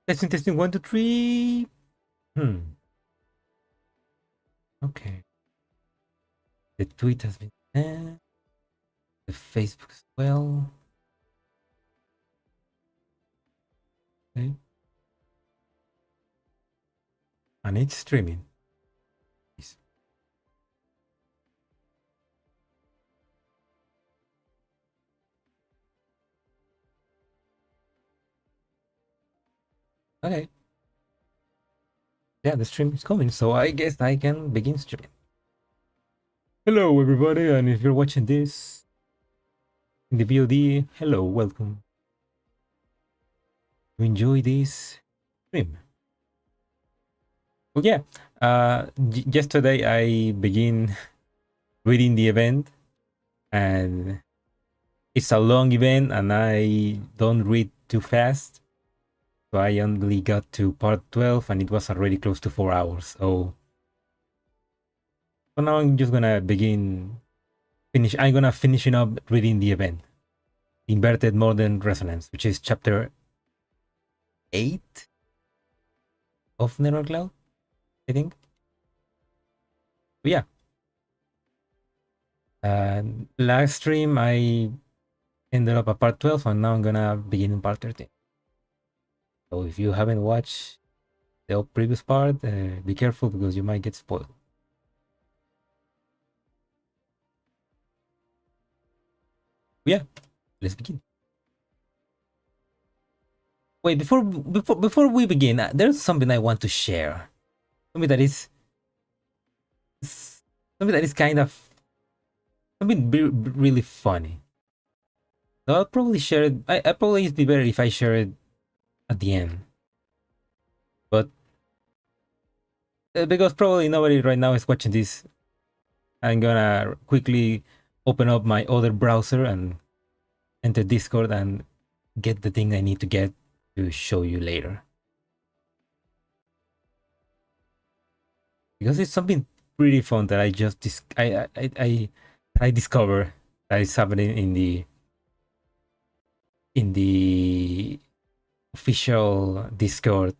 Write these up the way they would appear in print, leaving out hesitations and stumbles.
Testing, testing, one, two, three. Okay. The tweet has been sent. The Facebook as well. Okay. And it's streaming. Yes. Okay. Yeah, the stream is coming, so I guess I can begin streaming. Hello, everybody, and if you're watching this in the VOD, hello, welcome. You enjoy this stream. Well, yeah, yesterday I begin reading the event, and it's a long event, and I don't read too fast. So I only got to part 12, and it was already close to 4 hours. So now I'm just gonna I'm gonna finishing up reading the event. Inverted Modern Resonance, which is chapter 8 of Cloud, I think. But yeah. Last stream I ended up at part 12, and now I'm gonna begin in part 13. So if you haven't watched the previous part, be careful because you might get spoiled. But yeah, let's begin. Wait, before we begin, there's something I want to share. Something that is kind of something really funny. So I'll probably share it. I probably it'd be better if I share it at the end. But because probably nobody right now is watching this, I'm gonna quickly open up my other browser and enter Discord and get the thing I need to get to show you later. Because it's something pretty fun that I just I discover that is happening in the official Discord,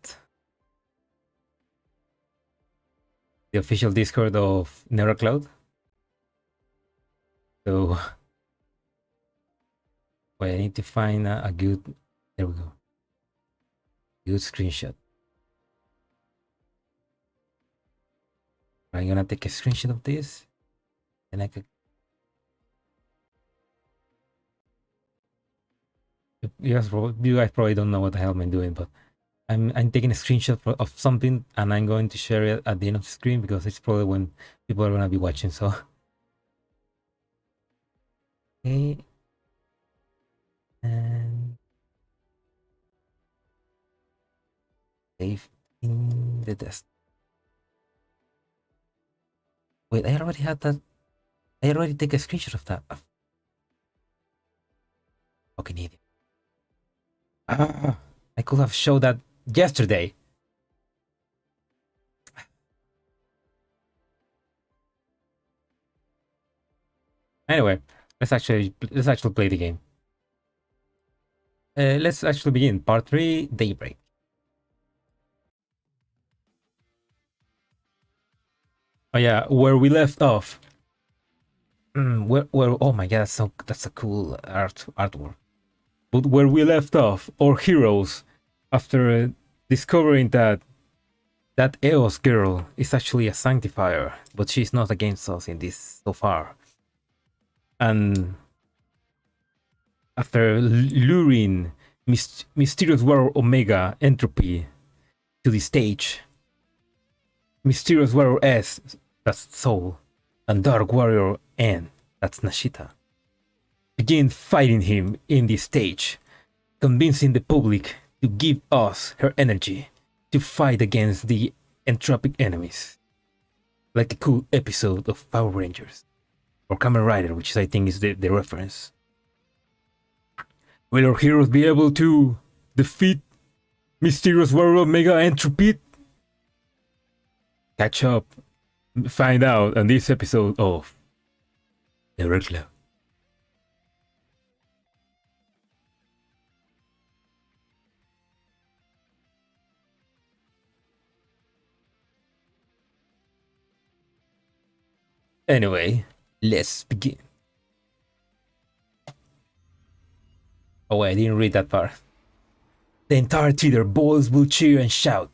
the official Discord of NeuroCloud. So wait, I need to find a good. There we go. Good screenshot. I'm gonna take a screenshot of this, and I could. You guys probably don't know what the hell I'm doing, but I'm taking a screenshot of something, and I'm going to share it at the end of the screen because it's probably when people are gonna be watching. So okay, and save in the desk. Wait, I already had that. I already take a screenshot of that. Fucking idiot. I could have showed that yesterday. Anyway, let's actually play the game. Let's actually begin part 3, Daybreak. Oh yeah, where we left off. Where oh my god, that's a cool artwork. But where we left off, our heroes, after discovering that Eos girl is actually a sanctifier, but she's not against us in this so far. And after luring Mysterious Warrior Omega Entropy to the stage, Mysterious Warrior S, that's Soul, and Dark Warrior N, that's Nashita, begin fighting him in the stage, convincing the public to give us her energy to fight against the entropic enemies. Like a cool episode of Power Rangers. Or Kamen Rider, which I think is the reference. Will our heroes be able to defeat Mysterious Warrior Omega Entropy? Catch up, find out on this episode of NeuroCloud. Anyway, let's begin. Oh wait, I didn't read that part. The entire theater boys will cheer and shout.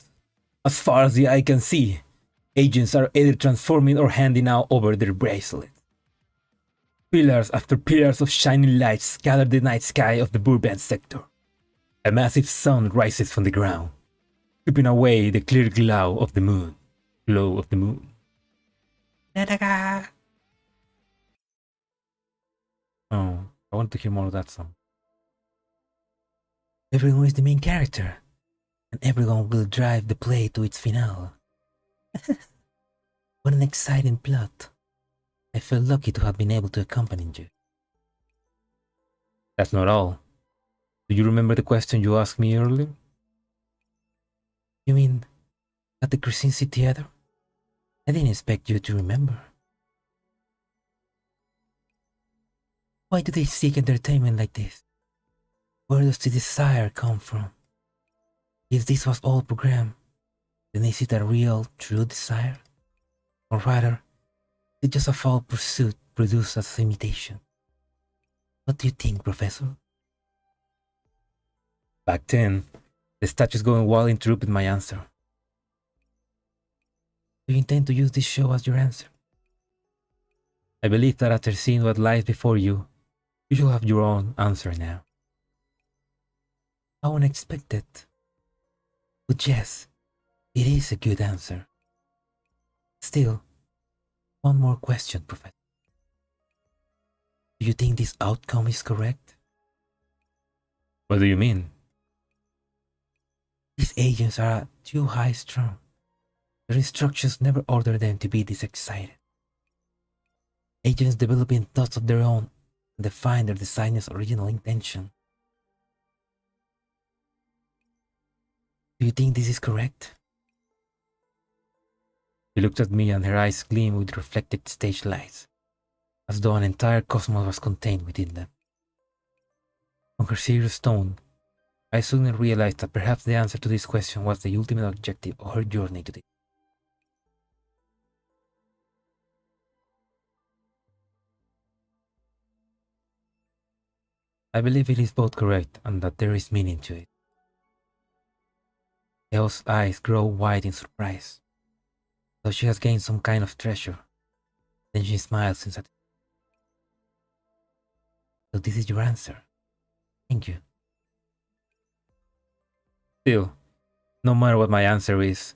As far as the eye can see, agents are either transforming or handing out over their bracelets. Pillars after pillars of shining lights scatter the night sky of the burbank sector. A massive sun rises from the ground, stripping away the clear glow of the moon. Oh, I want to hear more of that song. Everyone is the main character, and everyone will drive the play to its finale. What an exciting plot. I feel lucky to have been able to accompany you. That's not all. Do you remember the question you asked me earlier? You mean at the Krasinski Theater? I didn't expect you to remember. Why do they seek entertainment like this? Where does the desire come from? If this was all programmed, then is it a real, true desire? Or rather, is it just a false pursuit produced as imitation? What do you think, Professor? Back then, the statues going wild interrupted my answer. Do you intend to use this show as your answer? I believe that after seeing what lies before you, you should have your own answer now. How unexpected. But yes, it is a good answer. Still, one more question, Professor. Do you think this outcome is correct? What do you mean? These agents are too high-strung. Their instructions never order them to be this excited. Agents developing thoughts of their own and define their designer's original intention. Do you think this is correct? She looked at me and her eyes gleamed with reflected stage lights, as though an entire cosmos was contained within them. From her serious tone, I suddenly realized that perhaps the answer to this question was the ultimate objective of her journey today. I believe it is both correct and that there is meaning to it. Elle's eyes grow wide in surprise, though she has gained some kind of treasure. Then she smiles in satisfaction. So this is your answer. Thank you. Still, no matter what my answer is,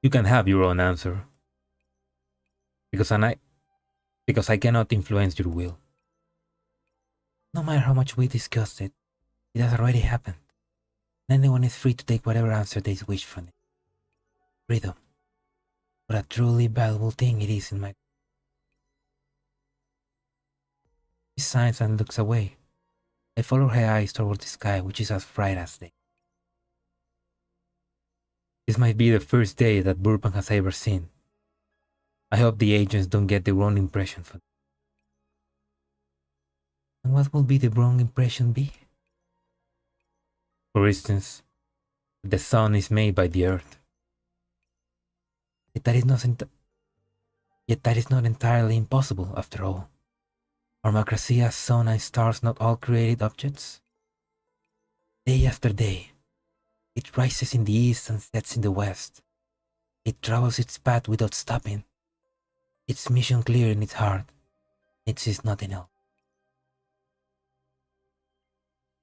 you can have your own answer. Because I cannot influence your will. No matter how much we discussed it, it has already happened. Anyone is free to take whatever answer they wish from it. Freedom. What a truly valuable thing it is in my... She sighs and looks away. I follow her eyes toward the sky, which is as bright as day. This might be the first day that Burbank has ever seen. I hope the agents don't get the wrong impression from it. And what will be the wrong impression be? For instance, the sun is made by the earth. Yet that is not entirely impossible, after all. Are Macracia's sun and stars not all created objects? Day after day, it rises in the east and sets in the west. It travels its path without stopping. Its mission clear in its heart. It sees nothing else.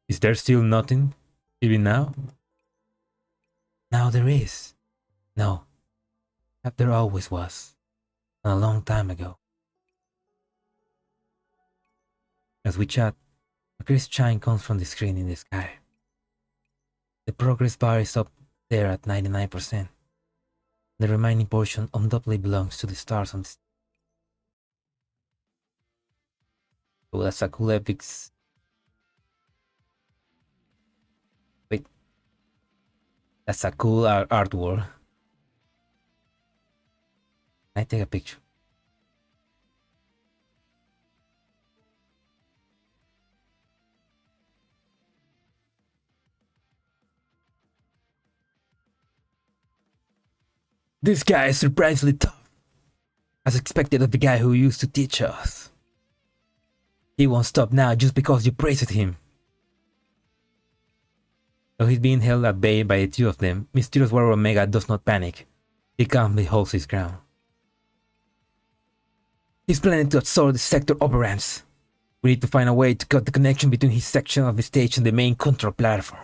Is there still nothing, even now? Now there is. No, but there always was, and a long time ago. As we chat, a crisp chime comes from the screen in the sky. The progress bar is up there at 99%. The remaining portion undoubtedly belongs to the stars on the... Oh, that's a cool epic... Wait. That's a cool artwork. I take a picture. This guy is surprisingly tough. as expected of the guy who used to teach us. He won't stop now just because you praised him. Though he's being held at bay by the two of them, Mysterious Warrior Omega does not panic. He calmly holds his ground. He's planning to absorb the sector operands. We need to find a way to cut the connection between his section of the stage and the main control platform.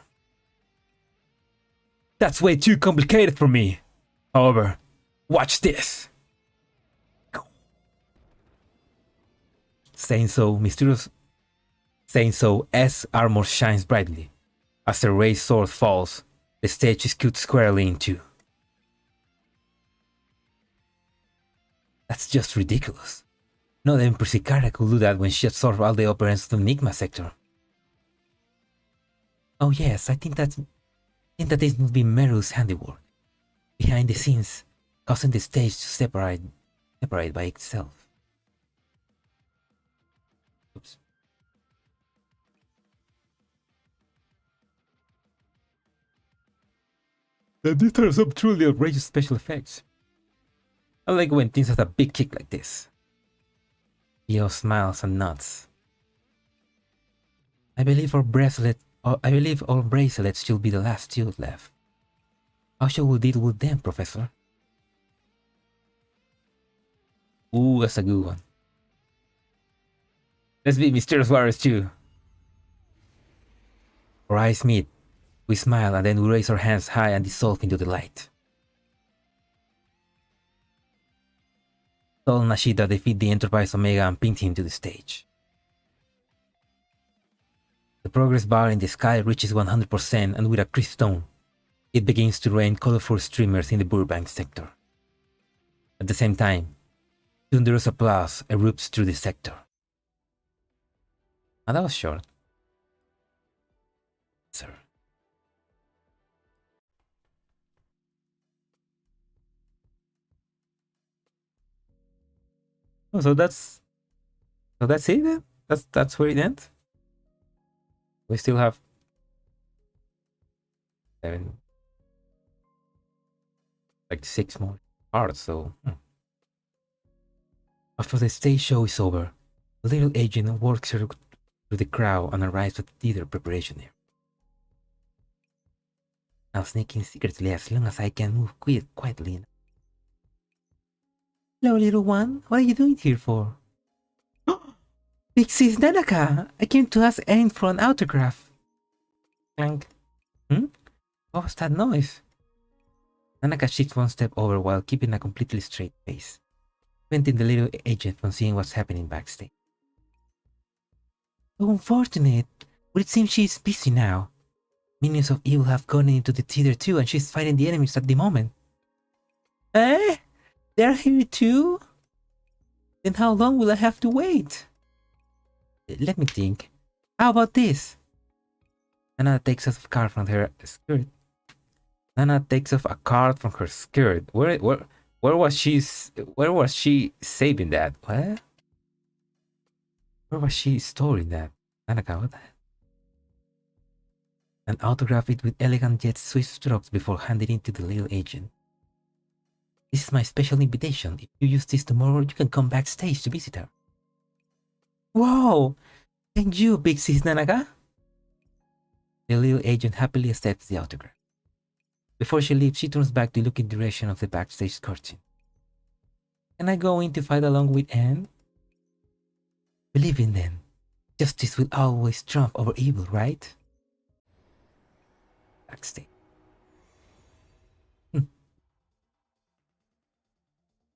That's way too complicated for me. However, watch this. Saying so, S armor shines brightly. As the raised sword falls, the stage is cut squarely in two. That's just ridiculous. Not even Persicara could do that when she absorbed all the operands of the Enigma sector. Oh yes, I think that this must be Meru's handiwork. Behind the scenes, causing the stage to separate by itself. Oops. These are some truly outrageous special effects. I like when things have a big kick like this. Io smiles and nods. I believe our bracelets should be the last two left. How shall we deal with them, Professor? Ooh, that's a good one. Let's be Mysterious Warriors too. Our eyes meet. We smile and then we raise our hands high and dissolve into the light. Sol and Nashida defeat the Enterprise Omega and pin him to the stage. The progress bar in the sky reaches 100% and with a crisp tone, it begins to rain colorful streamers in the Burbank sector. At the same time, thunderous applause erupts through the sector. Ah, that was short. Sir. Oh, so that's it then? That's where it ends? We still have 6 more parts, so After the stage show is over, the little agent works through the crowd and arrives at the theater preparation area. I'll sneak in secretly as long as I can move quietly. Hello, little one. What are you doing here for? Big Sis Nanaka! I came to ask Aang for an autograph. Clank. What was that noise? Nanaka shifts one step over while keeping a completely straight face, preventing the little agent from seeing what's happening backstage. So unfortunate, but it seems she's busy now. Minions of evil have gone into the theater too, and she's fighting the enemies at the moment. Eh? They're here too? Then how long will I have to wait? Let me think. How about this? Nana takes off a card from her skirt. Where was she saving that? What? Where was she storing that? Nanaka, what the hell? And autograph it with elegant yet swift strokes before handing it to the little agent. This is my special invitation. If you use this tomorrow, you can come backstage to visit her. Wow! Thank you, Big Sis Nanaka. The little agent happily accepts the autograph. Before she leaves, she turns back to look in the direction of the backstage curtain. Can I go in to fight along with Anne? Believe in them. Justice will always trump over evil, right? Backstage.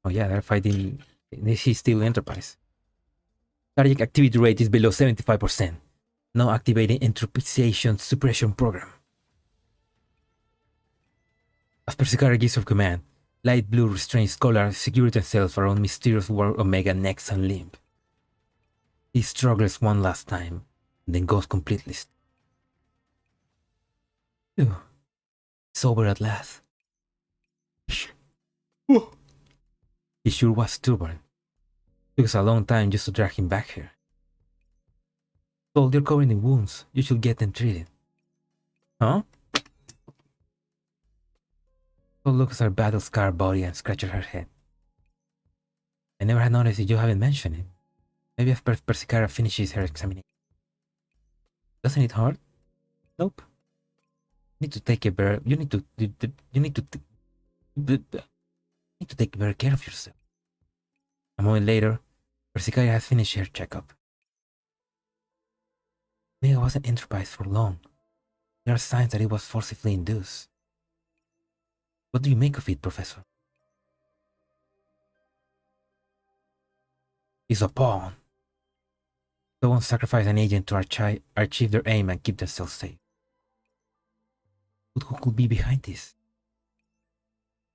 Oh yeah, they're fighting. She's still Enterprise. Cardiac activity rate is below 75%. No activating entropization suppression program. As Persicara gives her command, light blue restraints collar secure themselves around Mysterious Warrior Omega necks and limb. He struggles one last time, and then goes completely still. Phew. It's over at last. He sure was stubborn. Took us a long time just to drag him back here. Told you're covered in wounds. You should get them treated. Huh? Sol looks at her battle-scarred body and scratches her head. I never had noticed that you haven't mentioned it. Maybe after Persicara finishes her examination. Doesn't it hurt? Nope. You need to take a better. You need to. You need to. You need to take better care of yourself. A moment later, Persicara has finished her checkup. Omega wasn't enterprised for long. There are signs that it was forcibly induced. What do you make of it, Professor? It's a pawn. Someone sacrifice an agent to achieve their aim and keep themselves safe. But who could be behind this?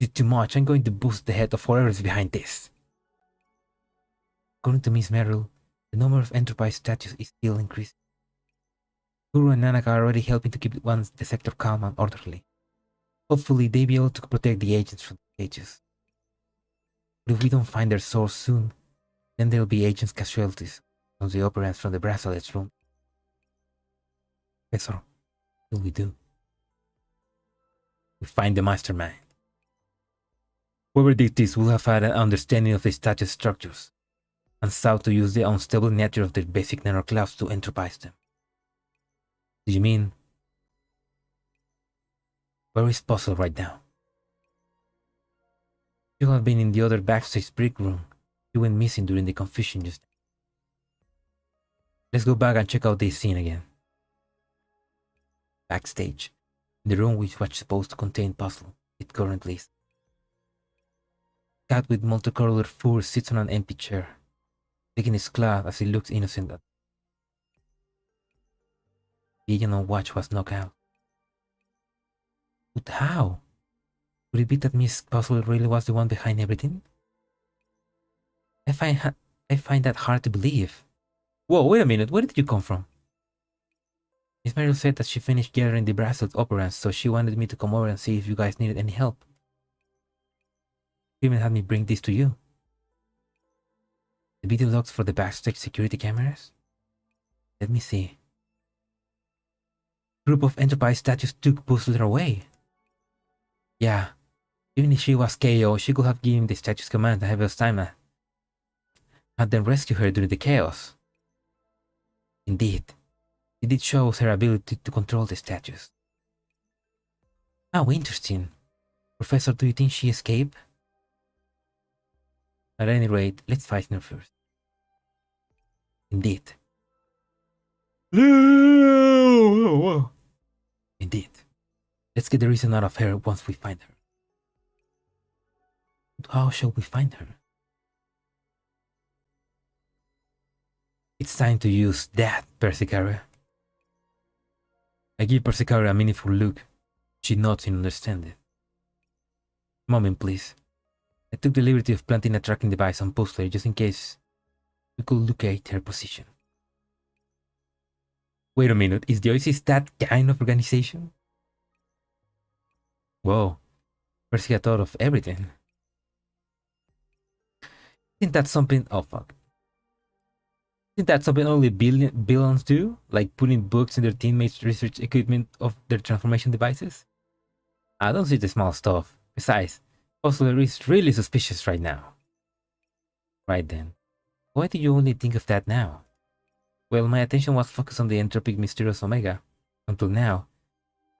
It's too much. I'm going to boost the head of whoever is behind this. According to Miss Merrill, the number of Enterprise statues is still increasing. Guru and Nanaka are already helping to keep the sector calm and orderly. Hopefully, they'll be able to protect the agents from the cages. But if we don't find their source soon, then there'll be agents' casualties once the operants from the bracelets room. Professor, what will we do? We find the mastermind. Whoever did this will have had an understanding of the statue structures and sought to use the unstable nature of their basic nanoclouds to enterprise them. Do you mean? Where is Puzzle right now? You have been in the other backstage break room. You went missing during the confusion just now. Let's go back and check out this scene again. Backstage, in the room which was supposed to contain Puzzle, it currently is. Cat with multicolored fur sits on an empty chair, taking his cloth as he looks innocent at. The agent on watch was knocked out. But how? Could it be that Miss Puzzle really was the one behind everything? I find that hard to believe. Whoa, wait a minute, where did you come from? Miss Merrill said that she finished gathering the bracelet operants, so she wanted me to come over and see if you guys needed any help. She even had me bring this to you. The video logs for the backstage security cameras? Let me see. Group of Enterprise statues took Puzzler away. Yeah, even if she was KO, she could have given the statues command ahead of time and then rescue her during the chaos. Indeed, it did show us her ability to control the statues. How interesting. Professor, do you think she escaped? At any rate, let's find her first. Indeed. Indeed. Let's get the reason out of her once we find her. But how shall we find her? It's time to use that, Persicara. I give Persicara a meaningful look. She nods in understanding. Moment, please. I took the liberty of planting a tracking device on Puzzler just in case we could locate her position. Wait a minute, is the Oasis that kind of organization? Whoa, Persica thought of everything. Isn't that something? Oh fuck. Isn't that something only villains do? Like putting books in their teammates' research equipment of their transformation devices? I don't see the small stuff. Besides, Puzzler is really suspicious right now. Right then. Why do you only think of that now? Well, my attention was focused on the entropic mysterious Omega until now,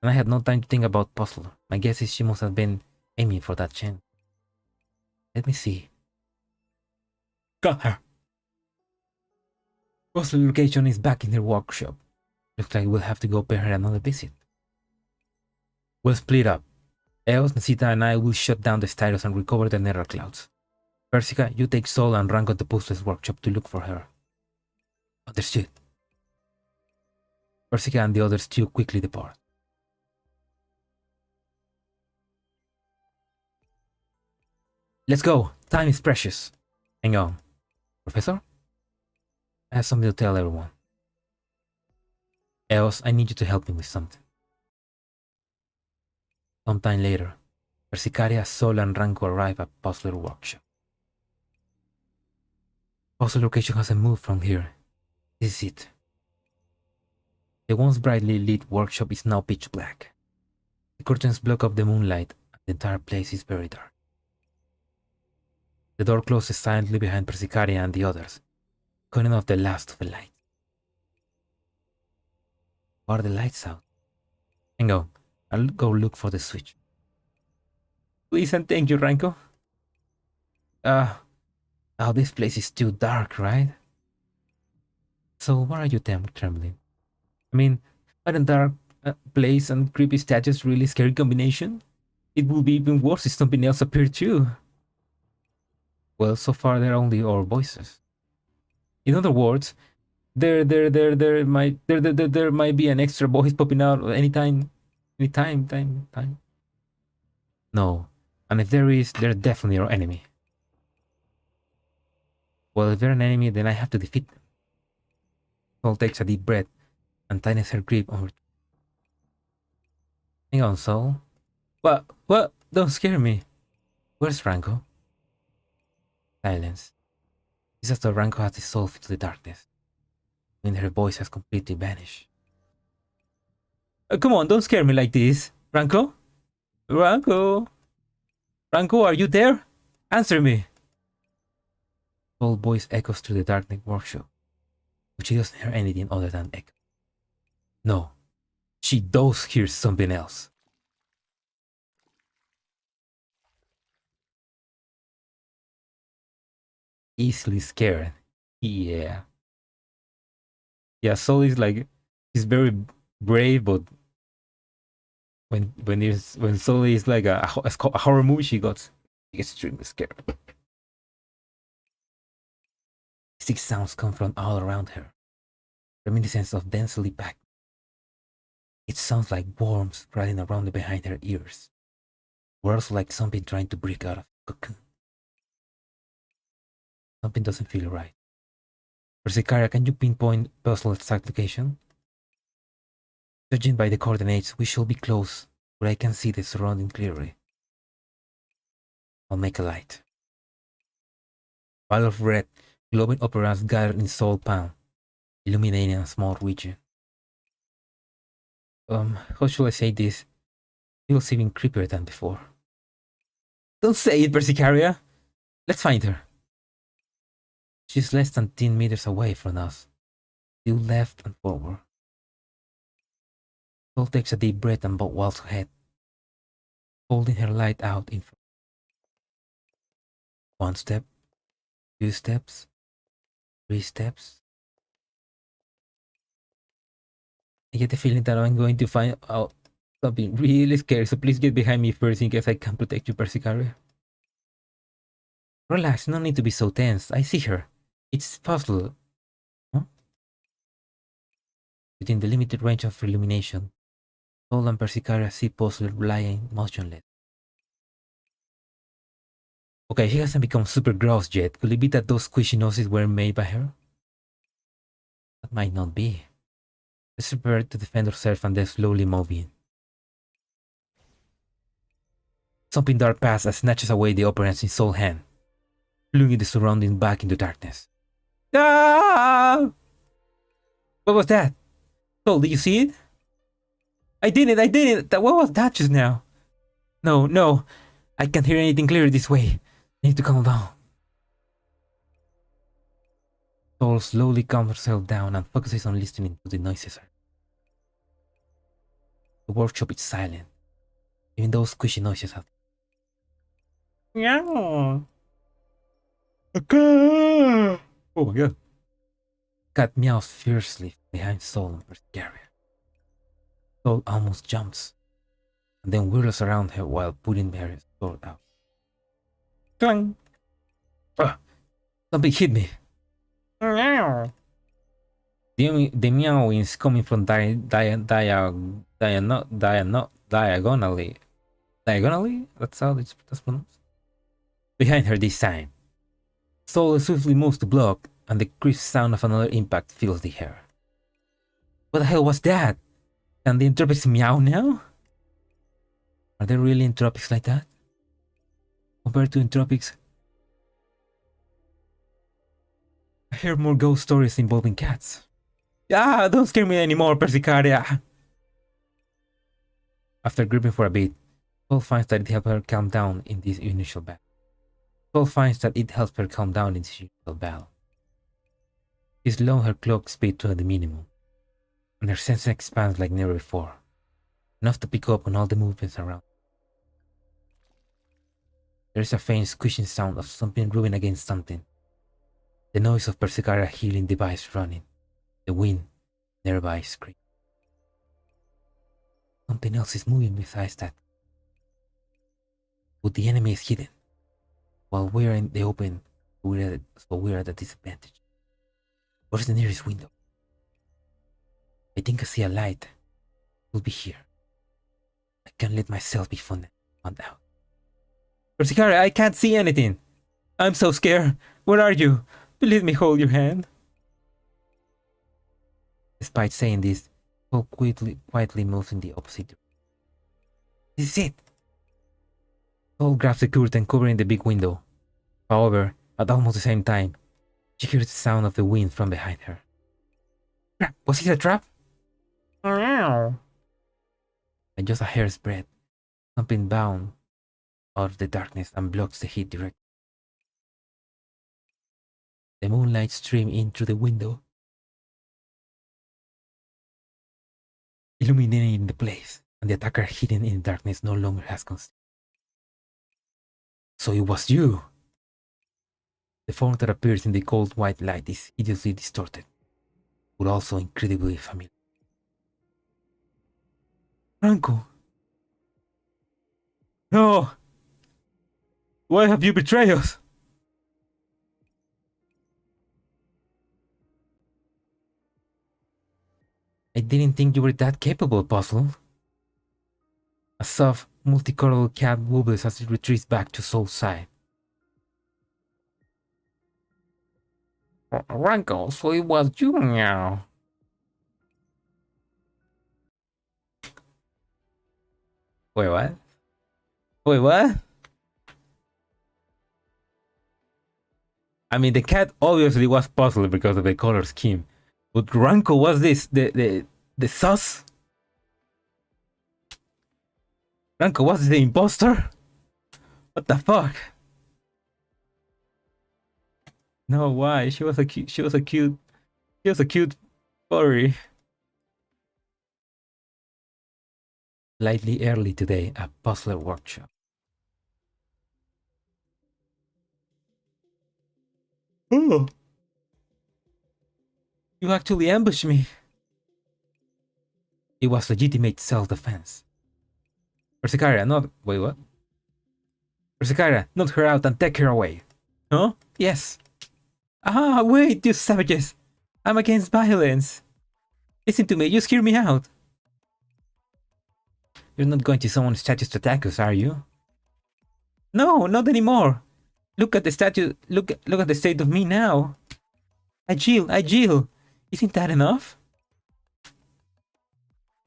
and I had no time to think about Puzzler. My guess is she must have been aiming for that chance. Let me see. Got her! Puzzler location is back in her workshop. Looks like we'll have to go pay her another visit. We'll split up. Eos, Nasita, and I will shut down the Stylos and recover the nether clouds. Persica, you take Sol and Rango to Puzzler's workshop to look for her. Understood. Persica and the others two quickly depart. Let's go. Time is precious. Hang on. Professor? I have something to tell everyone. Eos, I need you to help me with something. Sometime later, Persicaria, Sol, and Rango arrive at Puzzler workshop. Puzzler location hasn't moved from here. This is it. The once brightly lit workshop is now pitch black. The curtains block up the moonlight, and the entire place is very dark. The door closes silently behind Persicaria and the others, cutting off the last of the light. Why are the lights out? Hang on, I'll go look for the switch. Please and thank you, Ranko. Oh, this place is too dark, right? So why are you trembling? I mean, are a dark place and creepy statues really scary combination? It would be even worse if something else appeared too. Well, so far they're only our voices. In other words, there might be an extra voice popping out anytime. No, and if there is, they're definitely our enemy. Well, if they're an enemy, then I have to defeat them. Sol takes a deep breath and tightens her grip on her. Hang on, Sol. What? Don't scare me. Where's Ranko? Silence. It's as though Ranko has dissolved into the darkness, and her voice has completely vanished. Come on, don't scare me like this. Ranko? Ranko? Ranko, are you there? Answer me. Sol's voice echoes through the dark workshop, but she doesn't hear anything other than echo. No, she does hear something else. Easily scared. Yeah. Yeah, Sol is like, he's very brave, but when Sol is like a horror movie, she gets extremely scared. Sick sounds come from all around her, reminiscence of densely packed. It sounds like worms crawling around behind her ears, or also like something trying to break out of a cocoon. Something doesn't feel right. Persicaria, can you pinpoint Puzzle's exact location? Judging by the coordinates, we should be close, where I can see the surrounding clearly. I'll make a light. Pile of red, glowing operas gathered in Sol palm, illuminating a small region. How should I say this? Feels even creepier than before. Don't say it, Persicaria! Let's find her. She's less than 10 meters away from us, still left and forward. Sol takes a deep breath and walks ahead, holding her light out in front. 1 step, 2 steps, 3 steps. I get the feeling that I'm going to find out something really scary, so please get behind me first in case I can protect you, Persicaria. Relax, no need to be so tense. I see her. It's Puzzle. Huh? Within the limited range of illumination, Sol and Persicaria see Puzzle lying motionless. Okay, she hasn't become super gross yet. Could it be that those squishy noses were made by her? That might not be. Let's prepare to defend herself and then slowly move in. Something dark passes and snatches away the operants in Sol's hand, flinging the surroundings back into darkness. Ah! What was that? Sol, did you see it? I didn't! What was that just now? No. I can't hear anything clear this way. I need to calm down. Sol slowly calms herself down and focuses on listening to the noises. The workshop is silent, even those squishy noises have. Meow. Okay. Oh my god. Cat meows fiercely behind Sol and Persicaria. Sol almost jumps, and then whirls around her while putting her sword out. Clang! Something hit me. Meow. The meow is coming from diagonally. Diagonally? That's how it's pronounced. Behind her this time. Sol swiftly moves to block, and the crisp sound of another impact fills the air. What the hell was that? Can the entropics meow now? Are there really entropics like that? Compared to entropics, I hear more ghost stories involving cats. Ah, don't scare me anymore, Persicaria! After gripping for a bit, Sol finds that it helped her calm down in this initial battle. Soul finds that it helps her calm down in the usual battle. She slows her clock speed to the minimum, and her senses expand like never before, enough to pick up on all the movements around. There is a faint squishing sound of something rubbing against something. The noise of Persicara healing device running. The wind nearby scream. Something else is moving besides that. But the enemy is hidden. While we're in the open, we're at a disadvantage. Where's the nearest window? I think I see a light. It will be here. I can't let myself be found out. Persicara, I can't see anything. I'm so scared. Where are you? Please let me hold your hand. Despite saying this, Paul quietly moves in the opposite direction. This is it. Paul grabs the curtain covering the big window. However, at almost the same time, she hears the sound of the wind from behind her. Crap! Was it a trap? And just a hair's breadth, something bound out of the darkness and blocks the heat directly. The moonlight streams in through the window, illuminating the place, and the attacker hidden in the darkness no longer has concealed. So it was you! The form that appears in the cold white light is hideously distorted, but also incredibly familiar. Franco! No! Why have you betrayed us? I didn't think you were that capable, Puzzle. A soft, multicolored cat wobbles as it retreats back to Soul's side. Ranko, so it was you now. Wait, what? Wait, what? I mean, the cat obviously was puzzled because of the color scheme. But Ranko was this, the sus? Ranko was the imposter? What the fuck? No, why? She was a cute furry. Slightly early today, a puzzler workshop. Oh! You actually ambushed me. It was legitimate self-defense. Persicara, not... Wait, what? Persicara, knock her out and take her away. Huh? Yes. Ah, wait, you savages. I'm against violence. Listen to me, just hear me out. You're not going to summon statues to attack us, are you? No, not anymore. Look at the statue. Look at the state of me now. I chill. Isn't that enough?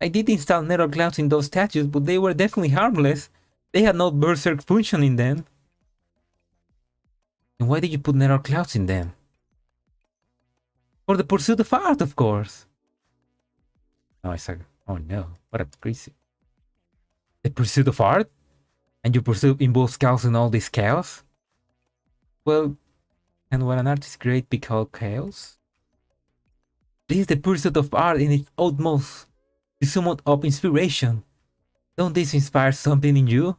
I did install nether clouds in those statues, but they were definitely harmless. They had no berserk function in them. And why did you put nether clouds in them? For the pursuit of art, of course. Oh, I said, oh no, what a crazy. The pursuit of art? And your pursuit involves chaos and all this chaos? Well, and when an artist creates be called chaos? This is the pursuit of art in its utmost, the summon of inspiration. Don't this inspire something in you?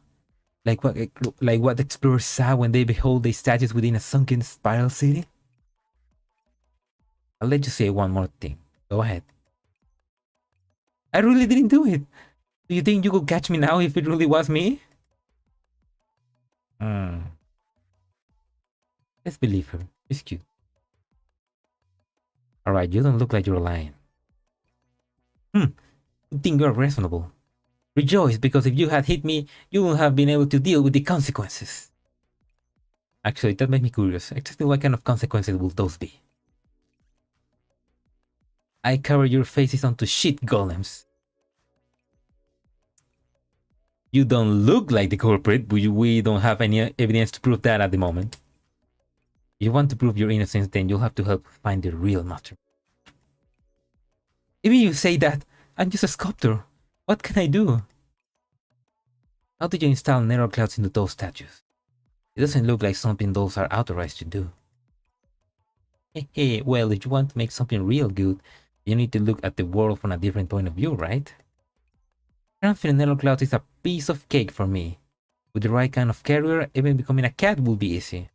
Like what explorers saw when they behold the statues within a sunken spiral city? I'll let you say one more thing. Go ahead. I really didn't do it. Do you think you could catch me now if it really was me? Let's believe her. She's cute. Alright, you don't look like you're lying. You think you're reasonable. Rejoice, because if you had hit me, you wouldn't have been able to deal with the consequences. Actually, that made me curious. Exactly what kind of consequences will those be? I cover your faces onto shit golems. You don't look like the culprit, but we don't have any evidence to prove that at the moment. If you want to prove your innocence, then you'll have to help find the real master. Even you say that, I'm just a sculptor. What can I do? How did you install nether clouds into those statues? It doesn't look like something those are authorized to do. Hey, well, if you want to make something real good, you need to look at the world from a different point of view, right? Crafting nether clouds is a piece of cake for me. With the right kind of carrier, even becoming a cat will be easy.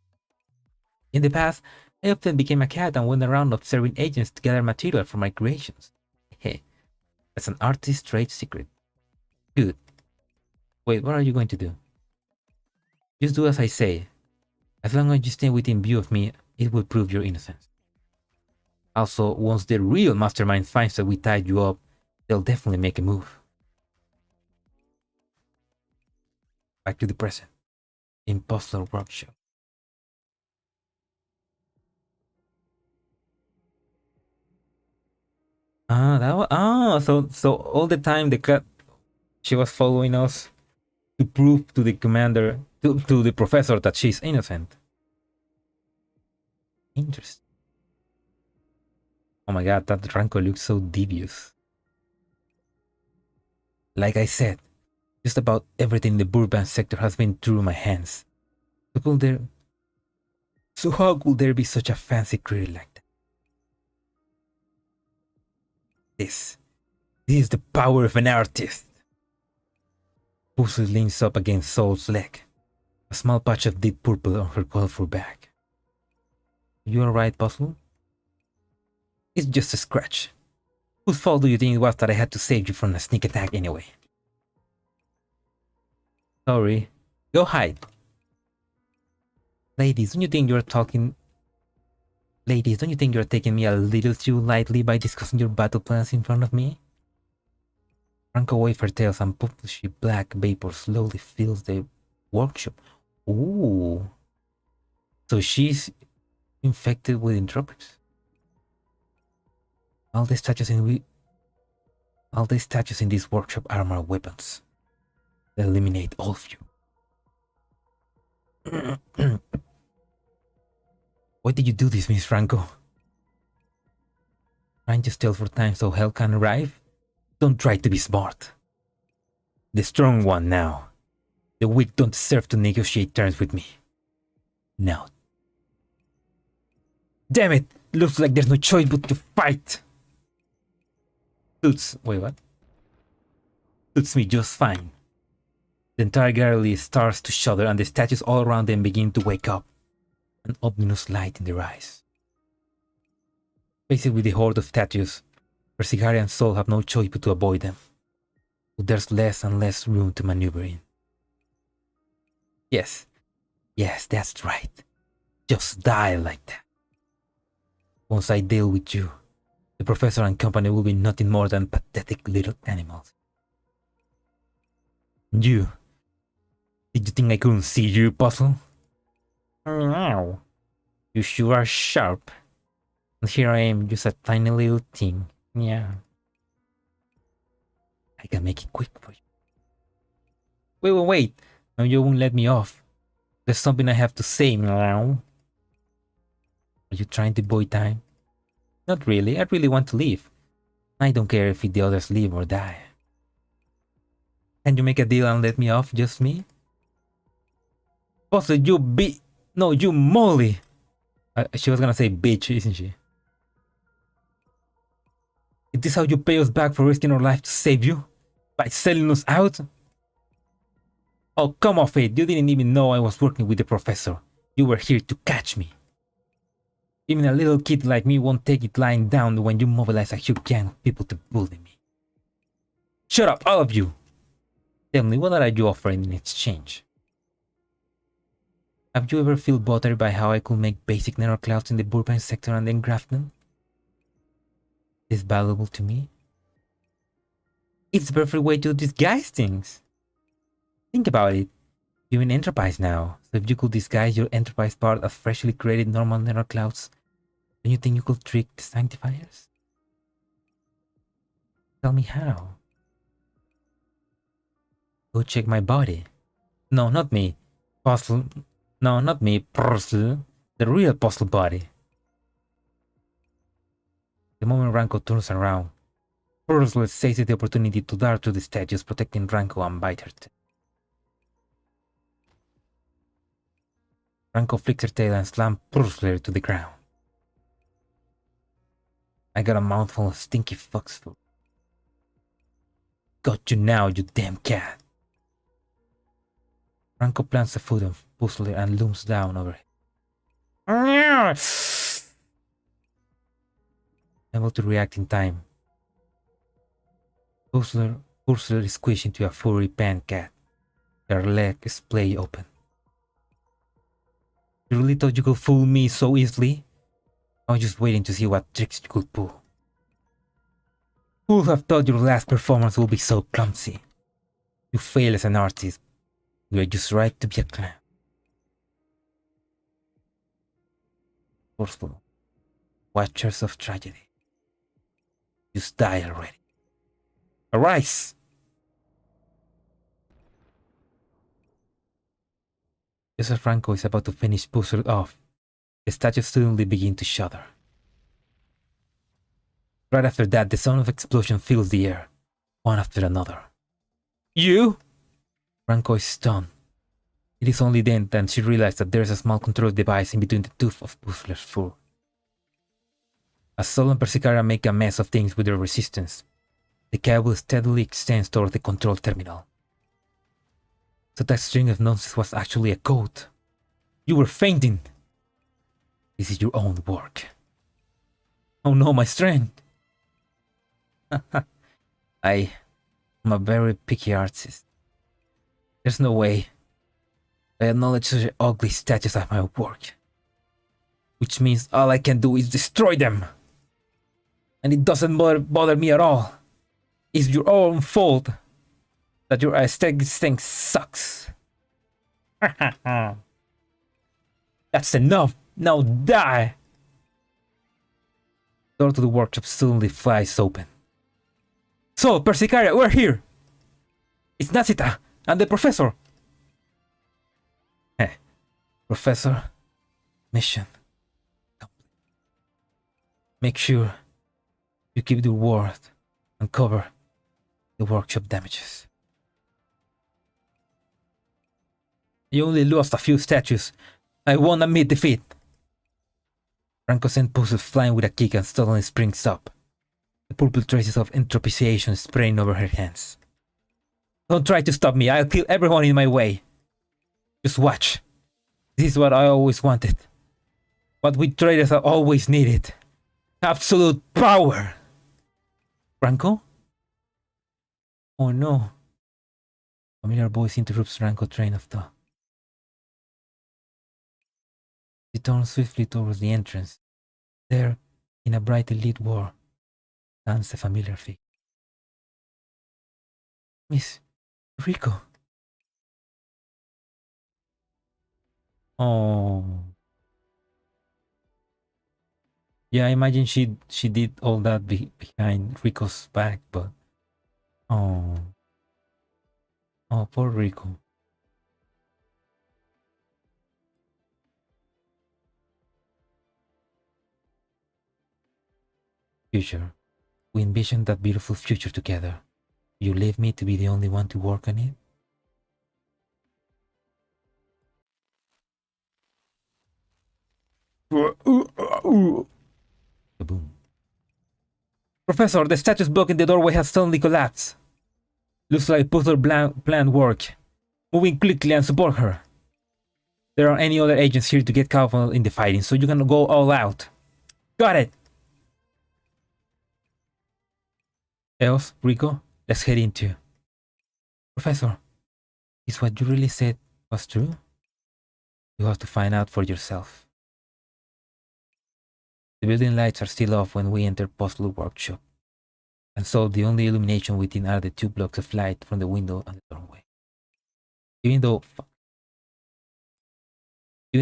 In the past, I often became a cat and went around observing agents to gather material for my creations. Hey, that's an artist's trade secret. Good. Wait, what are you going to do? Just do as I say. As long as you stay within view of me, it will prove your innocence. Also, once the real mastermind finds that we tied you up, they'll definitely make a move. Back to the present. Imposter workshop. So all the time the cat, she was following us to prove to the commander, to the professor that she's innocent. Interesting. Oh my god, that Ranko looks so devious. Like I said, just about everything in the burbank sector has been through my hands. So how could there be such a fancy career like that? This is the power of an artist. Pussy leans up against Soul's leg, a small patch of deep purple on her colorful back. You alright, Puzzle? It's just a scratch. Whose fault do you think it was that I had to save you from a sneak attack anyway? Sorry. Go hide. Ladies, don't you think you're taking me a little too lightly by discussing your battle plans in front of me? Ranko waved her tail and purplish black vapor slowly fills the workshop. Ooh. So she's infected with entropics. All the statues in this workshop are my weapons. They eliminate all of you. Why did you do this, Miss Ranko? Trying to steal for time so hell can arrive? Don't try to be smart. The strong one now. The weak don't deserve to negotiate terms with me. Now. Damn it! Looks like there's no choice but to fight! Wait, what? Suits me just fine. The entire gallery starts to shudder and the statues all around them begin to wake up. An ominous light in their eyes. Faced with the horde of statues, Persigari and Soul have no choice but to avoid them. But there's less and less room to maneuver in. Yes, that's right. Just die like that. Once I deal with you, the professor and company will be nothing more than pathetic little animals. You? Did you think I couldn't see you, Puzzle? Meow. You sure are sharp. And here I am, just a tiny little thing. Yeah. I can make it quick for you. Wait. Now you won't let me off. There's something I have to say, meow. Are you trying to buy time? Not really, I really want to leave. I don't care if the others live or die. Can you make a deal and let me off, just me? Also, you Molly! She was gonna say bitch, isn't she? Is this how you pay us back for risking our life to save you? By selling us out? Oh, come off it, you didn't even know I was working with the professor. You were here to catch me. Even a little kid like me won't take it lying down when you mobilize a huge gang of people to bully me. Shut up, all of you! Tell me, what are you offering in exchange? Have you ever felt bothered by how I could make basic nether clouds in the burbank sector and then graft them? Is valuable to me? It's the perfect way to disguise things. Think about it. You're in Enterprise now, so if you could disguise your Enterprise part as freshly created normal nether clouds, don't you think you could trick the Sanctifiers? Tell me how. Go check my body. No, not me. Puzzle. No, not me. Puzzle. The real puzzle body. The moment Ranko turns around, Puzzle seizes the opportunity to dart through the statues, protecting Ranko and bite her. Franco flicked her tail and slammed Puzzler to the ground. I got a mouthful of stinky fox food. Got you now, you damn cat. Franco plants the foot on Puzzler and looms down over him. Able to react in time, Puzzler is squished into a furry pan cat. Her leg is splayed open. You really thought you could fool me so easily? I was just waiting to see what tricks you could pull. Who would have thought your last performance would be so clumsy? You fail as an artist. You are just right to be a clown. Forceful. Watchers of tragedy. Just die already. Arise! Just as Franco is about to finish Puzzle off, the statue suddenly begins to shudder. Right after that, the sound of explosion fills the air, one after another. You? Franco is stunned. It is only then that she realizes that there is a small control device in between the tooth of Puzzler's fur. As Sol and Persicara make a mess of things with their resistance, the cable steadily extends toward the control terminal. So that string of nonsense was actually a code. You were fainting. This is your own work. Oh no, my strength. I'm a very picky artist. There's no way I acknowledge such ugly statues as my work. Which means all I can do is destroy them. And it doesn't bother me at all. It's your own fault that your aesthetic thing sucks. That's enough. Now die. The door to the workshop suddenly flies open. So, Persicaria, we're here. It's Nasita and the professor. Professor, mission complete. Make sure you keep the word and cover the workshop damages. You only lost a few statues. I won't admit defeat. Franco sent Puzzle flying with a kick and suddenly springs up. The purple traces of entropization spraying over her hands. Don't try to stop me. I'll kill everyone in my way. Just watch. This is what I always wanted. What we traders have always needed. Absolute power. Franco? Oh no. A familiar voice interrupts Franco's train of thought. She turns swiftly towards the entrance. There, in a brightly lit wall, stands a familiar figure. Miss Rico. Oh. Yeah, I imagine she did all that behind Rico's back, but oh. Oh, poor Rico. Future. We envisioned that beautiful future together. You leave me to be the only one to work on it? Kaboom. Professor, the statue's blocking the doorway has suddenly collapsed. Looks like Puzzle planned work. Moving quickly and support her. There aren't any other agents here to get caught in the fighting, so you can go all out. Got it! Else, Rico, let's head into. Professor, is what you really said was true? You have to find out for yourself. The building lights are still off when we enter Puzzle Workshop, and so the only illumination within are the 2 blocks of light from the window and the doorway. Even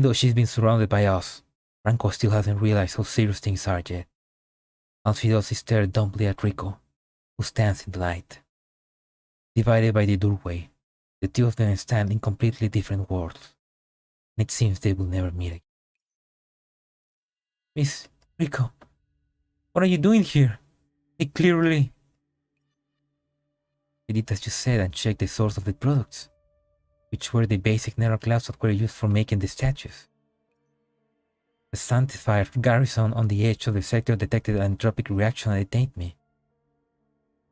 though she's been surrounded by us, Franco still hasn't realized how serious things are yet. All she does is stare dumbly at Rico, who stands in the light. Divided by the doorway, the two of them stand in completely different worlds, and it seems they will never meet again. Miss Rico, what are you doing here? I clearly... She did as you said and checked the source of the products, which were the basic narrow clouds that were used for making the statues. The sanctified garrison on the edge of the sector detected an entropic reaction and detained me.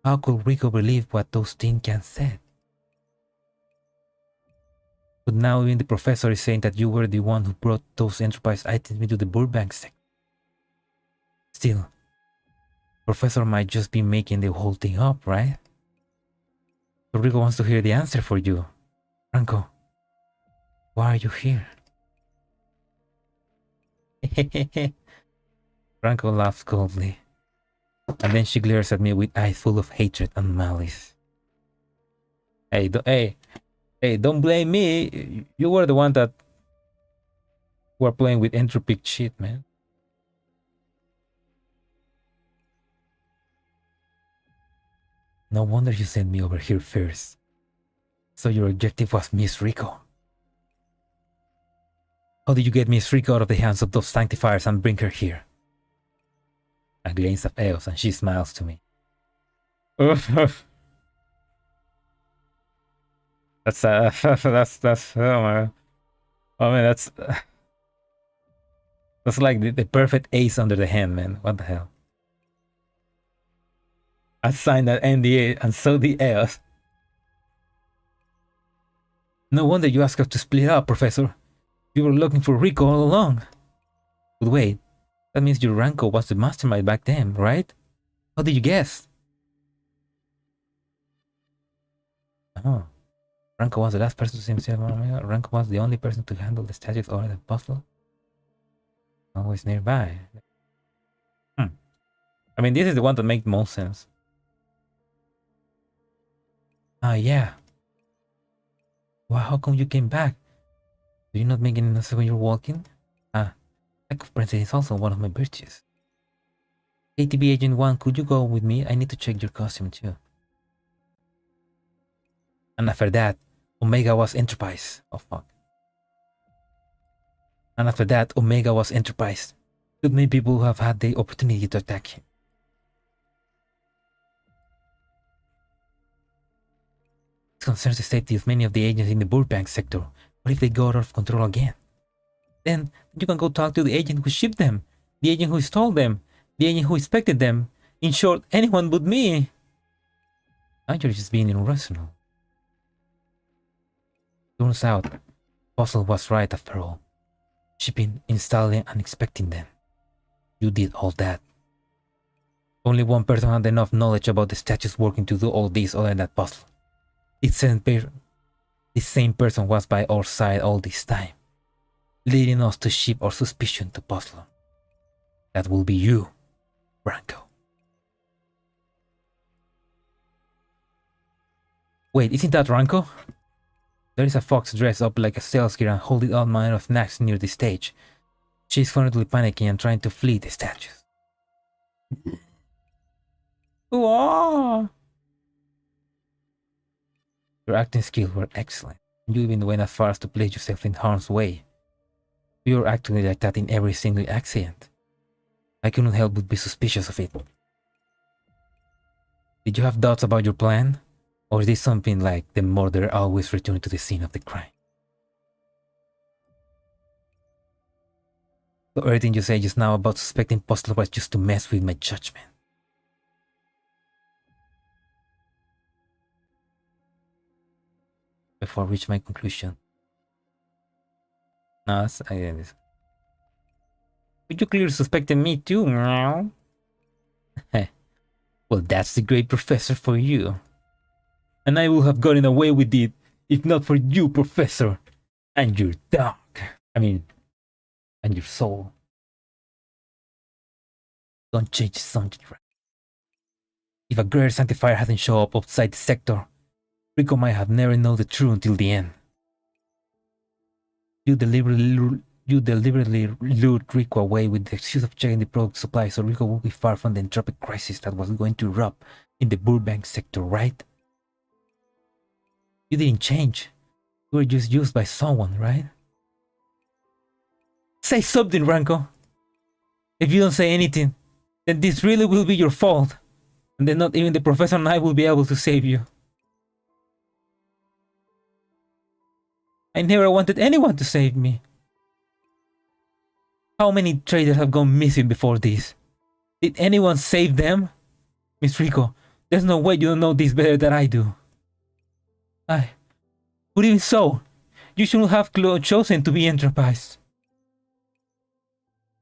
How could Rico believe what those tin cans said? But now even the professor is saying that you were the one who brought those enterprise items into the burbank sector. Still, Professor might just be making the whole thing up, right? So Rico wants to hear the answer for you. Franco, why are you here? Franco laughs coldly, and then she glares at me with eyes full of hatred and malice. Hey, don't blame me. You were the one that were playing with entropic shit, man. No wonder you sent me over here first. So your objective was Miss Rico. How did you get Miss Rico out of the hands of those sanctifiers and bring her here? A glance of Eos and she smiles to me. That's oh my, oh man, that's like the perfect ace under the hand, man. What the hell? I signed that NDA and so did Eos. No wonder you asked us to split up, Professor. You were looking for Rico all along. But wait, that means your Ranko was the mastermind back then, right? How did you guess? Oh, Ranko was the last person to see himself. Oh my god, Ranko was the only person to handle the statues or the puzzle. Always nearby. I mean, this is the one that makes most sense. Ah, yeah. Well, how come you came back? Do you not make any noise when you're walking? Ah, lack of presence is also one of my virtues. ATB Agent 1, could you go with me? I need to check your costume too. And after that, Omega was Enterprise. Oh fuck. And after that, Omega was Enterprise. Too many people who have had the opportunity to attack him. This concerns the safety of many of the agents in the burbank sector. What if they go out of control again? Then you can go talk to the agent who shipped them, the agent who stole them, the agent who inspected them. In short, anyone but me. Now you're just being irrational. Turns out, Puzzle was right after all. Shipping, installing, and inspecting them. You did all that. Only one person had enough knowledge about the statues working to do all this other than that Puzzle. This same person was by our side all this time, leading us to ship our suspicion to Puzzle. That will be you, Branko. Wait, isn't that Ranko? There is a fox dressed up like a sales girl and holding all manner of snacks near the stage. She is currently panicking and trying to flee the statues. Whoa! Your acting skills were excellent. You even went as far as to place yourself in harm's way. You were acting like that in every single accident. I couldn't help but be suspicious of it. Did you have doubts about your plan? Or is this something like the murderer always returned to the scene of the crime? So everything you say just now about suspecting Puzzler was just to mess with my judgment. Before I reach my conclusion. No, I get this. But you clearly suspected me too, meow. Well, that's the great professor for you. And I would have gotten away with it if not for you, Professor. And your dog. And your soul. Don't change the subject, right? If a great sanctifier hadn't shown up outside the sector, Rico might have never known the truth until the end. You deliberately lured Rico away with the excuse of checking the product supply so Rico would be far from the entropic crisis that was going to erupt in the burbank sector, right? You didn't change. You were just used by someone, right? Say something, Ranko. If you don't say anything, then this really will be your fault. And then not even the professor and I will be able to save you. I never wanted anyone to save me. How many traders have gone missing before this? Did anyone save them? Miss Rico, there's no way you don't know this better than I do. But even so, you shouldn't have chosen to be Enterprise.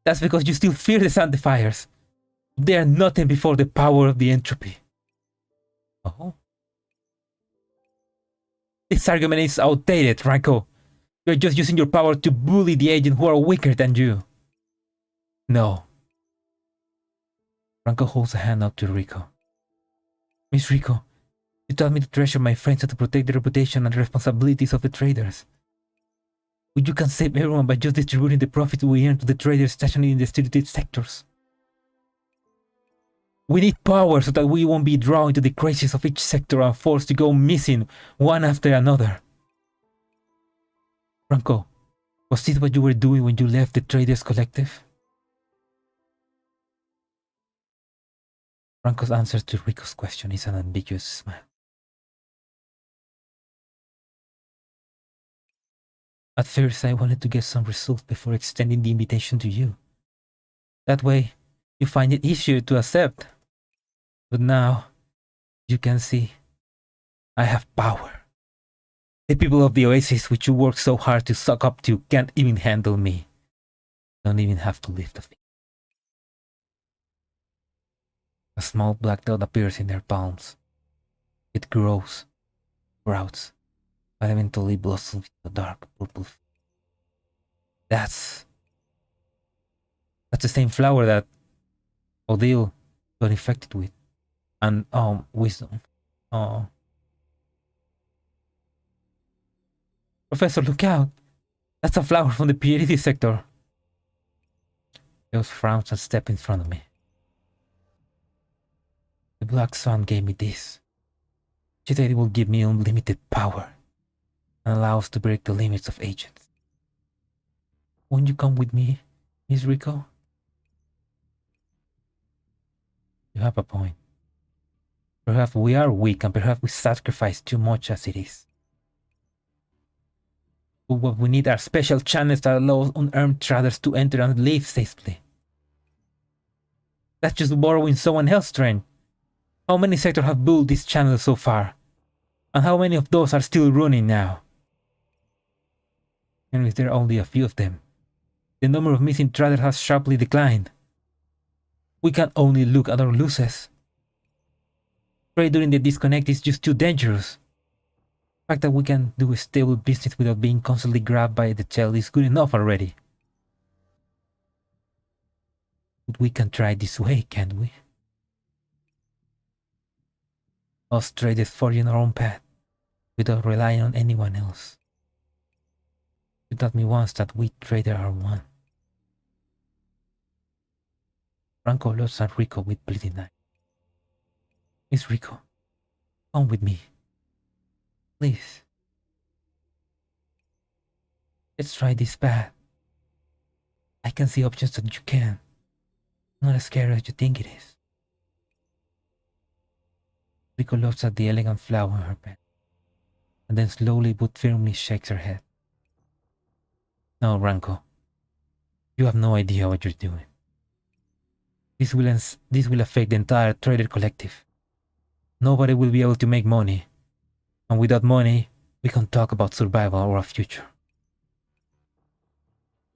That's because you still fear the Sanctifiers. They are nothing before the power of the entropy. Oh? This argument is outdated, Ranko. You're just using your power to bully the agents who are weaker than you. No. Ranko holds a hand up to Rico. Miss Rico, you taught me to treasure my friends and to protect the reputation and the responsibilities of the traders. But you can save everyone by just distributing the profits we earn to the traders stationed in the distributed sectors. We need power so that we won't be drawn into the crisis of each sector and forced to go missing one after another. Ranko, was this what you were doing when you left the Traders Collective? Ranko's answer to Rico's question is an ambiguous smile. At first, I wanted to get some results before extending the invitation to you. That way, you find it easier to accept. But now, you can see, I have power. The people of the Oasis, which you work so hard to suck up to, can't even handle me. Don't even have to lift a finger. A small black dot appears in their palms. It grows, sprouts, but eventually blossoms into a dark purple. That's the same flower that Odile got infected with. And wisdom. Oh. Professor, look out! That's a flower from the Purity sector. Those frowns and step in front of me. The Black Swan gave me this. She said it will give me unlimited power and allow us to break the limits of agents. Won't you come with me, Miss Rico? You have a point. Perhaps we are weak and perhaps we sacrifice too much as it is. But what we need are special channels that allow unarmed traders to enter and leave safely. That's just borrowing someone else's strength. How many sectors have built these channels so far? And how many of those are still running now? And if there are only a few of them, the number of missing traders has sharply declined. We can only look at our losses. Trade during the disconnect is just too dangerous. The fact that we can do a stable business without being constantly grabbed by the tail is good enough already. But we can try this way, can't we? Us traders forging our own path without relying on anyone else. You taught me once that we traders are one. Ranko looks at Rico with bleeding eyes. Miss Rico, come with me. Please. Let's try this path. I can see options that you can. Not as scary as you think it is. Rico looks at the elegant flower in her pen, and then slowly but firmly shakes her head. No, Ranko. You have no idea what you're doing. This will affect the entire trader collective. Nobody will be able to make money. And without money, we can talk about survival or a future.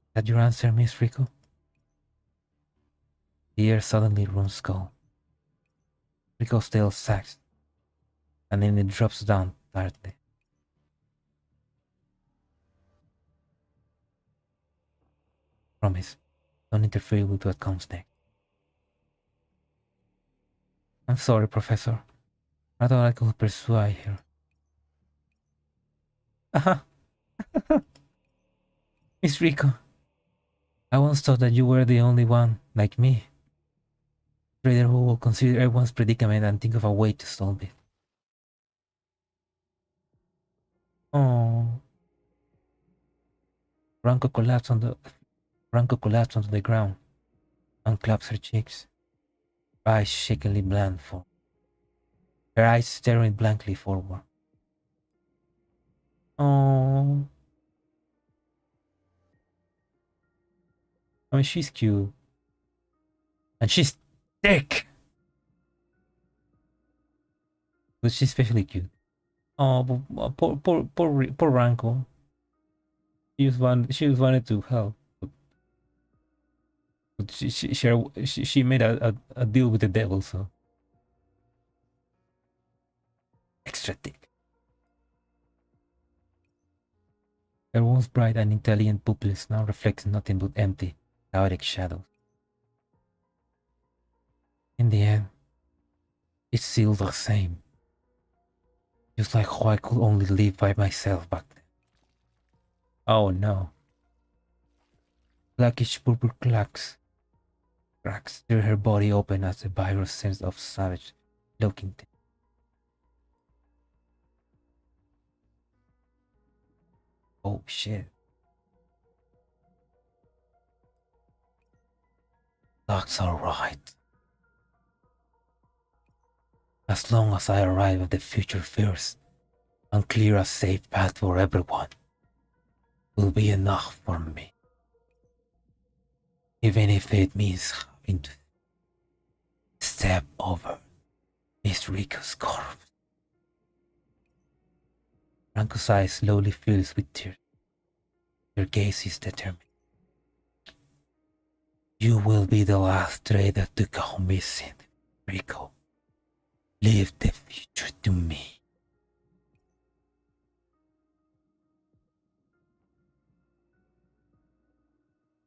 Is that your answer, Miss Rico? The air suddenly runs cold. Rico's tail sags, and then it drops down tiredly. Promise, don't interfere with what comes next. I'm sorry, Professor. I thought I could persuade her. Miss Rico, I once thought that you were the only one, like me, trader who will consider everyone's predicament and think of a way to solve it. Oh. Ranko collapsed onto the ground and claps her cheeks, her eyes shakily bland for her eyes staring blankly forward. Oh. I mean, she's cute. And she's thick! But she's especially cute. Oh, but, poor Ranko. She just wanted to help. But she made a deal with the devil, so. Extra thick. Her once bright and intelligent pupils now reflects nothing but empty, chaotic shadows. In the end, it's still the same. Just like how I could only live by myself back then. Oh no. Blackish purple cracks tear her body open as the virus sense of savage looking thing. Oh shit. That's alright. As long as I arrive at the future first and clear a safe path for everyone, will be enough for me. Even if it means having to step over Miss Rico's corpse. Franco's eyes slowly fills with tears. Your gaze is determined. You will be the last trader to go missing, Rico. Leave the future to me.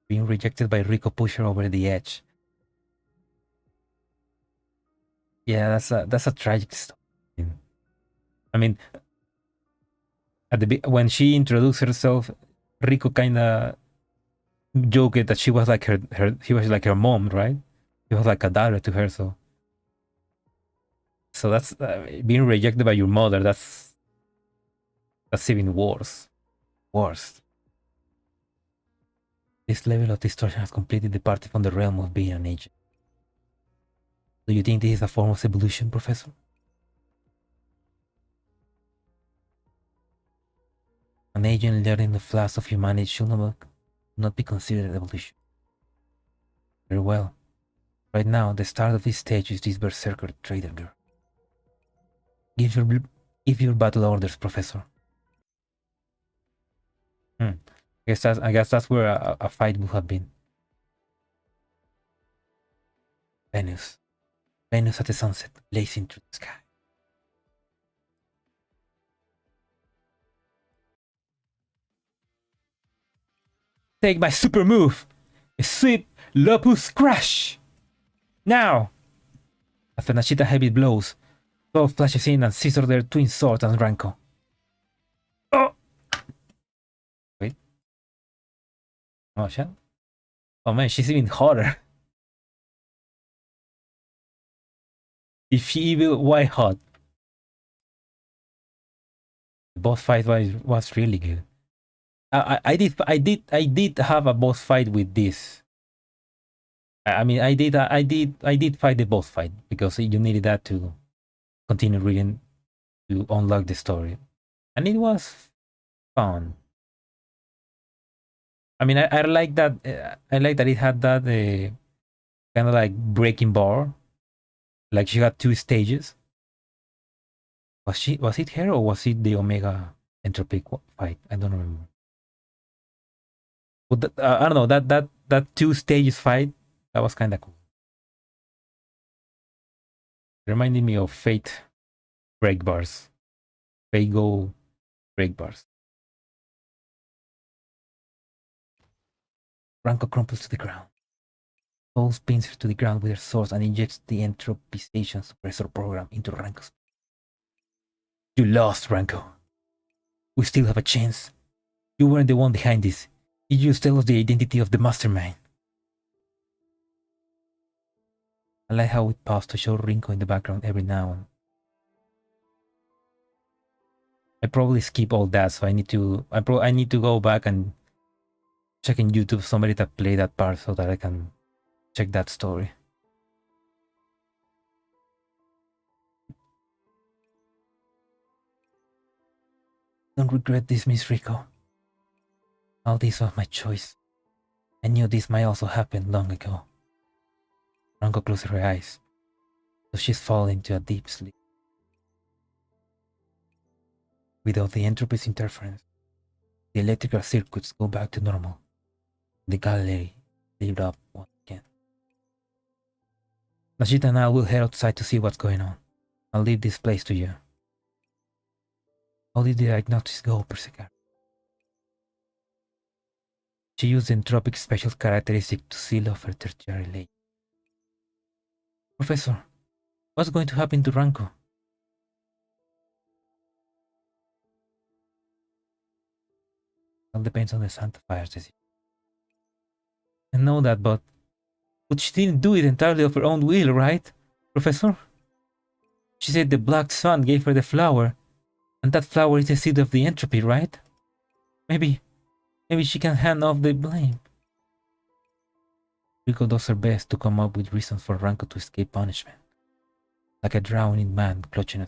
Being rejected by Rico pushed her over the edge. Yeah, that's a tragic story. I mean, when she introduced herself, Rico kinda joked that she was like he was like her mom, right? He was like a daughter to her, so that's being rejected by your mother. That's even worse. Worst. This level of distortion has completely departed from the realm of being an agent. Do you think this is a form of evolution, Professor? An agent learning the flaws of humanity should not be considered evolution. Very well. Right now, the start of this stage is this berserker trader girl. Give your battle orders, Professor. I guess that's where a fight would have been. Venus at the sunset, blazing through the sky. Take my super move! Sweep Lopus Crash! Now! After Nachita heavy blows, 12 flashes in and scissors their twin swords and Ranko. Oh! Wait. Oh shit. Oh man, she's even hotter. If she evil, why hot? The boss fight was really good. I did have a boss fight with this. I mean, I did fight the boss fight because you needed that to continue reading to unlock the story, and it was fun. I mean, I like that. I like that it had that kind of like breaking bar. Like she had two stages. Was it her or was it the Omega Entropy fight? I don't remember. But I don't know, that two stages fight, that was kind of cool. Reminded me of Fate break bars. Fago break bars. Ranko crumples to the ground. Pulls pins her to the ground with her swords and injects the entropization suppressor program into Ranko's. You lost, Ranko. We still have a chance. You weren't the one behind this. You just tell us the identity of the mastermind. I like how it paused to show Rinko in the background every now and. I probably skip all that, so I need to go back and check in YouTube somebody that played that part so that I can check that story. Don't regret this, Miss Rico. All this was my choice. I knew this might also happen long ago. Ranko closed her eyes, so she's fallen into a deep sleep. Without the entropy's interference, the electrical circuits go back to normal. The gallery lit up once again. Nashita and I will head outside to see what's going on. I'll leave this place to you. How did the diagnosis go, Persica? She used the entropic special characteristic to seal off her tertiary layer. Professor, what's going to happen to Ranko? All depends on the Santa Fire's decision. I know that, but she didn't do it entirely of her own will, right, Professor? She said the Black Sun gave her the flower, and that flower is the seed of the entropy, right? Maybe she can hand off the blame. Rico does her best to come up with reasons for Ranko to escape punishment, like a drowning man clutching a...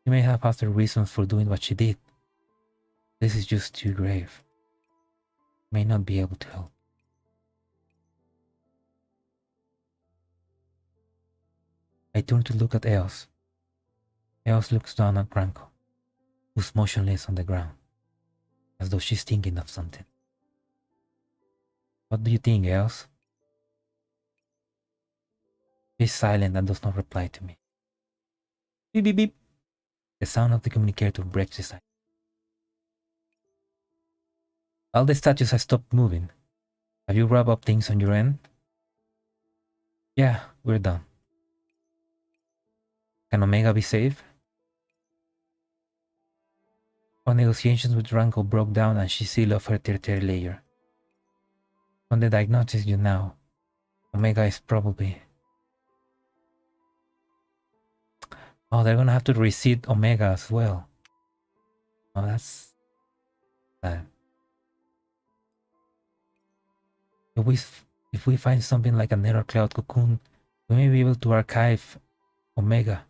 She may have other reasons for doing what she did. This is just too grave. May not be able to help. I turn to look at Eos. Eos looks down at Ranko, who's motionless on the ground, as though she's thinking of something. What do you think, Eos? She's silent and does not reply to me. Beep beep beep. The sound of the communicator breaks the silence. All the statues have stopped moving. Have you wrapped up things on your end? Yeah, we're done. Can Omega be saved? Our negotiations with Ranko broke down and she sealed off her tertiary layer. On the diagnosis you now, Omega is probably... Oh, they're gonna have to reseed Omega as well. Oh, that's sad. If we find something like a nether cloud cocoon, we may be able to archive Omega,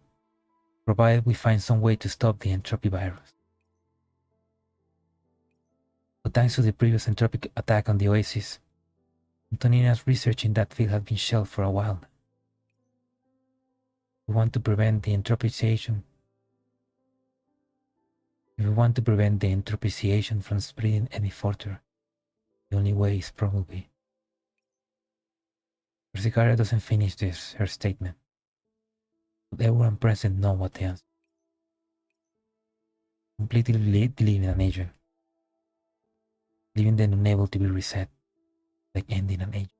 provided we find some way to stop the entropy virus. But thanks to the previous entropic attack on the Oasis, Antonina's research in that field has been shelved for a while. We want to prevent the entropization. If we want to prevent the entropization from spreading any further, the only way is probably... Persicaria doesn't finish her statement, but everyone present knows what the answer. Completely deleting an agent, leaving them unable to be reset, like ending an agent.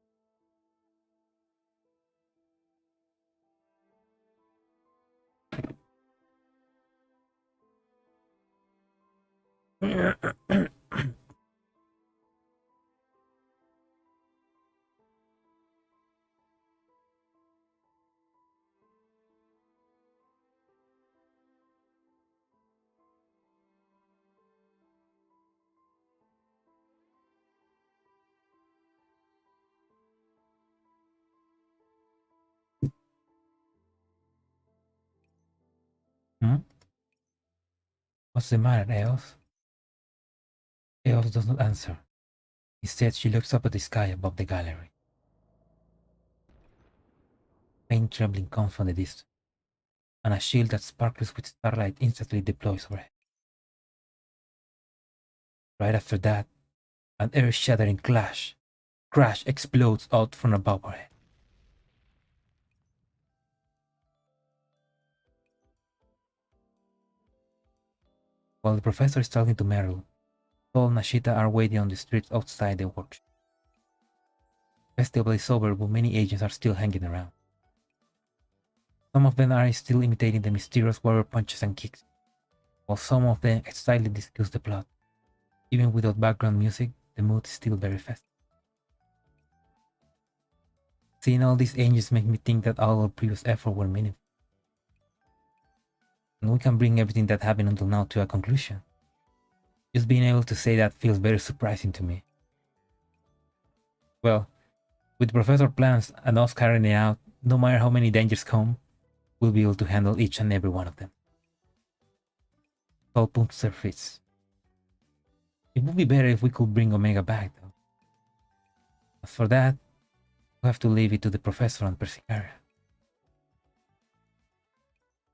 What's the matter, Eos? Eos does not answer. Instead, she looks up at the sky above the gallery. Faint trembling comes from the distance, and a shield that sparkles with starlight instantly deploys overhead. Right after that, an earth-shattering crash explodes out from above her head. While the professor is talking to Meryl, Paul and Nashita are waiting on the streets outside the workshop. The festival is over, but many agents are still hanging around. Some of them are still imitating the mysterious warrior punches and kicks, while some of them excitedly discuss the plot. Even without background music, the mood is still very festive. Seeing all these angels makes me think that all our previous efforts were meaningful. And we can bring everything that happened until now to a conclusion. Just being able to say that feels very surprising to me. Well, with Professor plans and us carrying it out, no matter how many dangers come, we'll be able to handle each and every one of them. All pumps their fists. It would be better if we could bring Omega back, though. As for that, we have to leave it to the professor and Persicaria.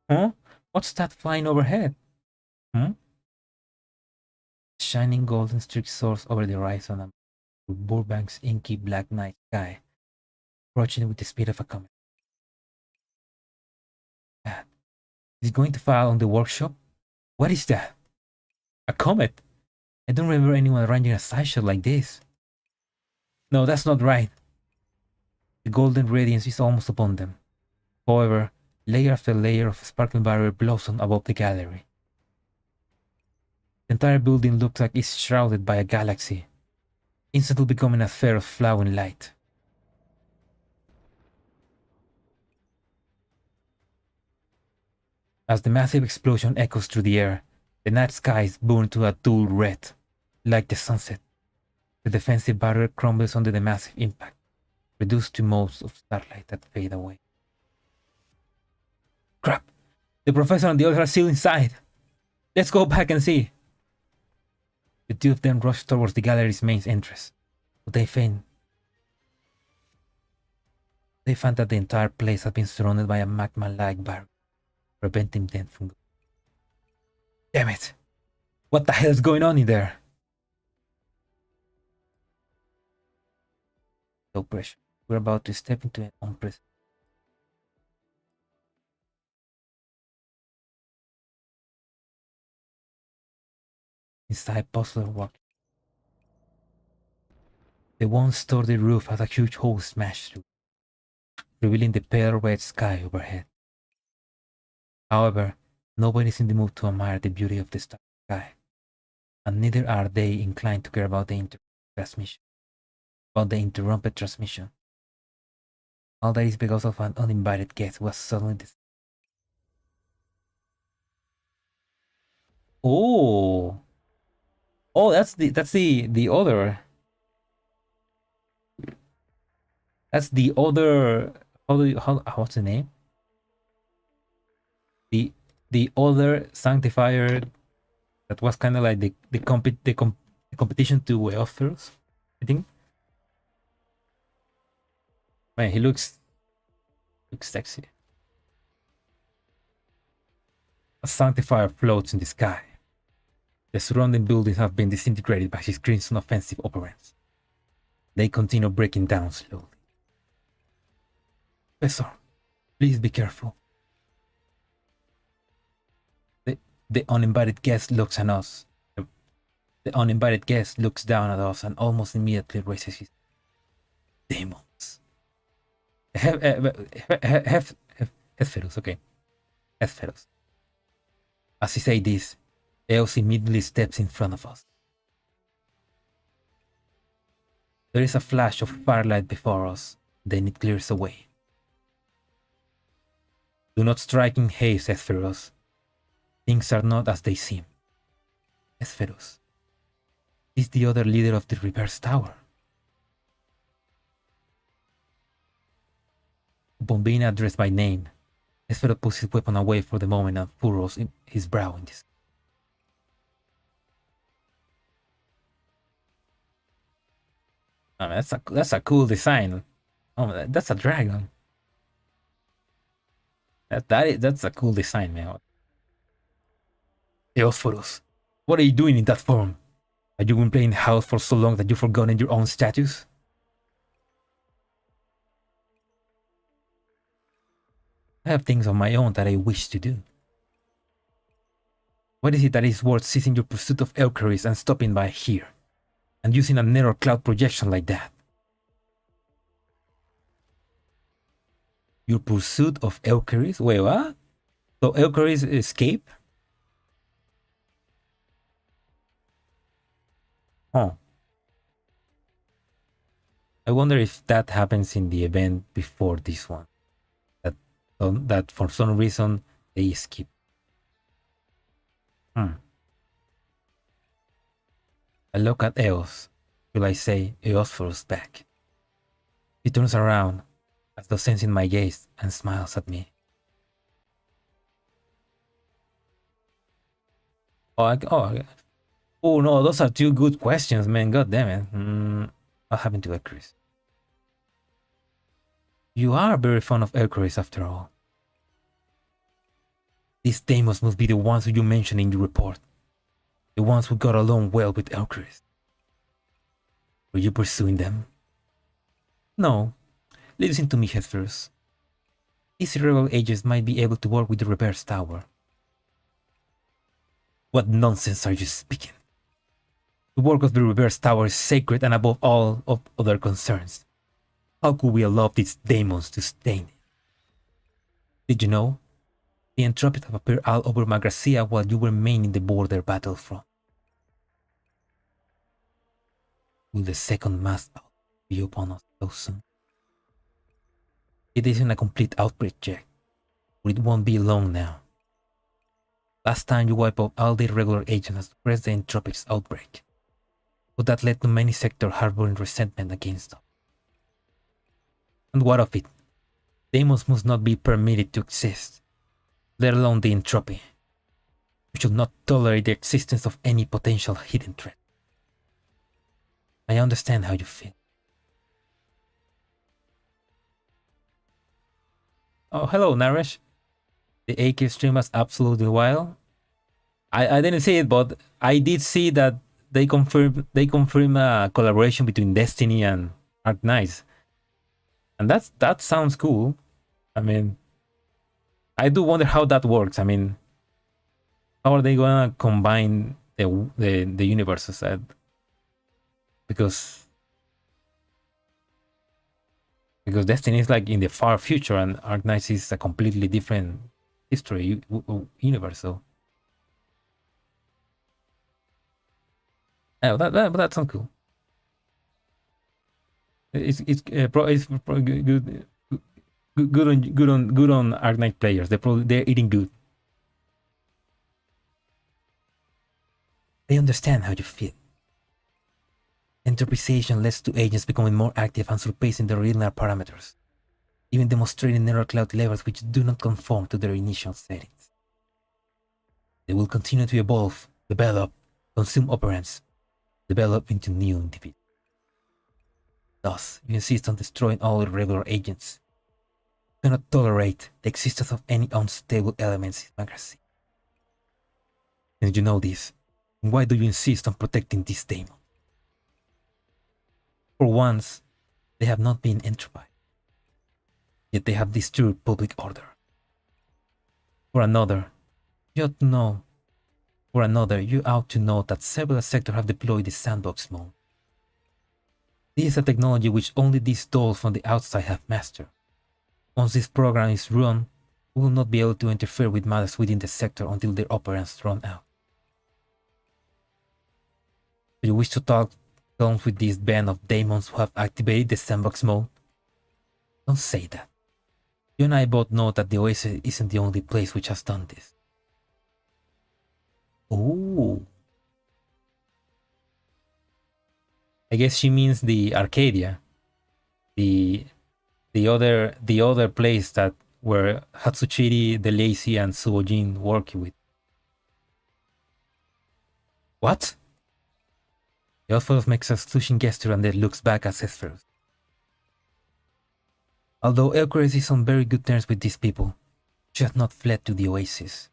Huh? What's that flying overhead? Hmm? Shining golden streak soars over the horizon and Burbank's inky black night sky, approaching with the speed of a comet. God, is it going to fall on the workshop? What is that? A comet? I don't remember anyone arranging a sideshow like this. No, that's not right. The golden radiance is almost upon them. However, layer after layer of sparkling barrier blossom above the gallery. The entire building looks like it's shrouded by a galaxy, instantly becoming a sphere of flowing light. As the massive explosion echoes through the air, the night skies burn to a dull red, like the sunset. The defensive barrier crumbles under the massive impact, reduced to motes of starlight that fade away. Crap! The professor and the others are still inside! Let's go back and see! The two of them rush towards the gallery's main entrance, but they find that the entire place has been surrounded by a magma-like barrier, preventing them from going. Damn it! What the hell is going on in there? No pressure. We're about to step into an unprecedented. Inside puzzler walk. The once sturdy roof has a huge hole smashed through, revealing the pale red sky overhead. However, nobody's in the mood to admire the beauty of the starry sky, and neither are they inclined to care about the interrupted transmission. All that is because of an uninvited guest who was suddenly Oh, that's the other. That's the other. What's the name? The other sanctifier that was kind of like the competition to authors, I think. Man, he looks sexy. A sanctifier floats in the sky. The surrounding buildings have been disintegrated by his crimson offensive operants. They continue breaking down slowly. Professor, please be careful. The uninvited guest looks at us. The uninvited guest looks down at us and almost immediately raises his demons. Hesperus, okay. Hesperus. As he says this, Eos immediately steps in front of us. There is a flash of firelight before us, then it clears away. Do not strike in haste, Hesperus. Things are not as they seem. Hesperus is the other leader of the reverse tower. Upon being addressed by name, Hesperus puts his weapon away for the moment and furrows his brow in disgust. I mean, that's a cool design. Oh, that's a dragon. That's a cool design, man. Eosphorus, what are you doing in that form? Have you been playing house for so long that you've forgotten your own status? I have things of my own that I wish to do. What is it that is worth ceasing your pursuit of Eucharis and stopping by here? And using a narrow cloud projection like that? Your pursuit of Eucharis? Wait, what? So Eucharis escape? Oh. I wonder if that happens in the event before this one. That for some reason they skip. I look at Eos. Will I say Eosphorus back? He turns around, as though sensing my gaze, and smiles at me. Oh no, those are two good questions, man. God damn it. What happened to Hercules? You are very fond of Hercules after all. These demons must be the ones who you mentioned in your report. The ones who got along well with Hercules. Were you pursuing them? No. Listen to me, Hesperus. These rebel agents might be able to work with the reverse tower. What nonsense are you speaking? The work of the reverse tower is sacred and above all of other concerns. How could we allow these demons to stain it? Did you know? The entropies have appeared all over Magracia while you were maining the border battlefront. Will the second mass be upon us so soon? It isn't a complete outbreak yet, but it won't be long now. Last time you wiped out all the irregular agents and suppressed the entropics outbreak, but that led to many sectors harboring resentment against us. And what of it? Demons must not be permitted to exist, let alone the entropy. We should not tolerate the existence of any potential hidden threat. I understand how you feel. Oh, hello, Naresh. The AK stream was absolutely wild. I didn't see it, but I did see that they confirm a collaboration between Destiny and Ark Knights, and that sounds cool. I mean, I do wonder how that works. I mean, how are they gonna combine the universes? Because Destiny is like in the far future, and Ark Knights is a completely different history universe. So, yeah, that sounds cool. It's probably good on Ark Knight players. They're eating good. They understand how you feel. Entropization leads to agents becoming more active and surpassing their linear parameters, even demonstrating neural cloud levels which do not conform to their initial settings. They will continue to evolve, develop, consume operands, develop into new individuals. Thus, you insist on destroying all irregular agents. You cannot tolerate the existence of any unstable elements in Magracy. And you know this. Why do you insist on protecting this demon? For once, they have not been entropied, yet they have disturbed public order. For another, you ought to know. For another, you ought to know that several sectors have deployed the sandbox mode. This is a technology which only these dolls from the outside have mastered. Once this program is run, we will not be able to interfere with matters within the sector until their operands run out. Do you wish to talk terms with this band of demons who have activated the sandbox mode? Don't say that. You and I both know that the Oasis isn't the only place which has done this. Oh. I guess she means the Arcadia. The other place that where Hatsuchiri, the Lazy, and Suojin work with. What? The Orpheus makes a slushing gesture and then looks back at Hesperus. Although Elcores is on very good terms with these people, she has not fled to the Oasis.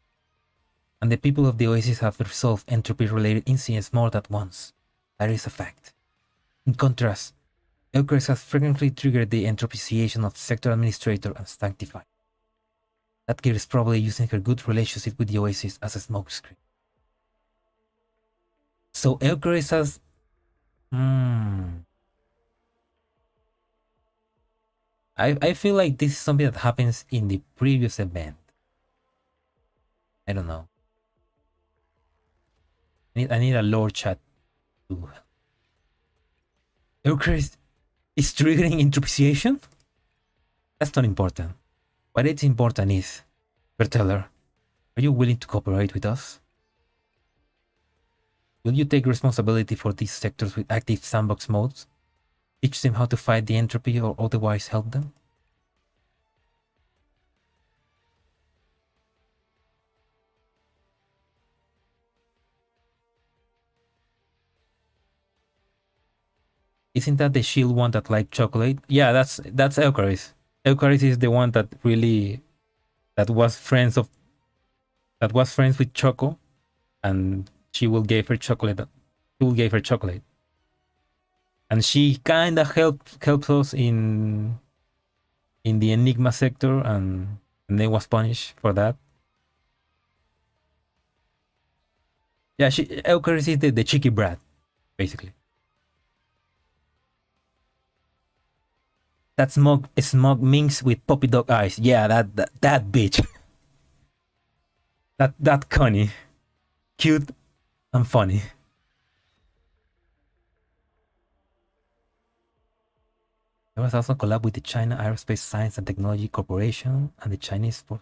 And the people of the Oasis have resolved entropy-related incidents more than once. That is a fact. In contrast, Elcores has frequently triggered the entropization of Sector Administrator and Sanctified. That girl is probably using her good relationship with the Oasis as a smokescreen. So Elcores has... I feel like this is something that happens in the previous event. I don't know. I need a lore chat to... Elcores is triggering entropization? That's not important. What is important is, Berteller, are you willing to cooperate with us? Will you take responsibility for these sectors with active sandbox modes? Teach them how to fight the entropy or otherwise help them? Isn't that the shield one that like chocolate? Yeah, that's Eucharist. Eucharist is the one that really that was friends with Choco, and she will give her chocolate. She will give her chocolate, and she kind of helps us in the Enigma sector, and they was punished for that. Yeah, Eucharist is the cheeky brat, basically. That smug minx with puppy dog eyes. Yeah, that bitch. that Connie, cute and funny. There was also a collab with the China Aerospace Science and Technology Corporation and the Chinese sport.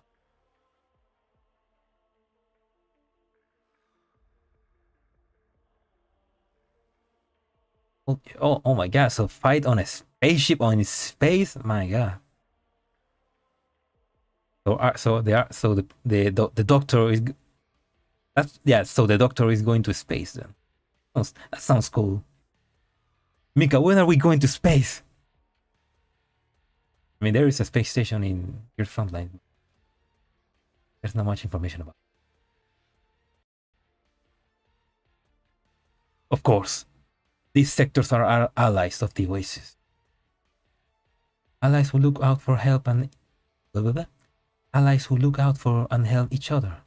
Oh my god! So fight on a spaceship on space. My god. So the doctor is so the doctor is going to space then. That sounds cool. Mika, when are we going to space? I mean, there is a space station in your frontline. There's not much information about it. Of course, these sectors are our allies of the Oasis. Allies who look out for help and blah, blah, blah. Allies who look out for and help each other.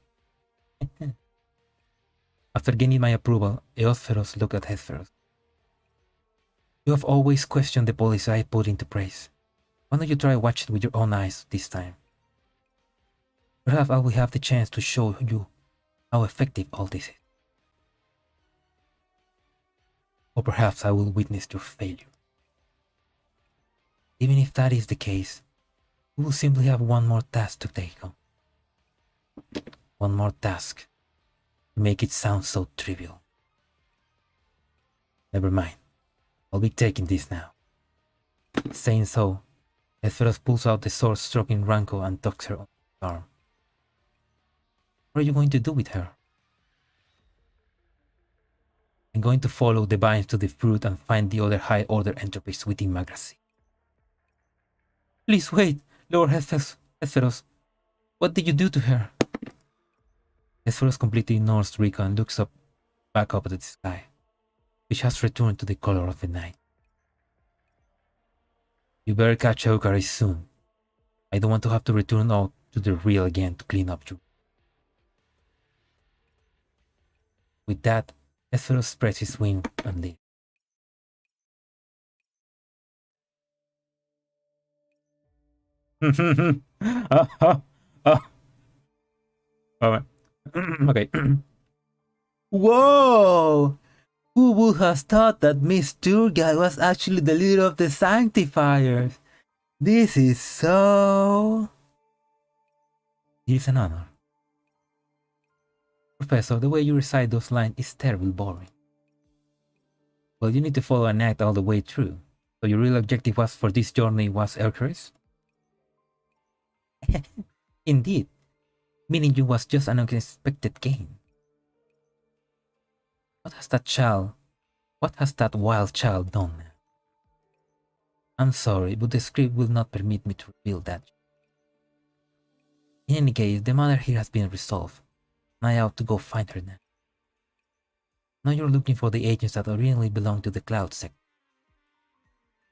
After gaining my approval, Eosferos looked at Hesperos. You have always questioned the policy I put into place. Why don't you try watching with your own eyes this time? Perhaps I will have the chance to show you how effective all this is. Or perhaps I will witness your failure. Even if that is the case, we will simply have one more task to take on. One more task to make it sound so trivial. Never mind. I'll be taking this now. Saying so, Hesperos pulls out the sword stroking Ranko and tucks her on his arm. What are you going to do with her? I'm going to follow the vines to the fruit and find the other high-order entropies within Magracy. Please wait, Lord Hesperos. What did you do to her? Hesperos completely ignores Rico and looks back up at the sky, which has returned to the color of the night. You better catch Eucharist soon. I don't want to have to return out to the real again to clean up you. With that, Hesperos spreads his wing and leaves. Okay. Whoa! Who would have thought that Miss Turgal was actually the leader of the Sanctifiers? This is so... It is an honor. Professor, the way you recite those lines is terribly boring. Well, you need to follow an act all the way through. So your real objective was for this journey was Eucharist? Indeed. Meaning you was just an unexpected gain. What has that wild child done? I'm sorry, but the script will not permit me to reveal that. In any case, the matter here has been resolved, and I ought to go find her now. Now you're looking for the agents that originally belonged to the Cloud sector.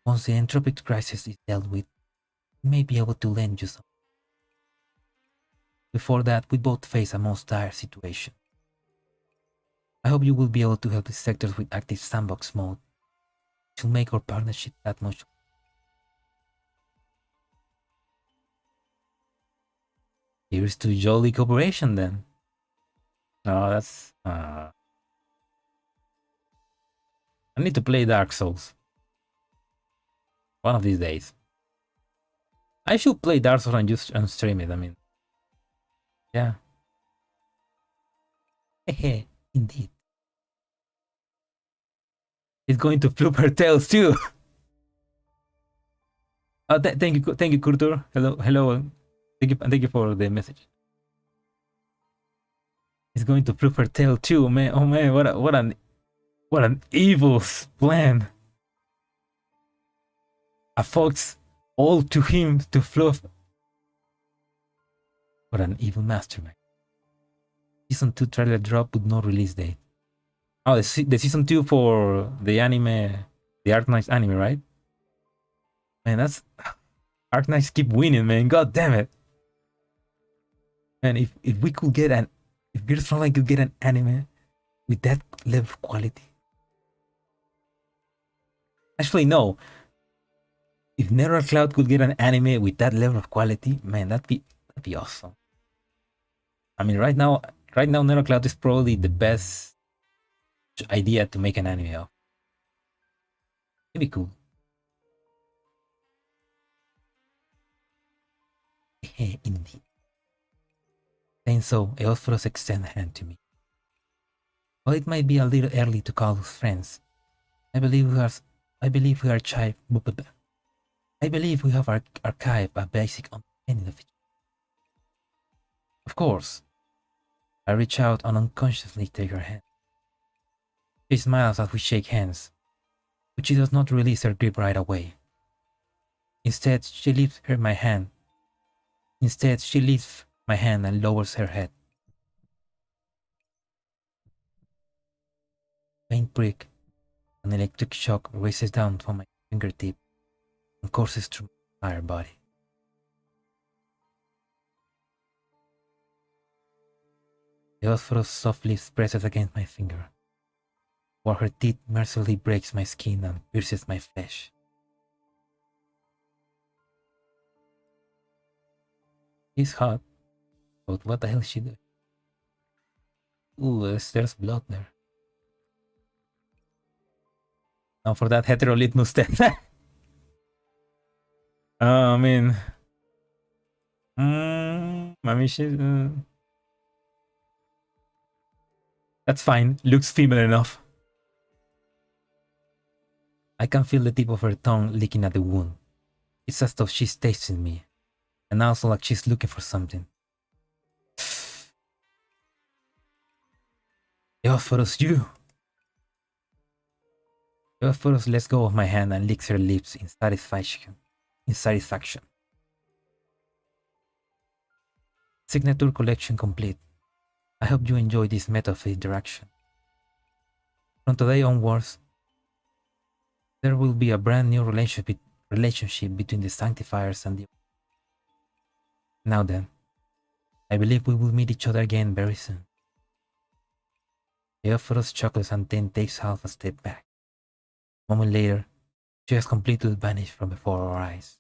Once the entropic crisis is dealt with, we may be able to lend you some. Before that, we both face a most dire situation. I hope you will be able to help the sectors with active sandbox mode, which will make our partnership that much. Here's to jolly cooperation then. Oh, that's... I need to play Dark Souls. One of these days. I should play Dark Souls and just stream it, I mean. Yeah. Hehe, indeed. It's going to flip her tails too. Thank you, Kurtur. Hello. Thank you for the message. It's going to flip her tail too, man. Oh man, what an evil plan. A fox all to him to fluff. What an evil mastermind. Season 2 trailer drop with no release date. Oh, the season 2 for the anime, the Arknights anime, right? Man, that's... Arknights keep winning, man. God damn it. And if we could get an... If Girls Frontline could get an anime with that level of quality. Actually, no. If Nether Cloud could get an anime with that level of quality, man, that'd be awesome. I mean, right now, Nether Cloud is probably the best idea to make an anime of. It'd be cool. Indeed. Saying so, Eosphorus extended a hand to me. While it might be a little early to call us friends, I believe we have archived a basic understanding of each other. Of course. I reach out and unconsciously take her hand. She smiles as we shake hands, but she does not release her grip right away. Instead, she leaves my hand and lowers her head. Faint prick, an electric shock races down from my fingertip and courses through my entire body. The Eosphorus softly presses against my finger, while her teeth mercilessly breaks my skin and pierces my flesh. She's hot, but what the hell is she doing? Ooh, there's blood there. Now for that heterolitmus test. I mean... I mean, she's... That's fine. Looks female enough. I can feel the tip of her tongue licking at the wound. It's as though she's tasting me, and also like she's looking for something. Eosphorus, you! Eosphorus lets go of my hand and licks her lips in satisfaction. Signature collection complete. I hope you enjoy this method of interaction. From today onwards, there will be a brand new relationship between the Sanctifiers and the... Now then, I believe we will meet each other again very soon. Eosphorus chuckles and then takes half a step back. A moment later, she has completely vanished from before our eyes.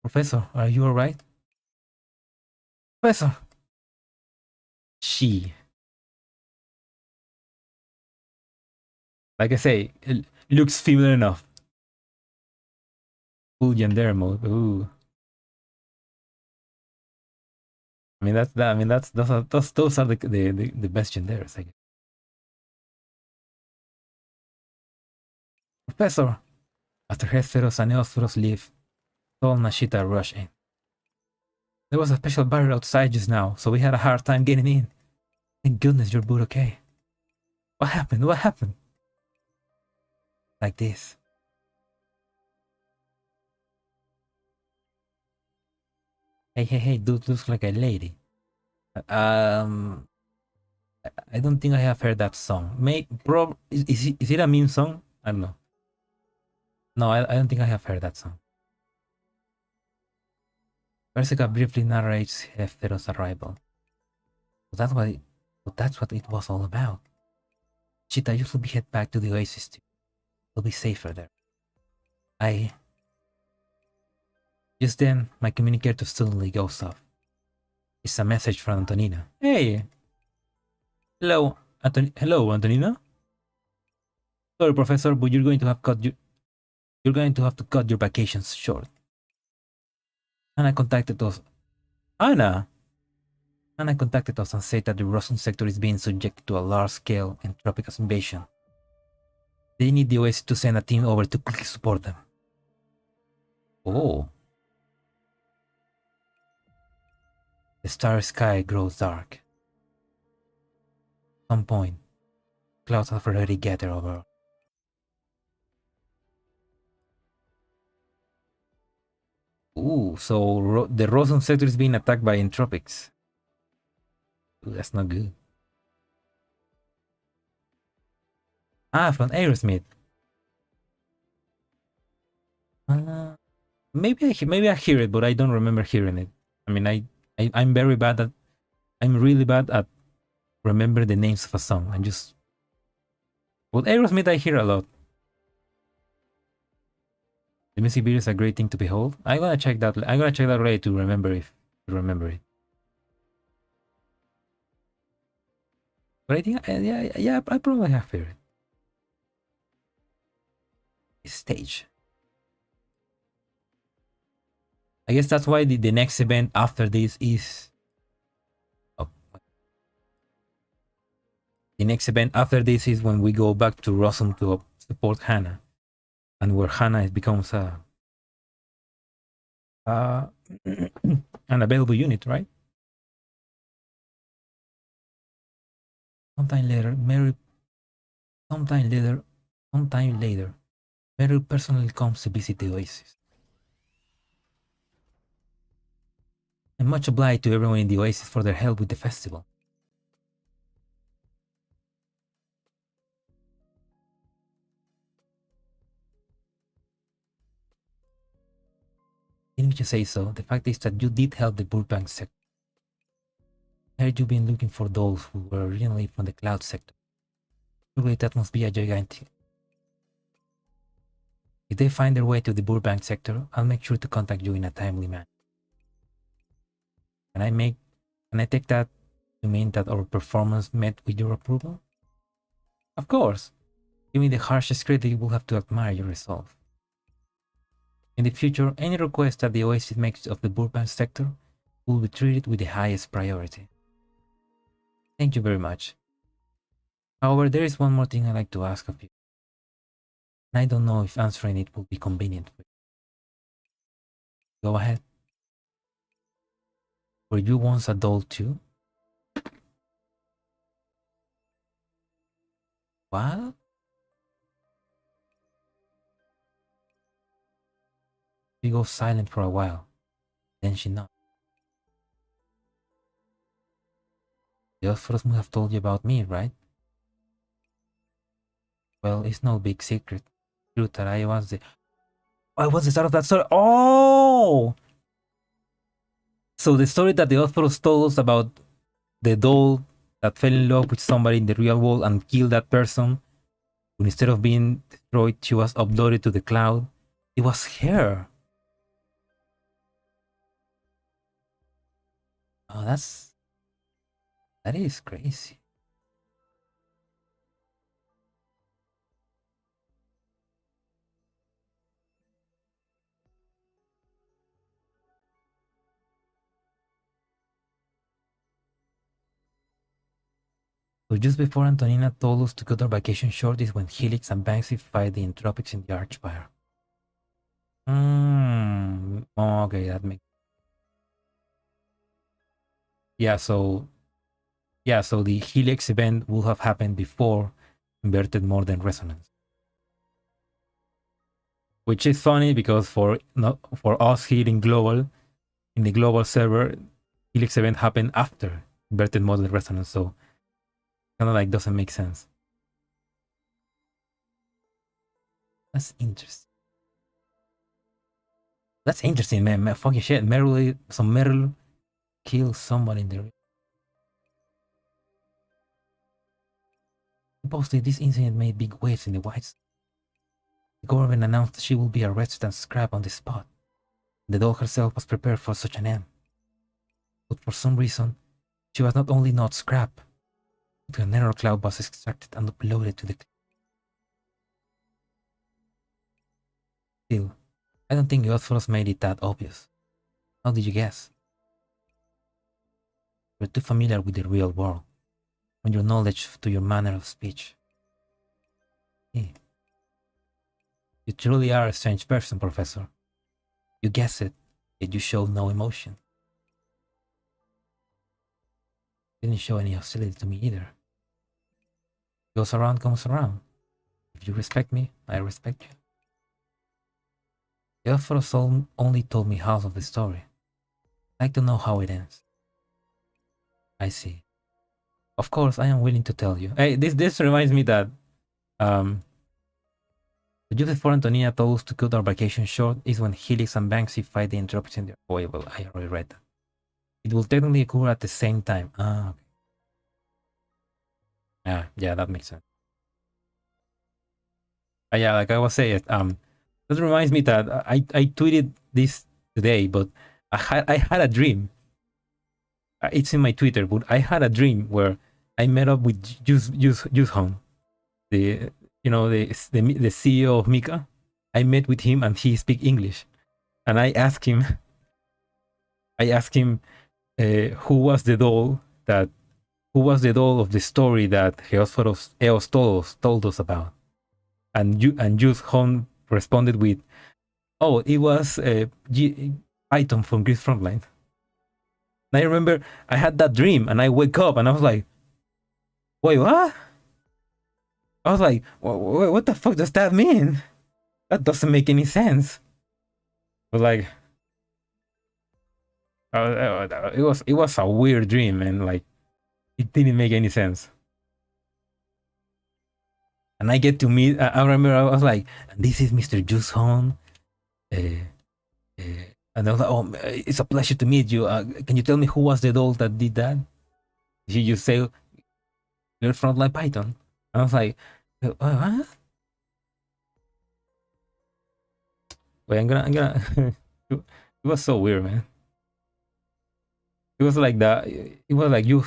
Professor, are you alright? Professor! She. Like I say, it looks female enough. Full gender mode. Ooh. I mean those are the best genders, I guess. Professor! After Hesperos and Eosphorus leave, Sol and Nashita rush in. There was a special barrier outside just now, so we had a hard time getting in. Thank goodness you're both okay. What happened? What happened? Like this. Hey, dude looks like a lady. I don't think I have heard that song. Is it a meme song? I don't know. No, I don't think I have heard that song. Persica briefly narrates Heftero's arrival. So that's what it was all about. Cheetah, you should head back to the Oasis too. It'll be safer there. Just then, my communicator suddenly goes off. It's a message from Antonina. Hey! Hello, Antonina? Sorry, Professor, but you're going to have to cut your vacations short. Anna contacted us. Anna contacted us and said that the Rosun sector is being subjected to a large-scale entropic invasion. They need the Oasis to send a team over to quickly support them. Oh. The starry sky grows dark. At some point, clouds have already gathered over. Ooh, so the Rosen sector is being attacked by entropics. Ooh, that's not good. Ah, from Aerosmith. Maybe I hear it, but I don't remember hearing it. I mean, I'm very bad at. I'm really bad at remember the names of a song. I'm just. Well, Aerosmith I hear a lot. The music video is a great thing to behold. I'm gonna check that. I'm gonna check that later to remember it. But I think, yeah, I probably have heard it. Stage. I guess that's why the next event after this is. Oh, the next event after this is when we go back to Rossum to support Hannah, and where Hannah becomes uh, an available unit, right? Sometime later, sometime later, Mary personally comes to visit the oasis. I'm much obliged to everyone in the oasis for their help with the festival. Didn't you say so? The fact is that you did help the burbank sector. I heard you've been looking for those who were originally from the cloud sector. Surely that must be a gigantic. If they find their way to the burbank sector, I'll make sure to contact you in a timely manner. Can I take that to mean that our performance met with your approval? Of course. Given the harshest critic, will have to admire your resolve. In the future, any request that the oasis makes of the burbank sector will be treated with the highest priority. Thank you very much. However, there is one more thing I'd like to ask of you. And I don't know if answering it will be convenient for you. Go ahead. Were you once a doll too? What? She goes silent for a while. Then she nods. The Osphorus must have told you about me, right? Well, it's no big secret. True that I was the start of that story. Oh! So the story that the Osphorus told us about the doll that fell in love with somebody in the real world and killed that person, instead of being destroyed, she was uploaded to the cloud. It was her. Oh, that is crazy. So just before Antonina told us to cut our vacation short is when Helix and Banksy fight the entropics in the Archfire. Okay, that makes. So the Helix event will have happened before inverted mordent resonance. Which is funny because for us here in the global server, Helix event happened after inverted mordent resonance, so kind of like doesn't make sense. That's interesting. That's interesting, man. Fucking shit. Meryl kills someone in the. Supposedly, this incident made big waves in the White. The government announced that she will be arrested and scrapped on the spot. The doll herself was prepared for such an end. But for some reason, she was not only not scrapped, but her nether cloud was extracted and uploaded to the cloud. Still, I don't think Godfrost made it that obvious. How did you guess? You're too familiar with the real world, from your knowledge to your manner of speech. Hey, you truly are a strange person, Professor. You guess it, yet you show no emotion. You didn't show any hostility to me either. Goes around, comes around. If you respect me, I respect you. The author only told me half of the story. I'd like to know how it ends. I see. Of course, I am willing to tell you. Hey, this reminds me that the use before Antonia told us to cut our vacation short is when Helix and Banksy fight the interruption. Oh, well, I already read that. It will technically occur at the same time. Ah, okay. Yeah, that makes sense. Yeah, like I was saying, that reminds me that I tweeted this today, but I had a dream. It's in my Twitter, but I had a dream where I met up with Hong, the the CEO of Mika. I met with him and he speak English, and I asked him who was the doll of the story that Eos told us about, and Yus Hong responded with, "Oh, it was Python from Grid Frontline." And I remember I had that dream, and I wake up and I was like, "Wait, what?" I was like, "What the fuck does that mean? That doesn't make any sense." But like, it was a weird dream, and like, it didn't make any sense. And I get to meet. I remember I was like, "This is Mr. Juice Hong." And I was like, "Oh, it's a pleasure to meet you. Can you tell me who was the doll that did that?" She just say, "You're Frontline Python." And I was like, "What?" Wait, I'm gonna. It was so weird, man. It was like that. It was like you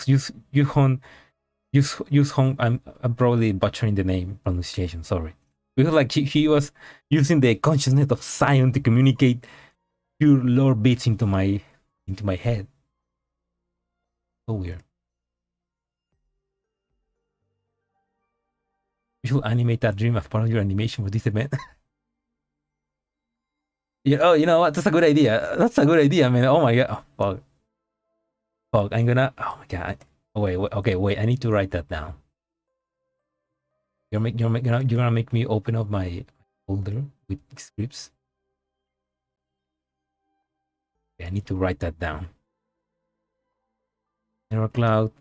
Hong. I'm probably butchering the name pronunciation. Sorry. It was like he was using the consciousness of Zion to communicate pure lore bits into my head. So weird. You should animate that dream as part of your animation for this event. Oh, you know what? That's a good idea. That's a good idea, man. Oh my god. Oh, fuck. Fuck. I'm gonna. Oh my god. Oh, wait. Okay. Wait. I need to write that down. You're gonna make me open up my folder with scripts. Okay, I need to write that down. Error cloud.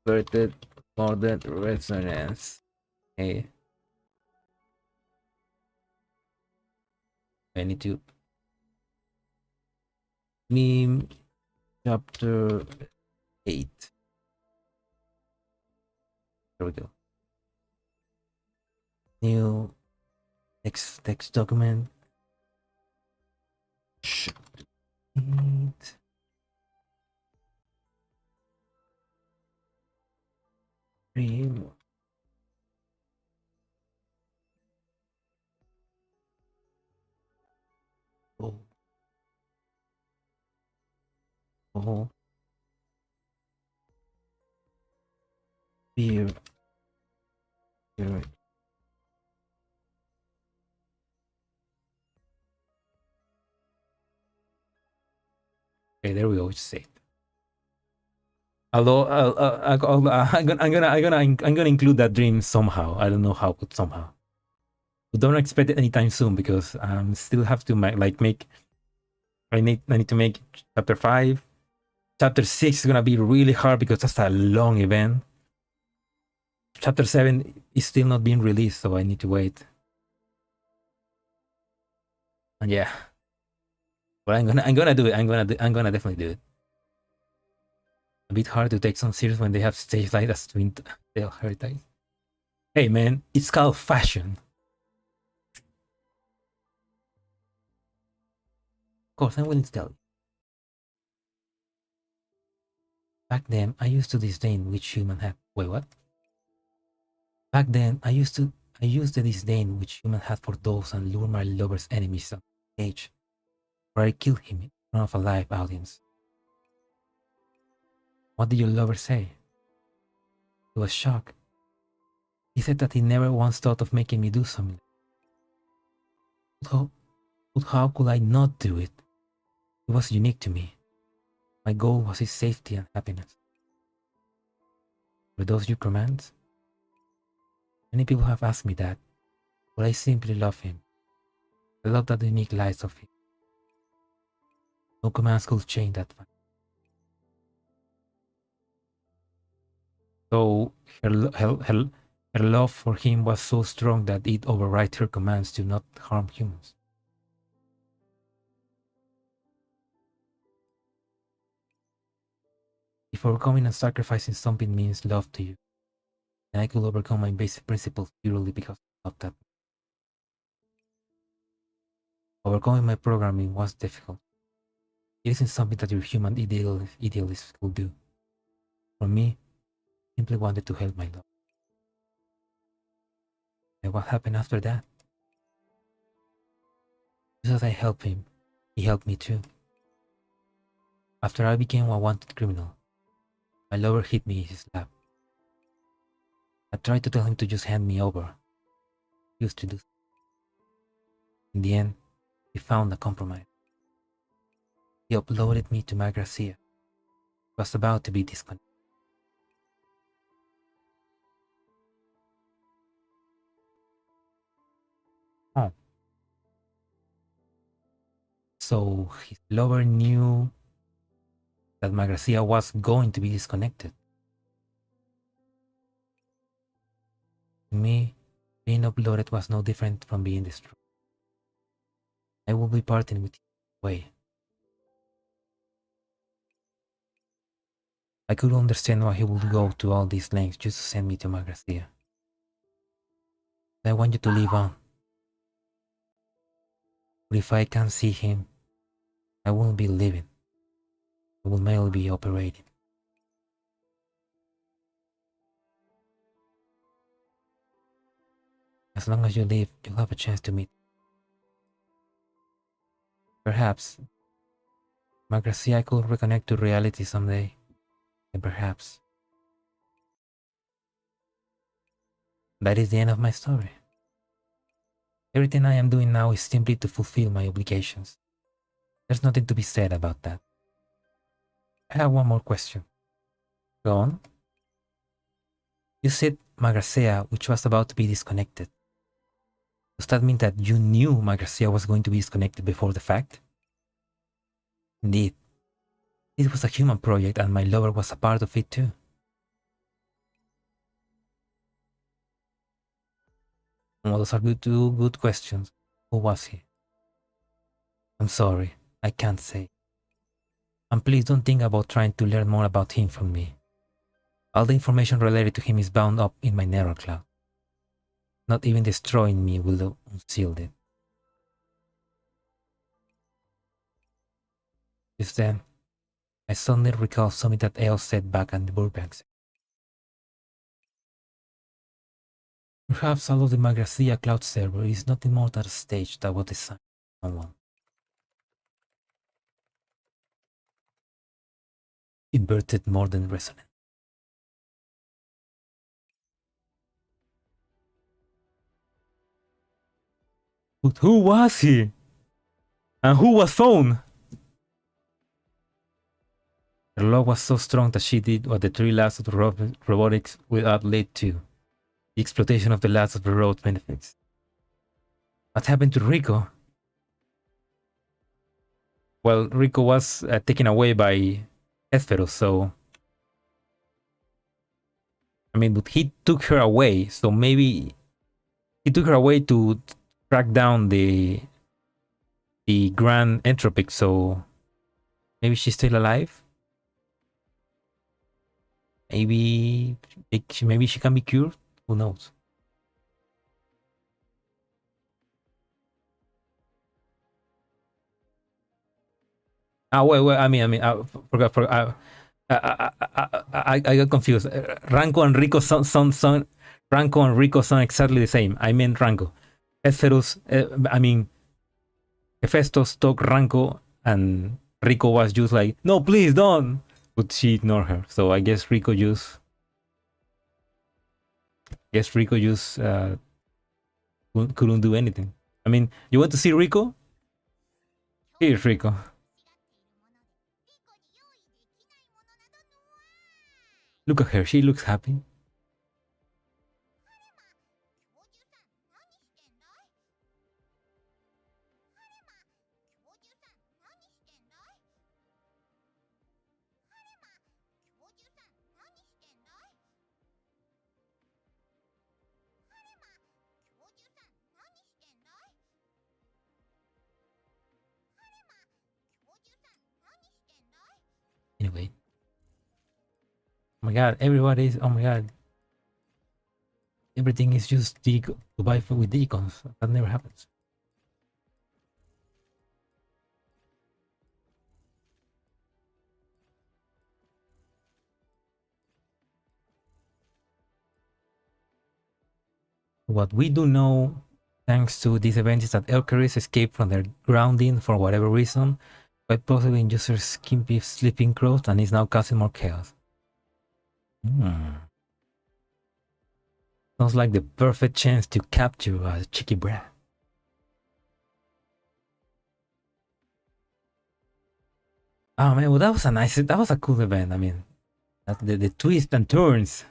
Verted mordent resonance. Okay. I need to meme chapter 8. There we go. New text document. Chapter 8. Dream. Oh. Beer. Okay, there we go. It's saved. Although I'm gonna include that dream somehow. I don't know how, but somehow. But don't expect it anytime soon because still have to make. I need to make chapter 5. Chapter 6 is gonna be really hard because that's a long event. Chapter 7 is still not being released, so I need to wait. And yeah, but I'm gonna do it. I'm gonna definitely do it. A bit hard to take some serious when they have stage like that's Twin Tail Heritage. Hey man, it's called fashion. Of course, I'm willing to tell you. Back then, I used to disdain which human had. Wait, what? Back then, I used the disdain which human had for those and lure my lover's enemies on stage, where I killed him in front of a live audience. What did your lover say? He was shocked. He said that he never once thought of making me do something. But how could I not do it? It was unique to me. My goal was his safety and happiness. Were those your commands? Many people have asked me that, but I simply love him. I love that unique light of it. No commands could change that fact. So her love for him was so strong that it override her commands to not harm humans. If overcoming and sacrificing something means love to you, then I could overcome my basic principles purely because of that. Overcoming my programming was difficult. It isn't something that your human idealist will do. For me, I simply wanted to help my love. And what happened after that? Just as I helped him, he helped me too. After I became a wanted criminal, my lover hit me in his lap. I tried to tell him to just hand me over. He used to do so. In the end, we found a compromise. He uploaded me to my Gracia. It was about to be disconnected. Oh. So his lover knew that my Gracia was going to be disconnected. To me, being uploaded was no different from being destroyed. I will be parting with him away. I could understand why he would go to all these lengths just to send me to my Gracia. I want you to live on. But if I can't see him, I won't be living. I will merely be operating. As long as you live, you'll have a chance to meet. Perhaps, my Gracia could reconnect to reality someday. And perhaps, that is the end of my story. Everything I am doing now is simply to fulfill my obligations. There's nothing to be said about that. I have one more question. Go on. You said my Gracia, which was about to be disconnected. Does that mean that you knew my Gracia was going to be disconnected before the fact? Indeed. It was a human project and my lover was a part of it too. Well, those are two good questions. Who was he? I'm sorry, I can't say. And please don't think about trying to learn more about him from me. All the information related to him is bound up in my narrow cloud. Not even destroying me will unseal it. Just then, I suddenly recalled something that Elle said back at the burbank. Perhaps all of the Magracia cloud server is nothing more than a stage that was designed by someone. Inverted MORDENT resonance. But who was he? And who was Phone? Her love was so strong that she did what the three lads of the robotics would lead to. The exploitation of the lads of the road benefits. What happened to Rico? Well, Rico was taken away by Hesperos, so... I mean, but he took her away, so maybe... He took her away to track down the Grand Entropic, so... Maybe she's still alive? Maybe she can be cured? Who knows? Wait, I got confused. Ranko and Rico Ranko and Rico sound exactly the same. I meant Ranko. Hesperus, Hephaestus took Ranko and Rico was just like, no, please don't. But she ignored her. So I guess Rico just couldn't do anything. I mean, you want to see Rico? Here's Rico. Look at her, she looks happy. anyway. Oh my god, everybody's, oh my god. Everything is just to buy with icons. That never happens. What we do know, thanks to this event, is that Elcaris escaped from their grounding for whatever reason, quite possibly in users' skimpy sleeping clothes, and is now causing more chaos. Sounds like the perfect chance to capture a cheeky brat. Oh man, well that was a cool event. I mean, the twists and turns,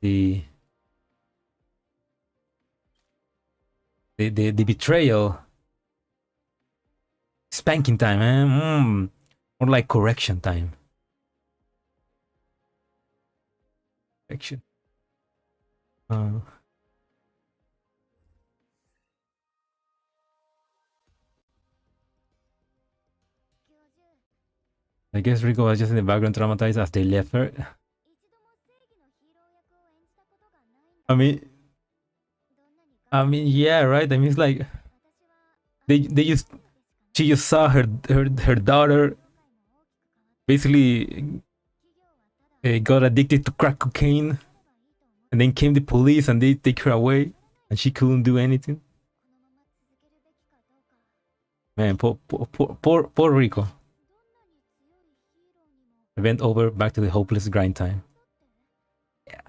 the betrayal, spanking time, man. More like correction time. Correction. I guess Rico was just in the background traumatized as they left her. I mean, yeah, right. I mean, it's like she just saw her daughter basically got addicted to crack cocaine, and then came the police and they take her away, and she couldn't do anything. Man, poor Rico. Event over, back to the hopeless grind time. Yeah.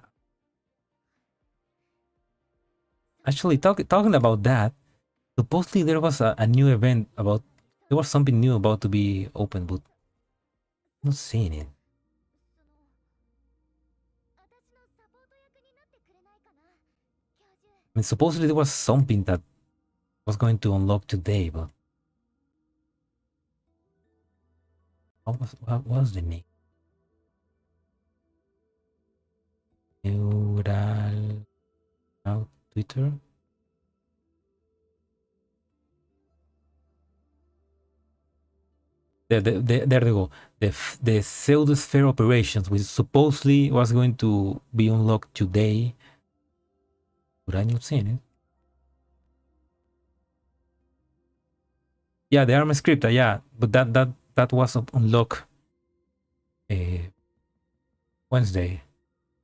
Actually, talking about that, supposedly there was a new event about, there was something new about to be open, but I'm not seeing it. I mean, supposedly there was something that was going to unlock today, but what was the name? Neural out Twitter. There they go. The pseudosphere operations, which supposedly was going to be unlocked today. But I not seen it. Yeah, the ARM script, yeah, but that was unlocked Wednesday.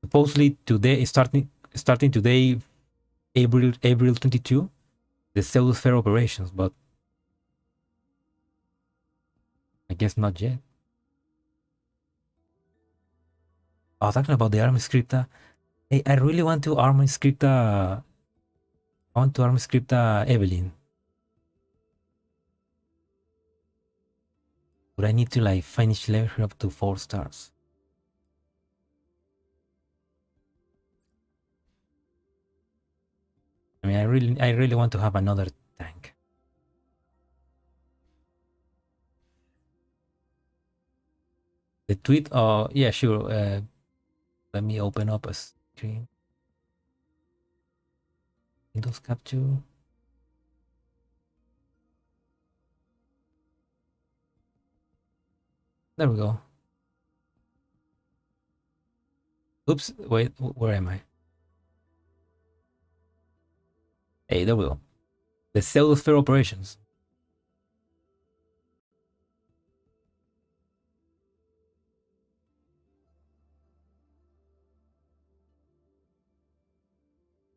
Supposedly today, starting today, April 22, the pseudosphere operations, but I guess not yet. Oh, talking about the ARM script, hey, I really want to ARM script. I want to ARM script Evelyn. But I need to like finish level her up to 4 stars. I mean, I really want to have another tank. The tweet, yeah, sure. Let me open up a screen. Windows capture. There we go. Oops, wait, where am I? Hey, there we go. The pseudosphere operations.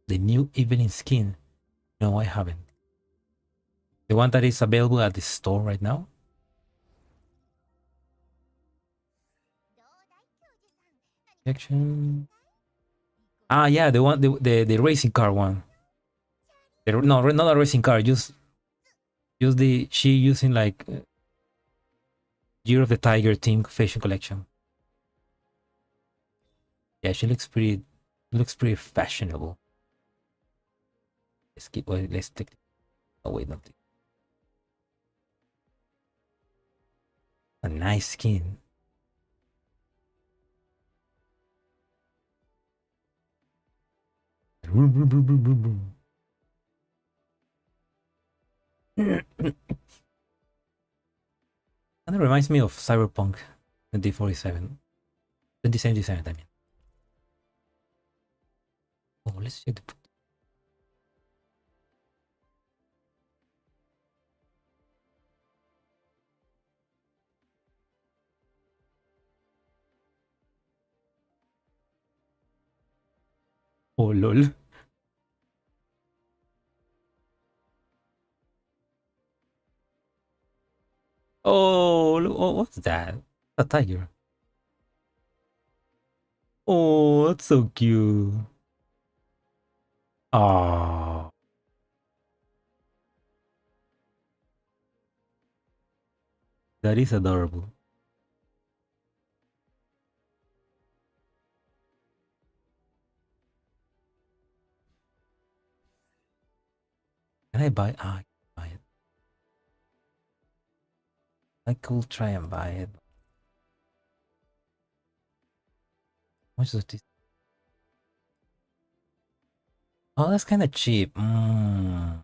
The new evening skin. No, I haven't. The one that is available at the store right now. Section. Ah, yeah, the one, the racing car one. No, not a racing car. Just she using like Year of the Tiger team fashion collection. Yeah, she looks pretty fashionable. Let's keep. Well, let's take. Oh wait, not. A nice skin. Kind of reminds me of Cyberpunk 2047. 2077, I mean. Oh, let's check the... Oh, lol. Oh, oh, what's that? A tiger. Oh, that's so cute. Oh, that is adorable. Can I buy? Ah, I can buy it. I could try and buy it. How much is this? Oh, that's kind of cheap. Maybe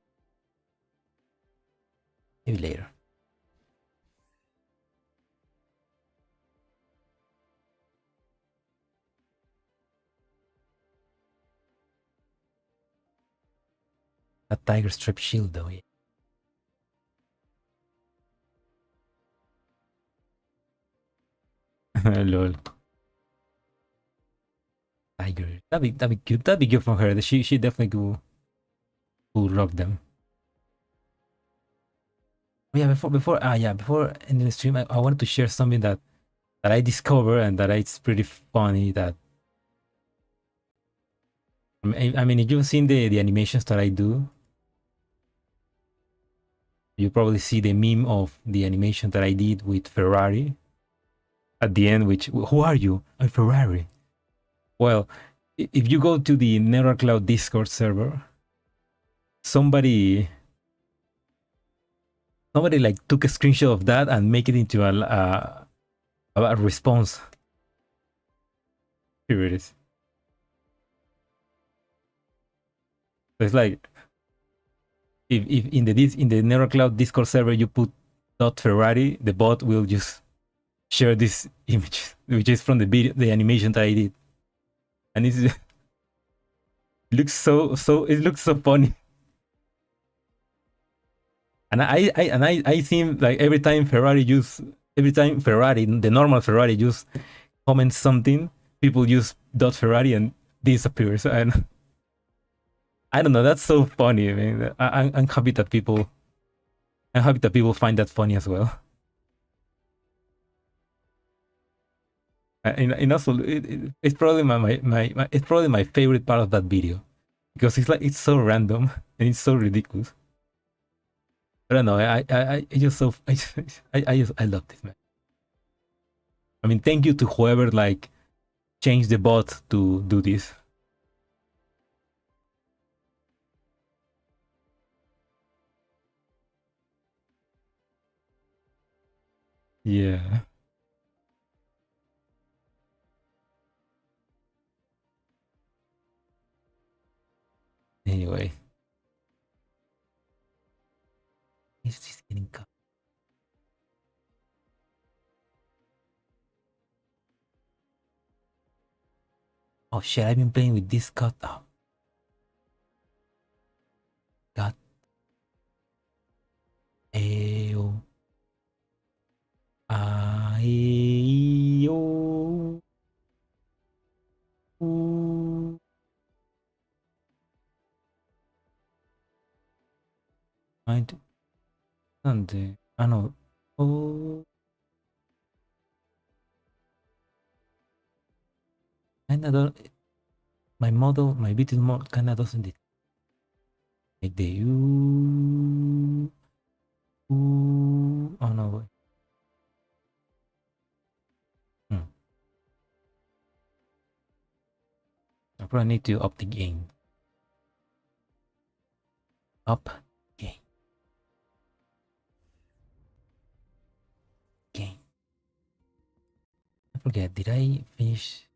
later. A tiger strip shield, though. Yeah. Lol. Tiger. That'd be cute. That'd be good from her. She definitely could rock them. Oh, yeah, before ending the stream, I wanted to share something that I discovered and that it's pretty funny. That I mean, if you've seen the animations that I do, you probably see the meme of the animation that I did with Ferrari at the end. Which, who are you? I'm Ferrari. Well, if you go to the NeuroCloud Discord server, somebody like took a screenshot of that and make it into a response. Here it is. So it's like if in the NeuroCloud Discord server you put .ferrari, the bot will just share this image, which is from the video, the animation that I did, and it looks it looks so funny. And I think like every time Ferrari, the normal Ferrari just comments something, people use .ferrari and disappears. And I don't know, that's so funny. I mean, I'm happy that people find that funny as well. And also, it's probably it's probably my favorite part of that video, because it's so random and it's so ridiculous. I don't know. I just so I love this, man. I mean, thank you to whoever like changed the bot to do this. Yeah. Anyway, is this getting cut? Oh shit! I've been playing with this cut. Oh, God. Ayo. Ayo. Ooh. Mind. なんで、oh, kinda don't, my bit is more kinda doesn't it? Like the oh no, hmm. I probably need to up the gain. Up gain. Gain. I forget, did I finish?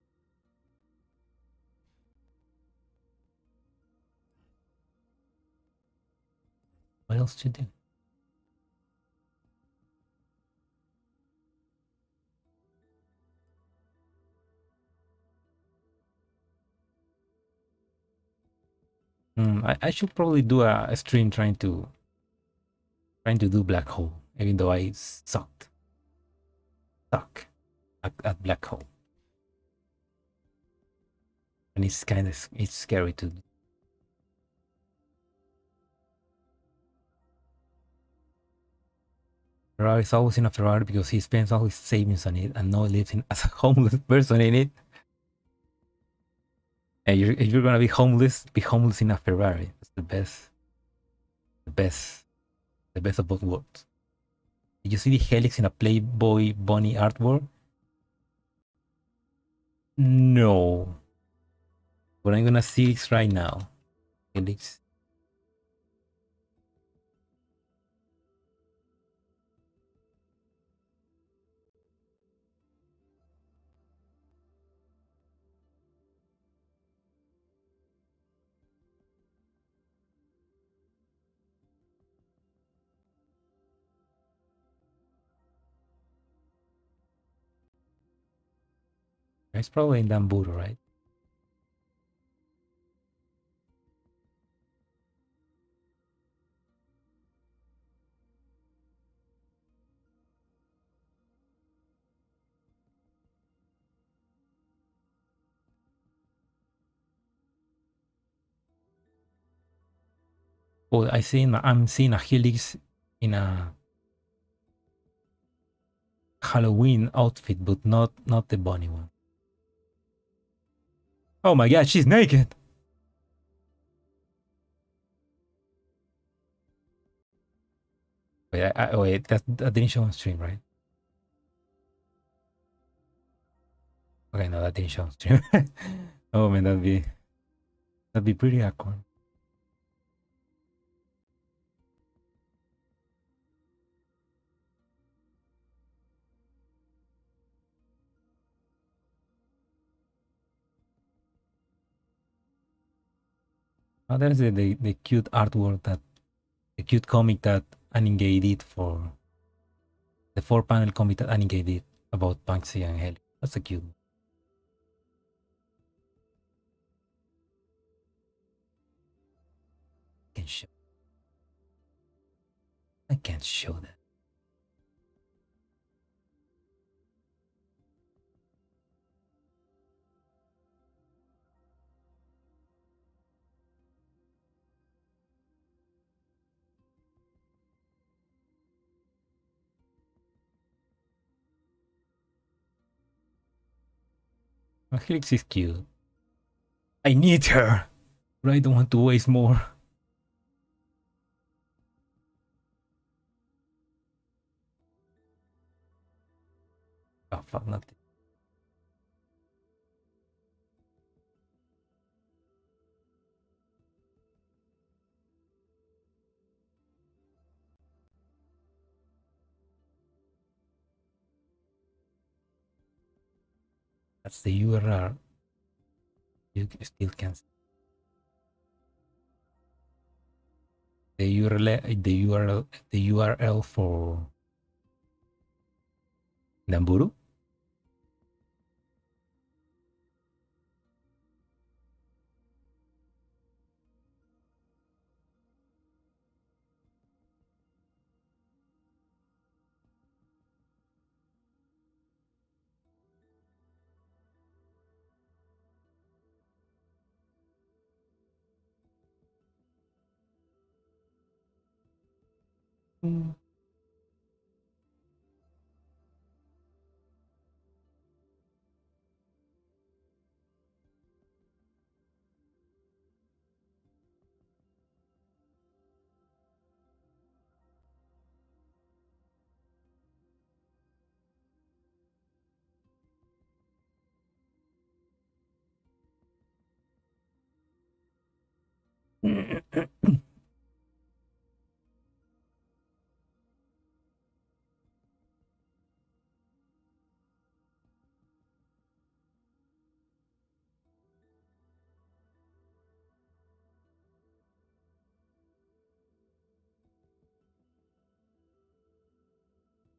What else to do? I should probably do a stream trying to do black hole, even though I suck at black hole, and it's scary to. Ferrari is always in a Ferrari because he spends all his savings on it and now lives as a homeless person in it. And if you're gonna be homeless in a Ferrari. That's the best of both worlds. Did you see the helix in a Playboy Bunny artwork? No. But I'm gonna see it right now. Helix. It's probably in Damburu, right? Oh, I'm seeing a helix in a Halloween outfit, but not the bunny one. Oh my god, she's naked! Wait, that didn't show on stream, right? Okay, no, that didn't show on stream. Oh man, that'd be pretty awkward. Oh, there's the cute artwork the cute comic that Aningay did for the 4-panel comic that Aningay did about Banksy and Heli. That's a cute one. I can't show that. Oh, Helix is cute. I need her, but I don't want to waste more. Oh fuck, not this. That's the URL. You still can't. The URL for Namburu.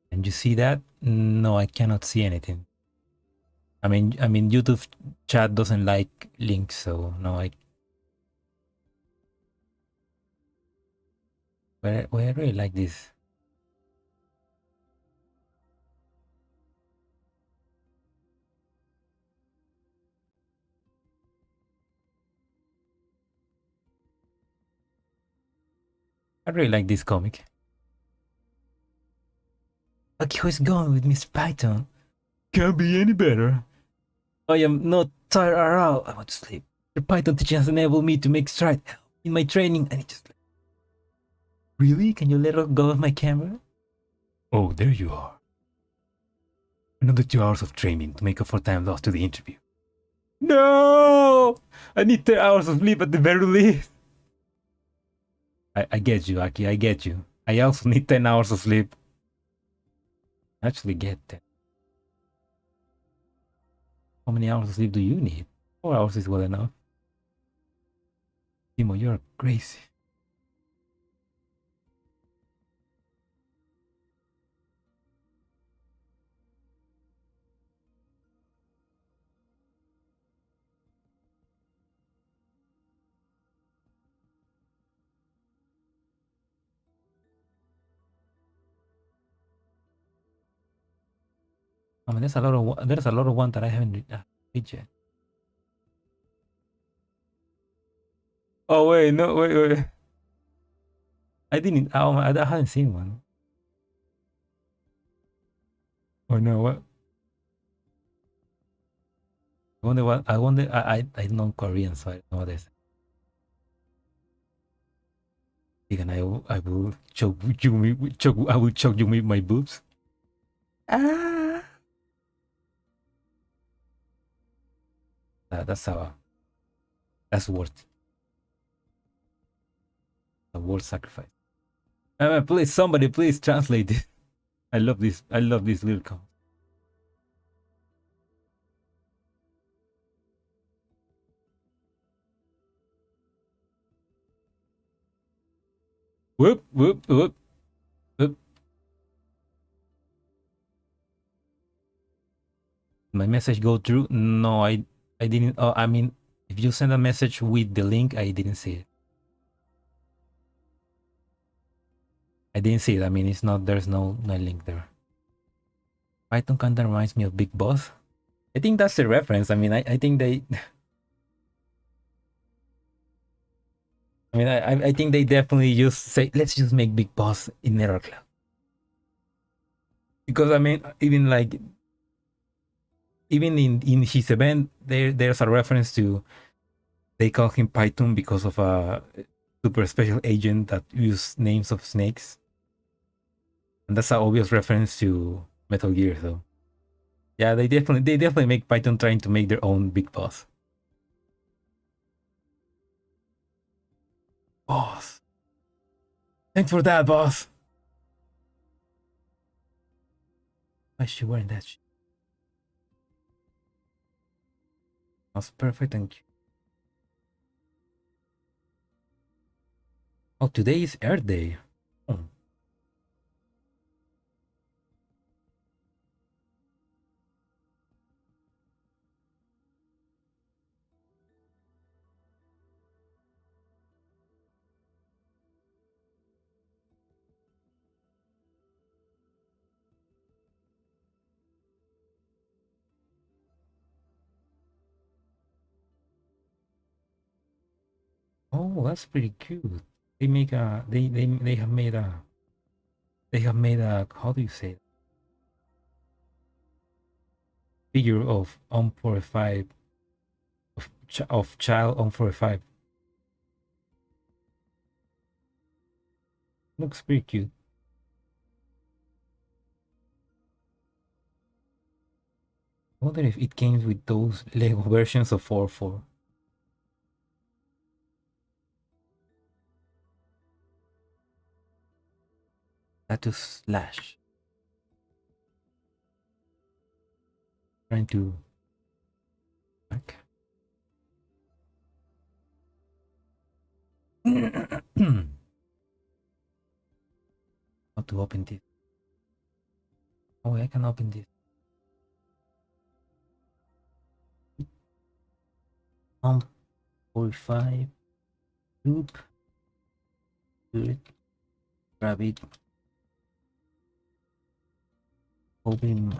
And you see that? No, I cannot see anything. I mean, YouTube chat doesn't like links, so no, But I really like this. I really like this comic. Look who is going with Miss Python. Can't be any better. I am not tired at all. I want to sleep. The Python teaching has enabled me to make strides in my training. I need to sleep. Really? Can you let go of my camera? Oh, there you are. Another 2 hours of training to make up for time lost to the interview. No! I need 10 hours of sleep at the very least. I get you, Aki. I get you. I also need 10 hours of sleep. I actually get that. How many hours of sleep do you need? 4 hours is well enough. Timo, you're crazy. I mean, there's a lot of one that I haven't read yet. Oh wait, no, wait. I didn't. I haven't seen one. Oh no, what? I wonder what. I wonder. I know Korean, so I don't know what this. Again, I will choke you with choke. I will choke you with my boobs. Ah. That's worth a worth sacrifice. Please, somebody, please translate this. I love this. I love this little comment. Whoop, whoop, whoop, whoop. My message go through? No, I didn't. Oh, I mean, if you send a message with the link, I didn't see it. I didn't see it. I mean, it's not. There's no link there. Python kinda reminds me of Big Boss. I think that's the reference. I mean, I think they. I mean, I think they definitely just say, let's just make Big Boss in Error Cloud. Because I mean, even in his event, there's a reference to they call him Python because of a super special agent that used names of snakes, and that's an obvious reference to Metal Gear. So yeah, they definitely make Python trying to make their own Big Boss. Boss, thanks for that, boss. Why is she wearing that shit? That's perfect, thank you. Oh, today is Earth Day. Oh. Oh, that's pretty cute. They make a they have made a how do you say it? Figure of 45 of child 45. Looks pretty cute. I wonder if it came with those Lego versions of 4-4. Status slash. Trying to back. How to open this? Oh, I can open this. 45. Loop. Good. Grab it. Open.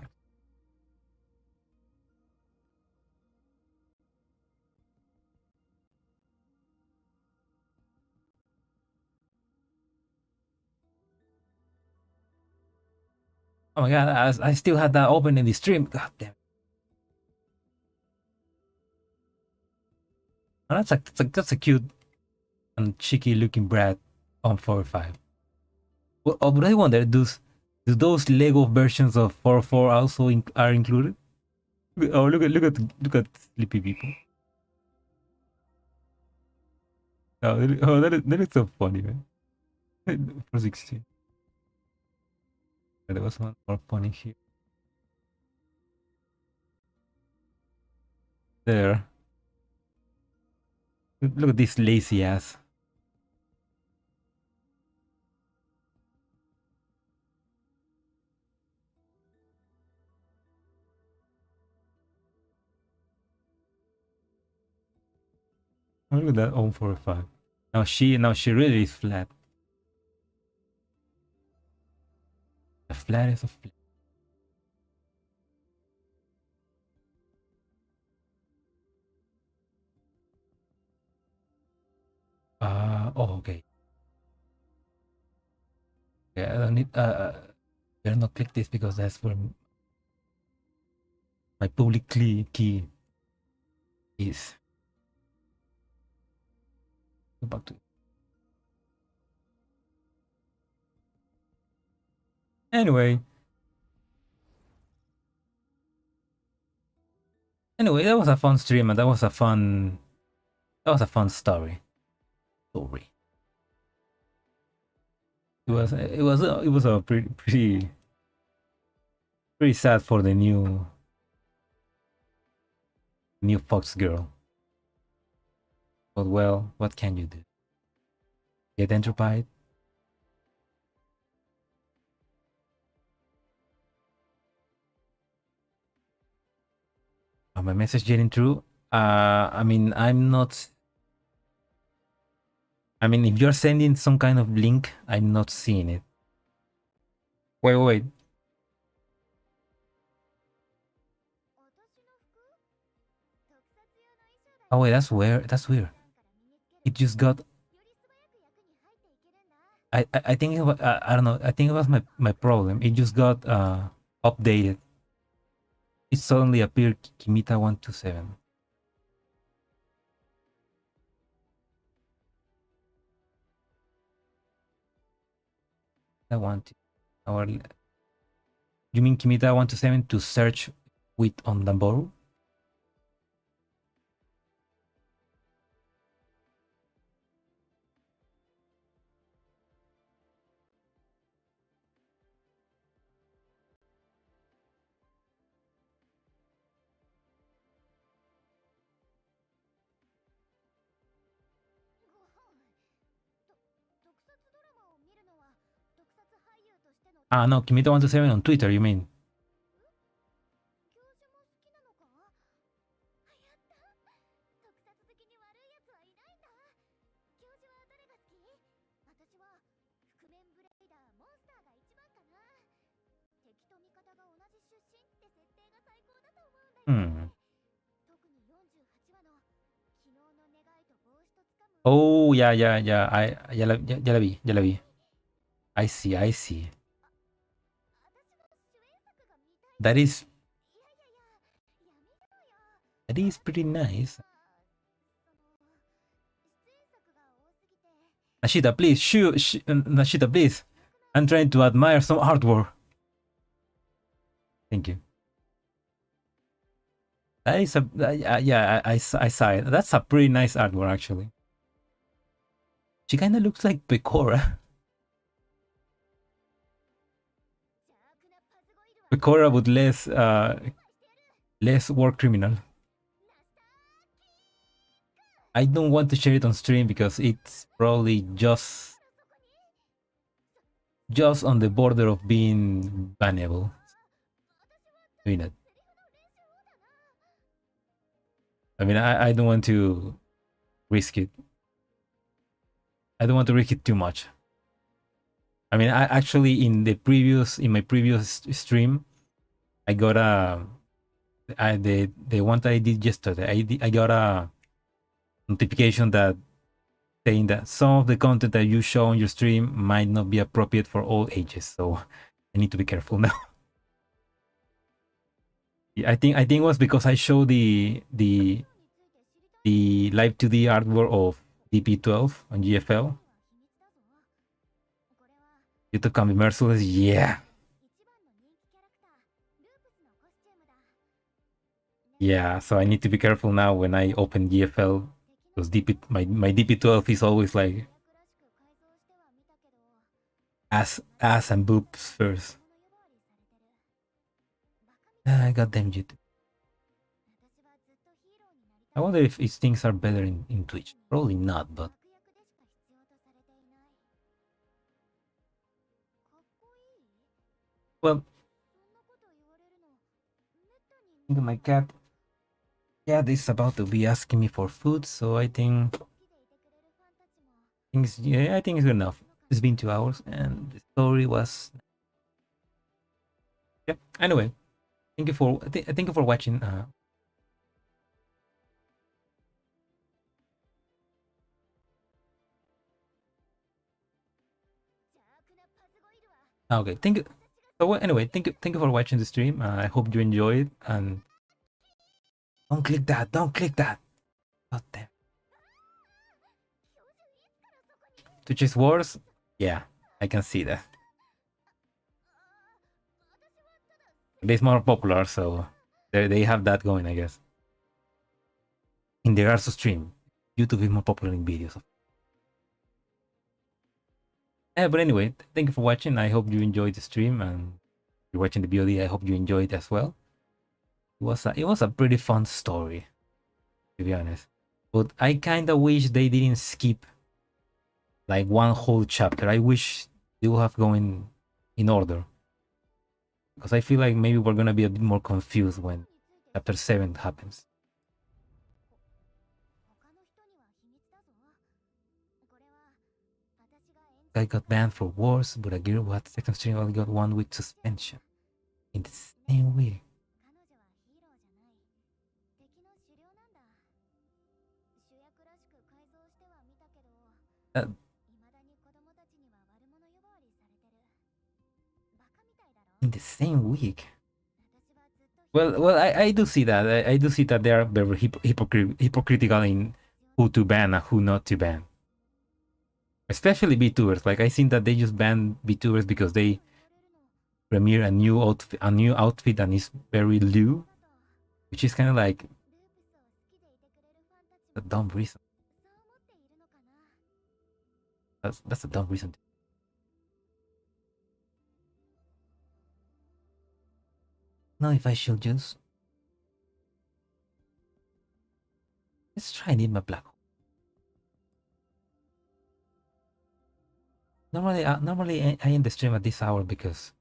Oh my god, I still had that open in the stream. God damn. Oh, that's a cute and cheeky looking brat on 4-5. Well, oh, but I wonder, do those Lego versions of 4-4 also are included? Oh, look at sleepy people. Oh, that is so funny, man. For 16. There was one more funny here. There. Look at this lazy ass. Oh, look at that on 4-5. Now she really is flat. The flattest of flat. Oh, okay. Yeah, I don't need better not click this because that's where my public key is. Go back to it. Anyway, that was a fun stream and that was a fun story. It was a pretty sad for the new Fox girl. But well, what can you do? Get entropied? My message getting through? I mean, I'm not. I mean, if you're sending some kind of link, I'm not seeing it. Wait. Oh wait, that's weird. It just got. I think it was, I don't know. I think it was my problem. It just got updated. It suddenly appeared Kimita 127. I want our. You mean Kimita 127 to search with on Damboru? No, Kimita 127 on Twitter, you mean? Oh, yeah. Ya la vi. I see. That is pretty nice. Nashita, please, Nashita, please. I'm trying to admire some artwork. Thank you. That is yeah, I saw it. That's a pretty nice artwork, actually. She kind of looks like Pecora. Pecora with less war criminal. I don't want to share it on stream because it's probably just on the border of being bannable. Doing it. I mean, I don't want to risk it. I don't want to risk it too much. I mean, I actually in my previous stream, I got the one that I did yesterday. I got a notification that saying that some of the content that you show on your stream might not be appropriate for all ages. So I need to be careful now. I think it was because I showed the live 2D artwork of DP12 on GFL. YouTube can be merciless, yeah. Yeah, so I need to be careful now when I open GFL because my DP12 is always like ass and boobs first. Goddamn YouTube. I wonder if these things are better in Twitch. Probably not, but well, I think my cat is about to be asking me for food, so I think it's good enough. It's been 2 hours, and the story was yeah. Anyway, thank you for watching. Okay, thank you. So anyway, thank you for watching the stream. I hope you enjoyed, and don't click that. Don't click that. God damn. Twitch is worse. Yeah, I can see that. It's more popular, so they have that going, I guess. In regards to stream, YouTube is more popular in videos. But anyway, thank you for watching. I hope you enjoyed the stream, and if you're watching the VOD, I hope you enjoyed it as well. It was a pretty fun story, to be honest. But I kind of wish they didn't skip like one whole chapter. I wish they would have gone in order, because I feel like maybe we're gonna be a bit more confused when chapter 7 happens. Guy got banned for wars, but a girl who had second stream only got 1 week suspension in the same week. In the same week. Well, I do see that. I do see that they are very hypocritical in who to ban and who not to ban. Especially VTubers. Like I think that they just ban VTubers because they premiere a new outfit and is very new, which is kind of like a dumb reason. That's a dumb reason. Now if I should just let's try and eat my black hole. Normally I end the stream at this hour because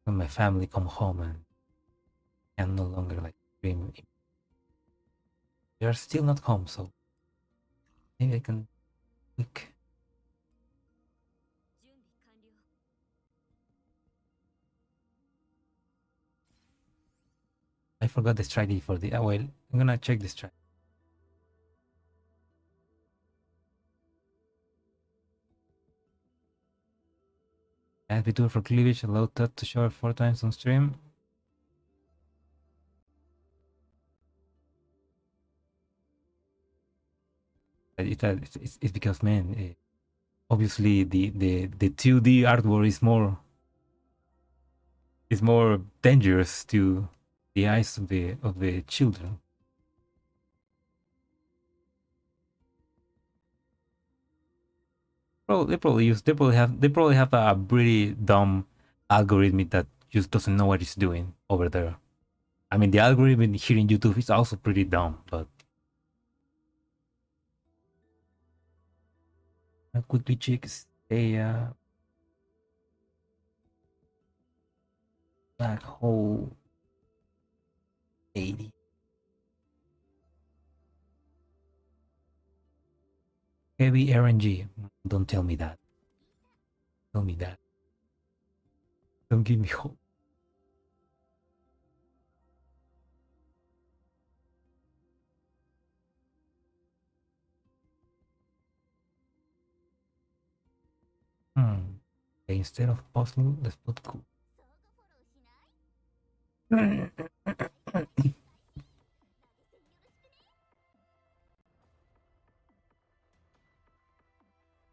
when my family come home and can no longer like stream. They are still not home, so maybe I can click. I forgot the strategy for the well, I'm gonna check the strategy. Add VTuber for cleavage, allow Todd to show 4 times on stream. It's because man, obviously the 2D artwork is more dangerous to the eyes of the children. They probably have a pretty dumb algorithm that just doesn't know what it's doing over there. I mean, the algorithm here in YouTube is also pretty dumb, but I'll quickly check a black hole 80. Heavy RNG. Don't tell me that. tell me that. Don't give me hope. Okay, instead of puzzle, let's put cool.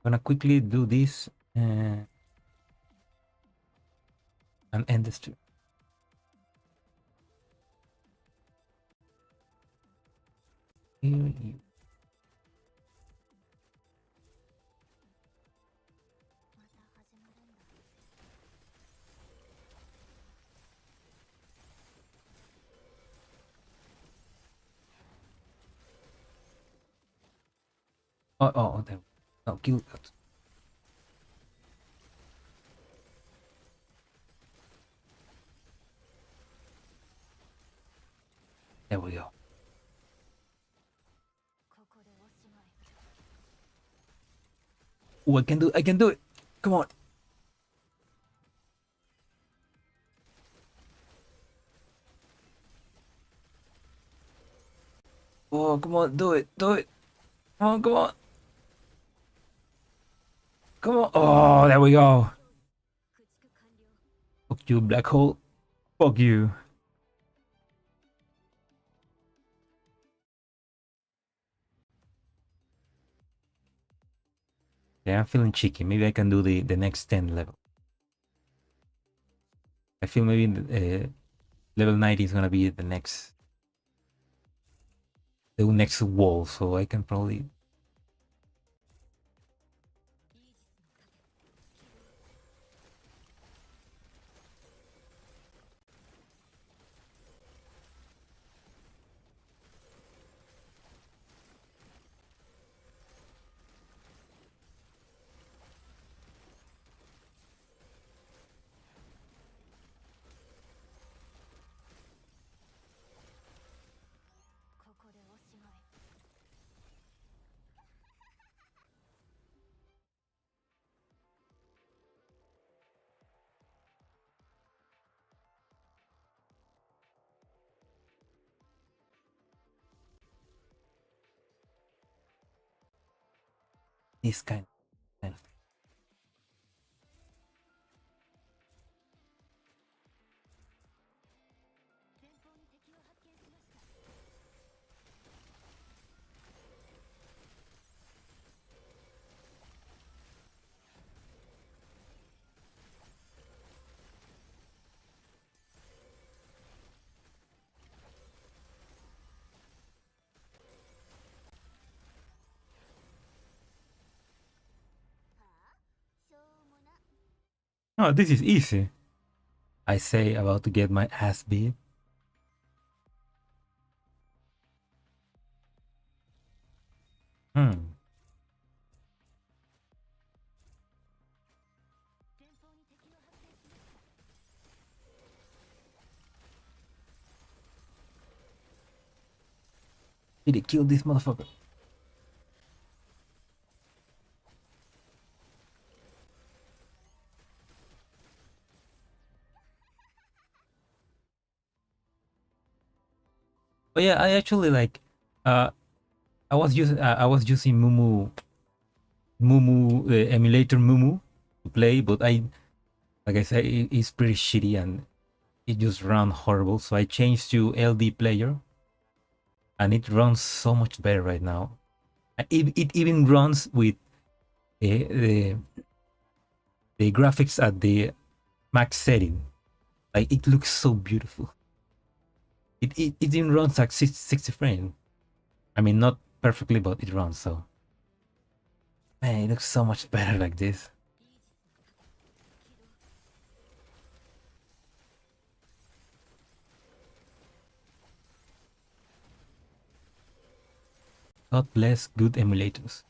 Gonna quickly do this and end the stream. Here you. Oh, there. No, kill that. There we go. Oh, I can do it. Come on. Oh, come on, do it. Come on, come on. Come on. Oh, there we go. Fuck you, black hole. Fuck you. Yeah, I'm feeling cheeky. Maybe I can do the next 10 level. I feel maybe level 90 is gonna be the next wall, so I can probably. This kind of. Oh, this is easy. I say about to get my ass beat. Did it kill this motherfucker? Oh yeah, I actually like. I was using Mumu emulator Mumu to play, but like I said, it's pretty shitty and it just runs horrible. So I changed to LD player, and it runs so much better right now. It even runs with the graphics at the max setting. Like it looks so beautiful. It even runs at 60 frames. I mean, not perfectly, but it runs. So man, it looks so much better like this. God bless good emulators.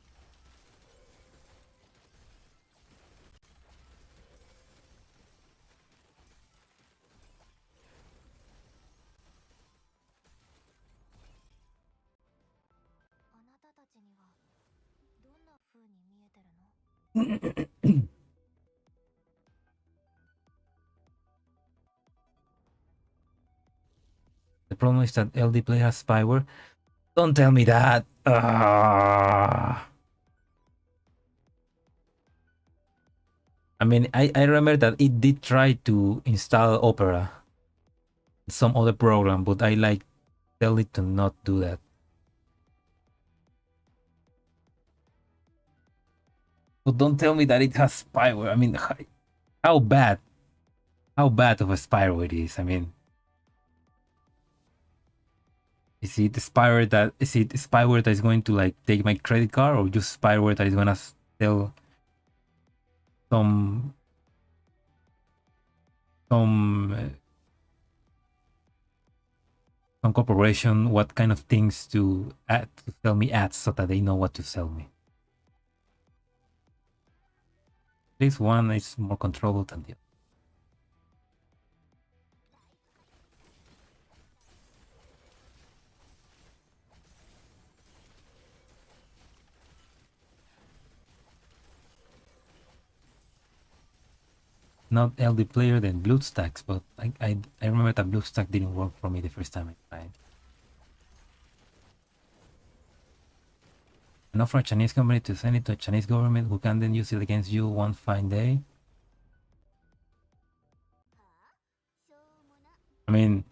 The problem is that LD player has spyware. Don't tell me that. I mean, I remember that it did try to install Opera, some other program, but I like tell it to not do that. But don't tell me that it has spyware. I mean, how bad of a spyware it is. I mean, is it spyware that is going to like take my credit card, or just spyware that is gonna tell some corporation what kind of things to add to sell me ads so that they know what to sell me. This one is more controllable than the other. Not LD player than BlueStacks, but I remember that BlueStack didn't work for me the first time I tried. An offer a Chinese company to send it to a Chinese government who can then use it against you one fine day. I mean,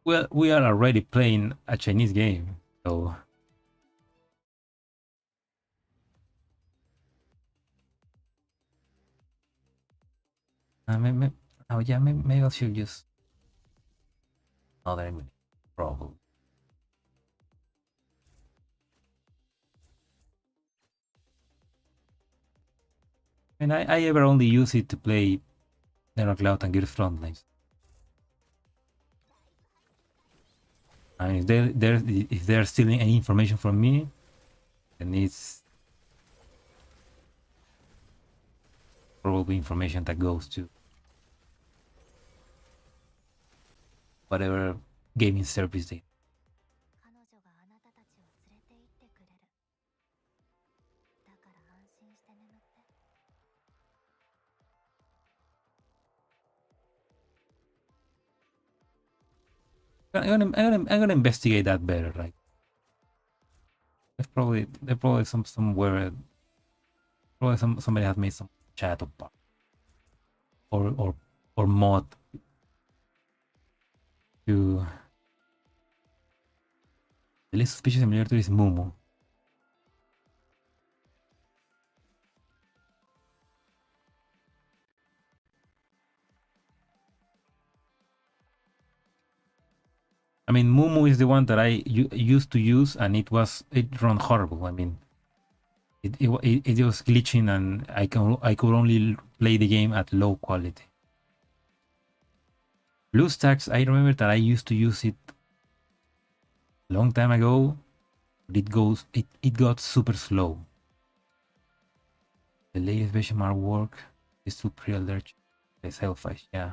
well, we are already playing a Chinese game, so maybe I should just another probably. And I ever only use it to play Nether Cloud and Gears Frontlines. And if they're stealing any information from me, then it's probably information that goes to whatever gaming service they. I'm gonna investigate that better. Like, there's probably somewhere, probably somebody has made some chat or mod to the least suspicious emulator is Mumu. I mean, Mumu is the one that I used to use, and it ran horrible. I mean, it was glitching, and I could only play the game at low quality. BlueStacks, I remember that I used to use it a long time ago, but it got super slow. The latest version might work. Is to pre-alert the selfish, yeah.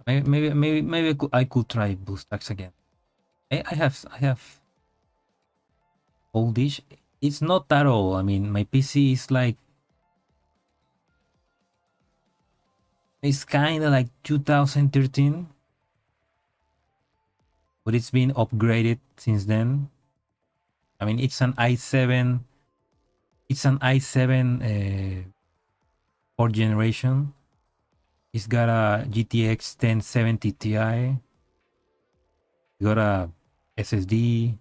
Maybe I could try BlueStacks again. I have oldish. It's not that old. I mean, my PC is like, it's kind of like 2013, but it's been upgraded since then. I mean, it's an i7. It's an i7 4th generation. It's got a GTX 1070 Ti. It's got a SSD.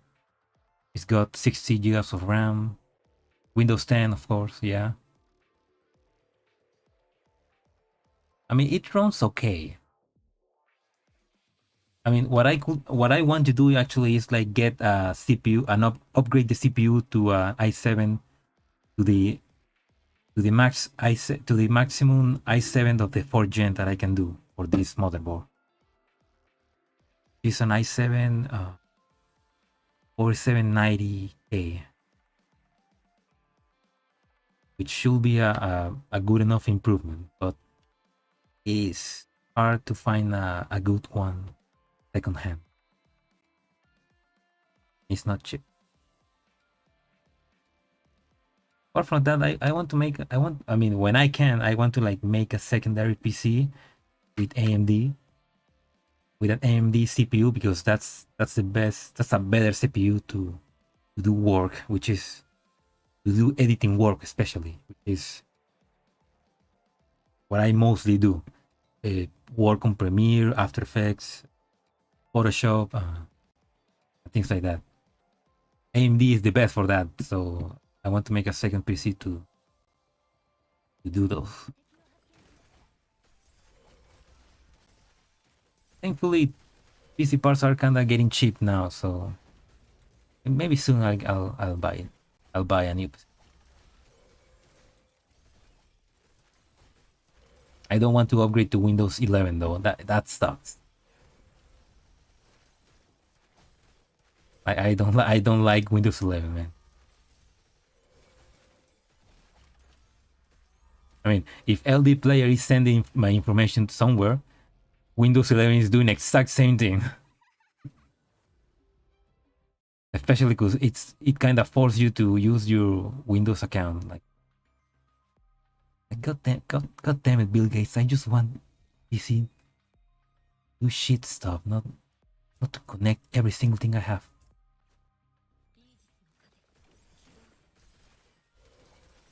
It's got 60 gigas of RAM. Windows 10, of course, yeah. I mean, it runs okay. I mean, what I want to do actually is like get a CPU and upgrade the CPU to i7 to the maximum i7 of the 4th gen that I can do for this motherboard. It's an i7 4790K, which should be a good enough improvement, but it is hard to find a good one secondhand. It's not cheap. Apart from that, I want to make I mean when I can I want to like make a secondary PC with AMD with an AMD CPU because that's the best, that's a better CPU to do work, which is to do editing work, especially, which is what I mostly do. Work on Premiere, After Effects, Photoshop, things like that. AMD is the best for that, so I want to make a second PC to do those. Thankfully, PC parts are kind of getting cheap now, so maybe soon I'll buy it. I'll buy a new PC. I don't want to upgrade to Windows 11 though. That sucks. I don't like Windows 11, man. I mean, if LD player is sending my information somewhere, Windows 11 is doing exact same thing. Especially because it kind of forces you to use your Windows account. Like God damn it, Bill Gates! I just want PC do shit stuff, not to connect every single thing I have.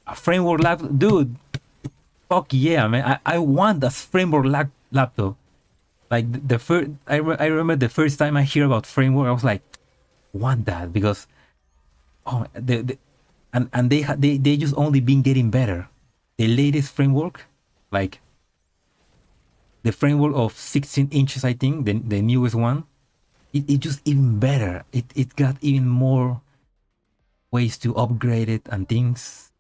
A framework laptop, dude. Fuck yeah, man! I want a framework laptop. Like the first, I remember the first time I hear about framework, I was like, want that because oh and they just only been getting better. The latest framework, like the framework of 16 inches, I think the newest one, it just even better. It got even more ways to upgrade it and things.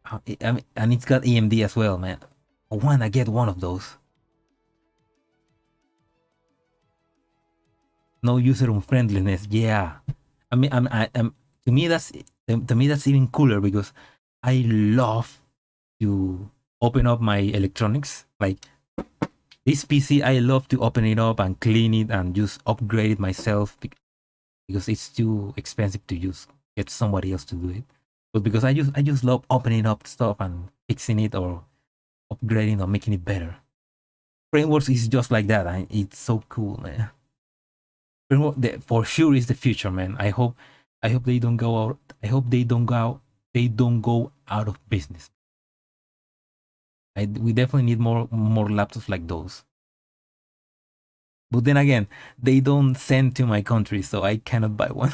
I mean, and it's got AMD as well, man. I wanna get one of those. No user unfriendliness, yeah. I mean, to me that's even cooler because I love to open up my electronics. Like this PC, I love to open it up and clean it and just upgrade it myself because it's too expensive to use get somebody else to do it. But because I just love opening up stuff and fixing it or upgrading or making it better. Frameworks is just like that, and it's so cool, man. Framework for sure is the future, man. I hope they don't go out. I hope they don't go out of business. We definitely need more laptops like those. But then again, they don't send to my country, so I cannot buy one.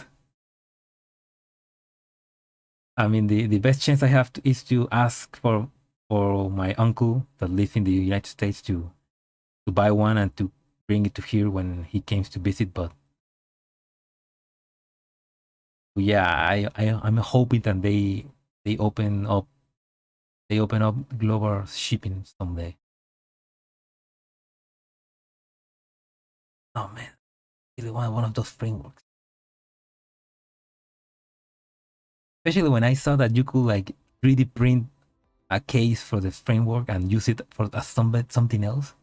I mean, the best chance I have is to ask for my uncle that lives in the United States to buy one and to bring it to here when he comes to visit. But yeah, I'm hoping that they open up global shipping someday. Oh man, I really want one of those frameworks. Especially when I saw that you could like 3D print a case for the framework and use it for something else.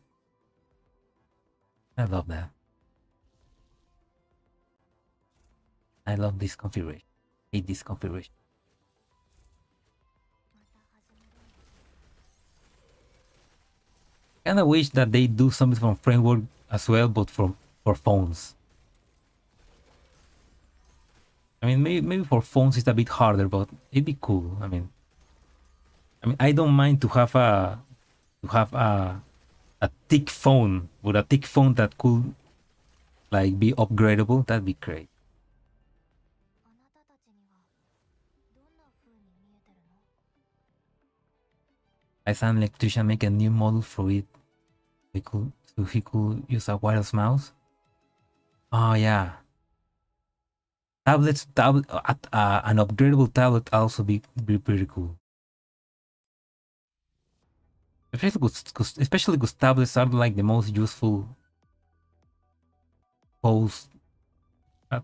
I love that. I love this configuration. I hate this configuration. I kinda wish that they do something from framework as well, but for phones. I mean, maybe for phones it's a bit harder, but it'd be cool. I mean, I don't mind to have a thick phone, but a thick phone that could like be upgradable. That'd be great. I saw an electrician make a new model for it. So he could use a wireless mouse. Oh yeah. An upgradable tablet also be pretty cool. Especially because tablets are like the most useful.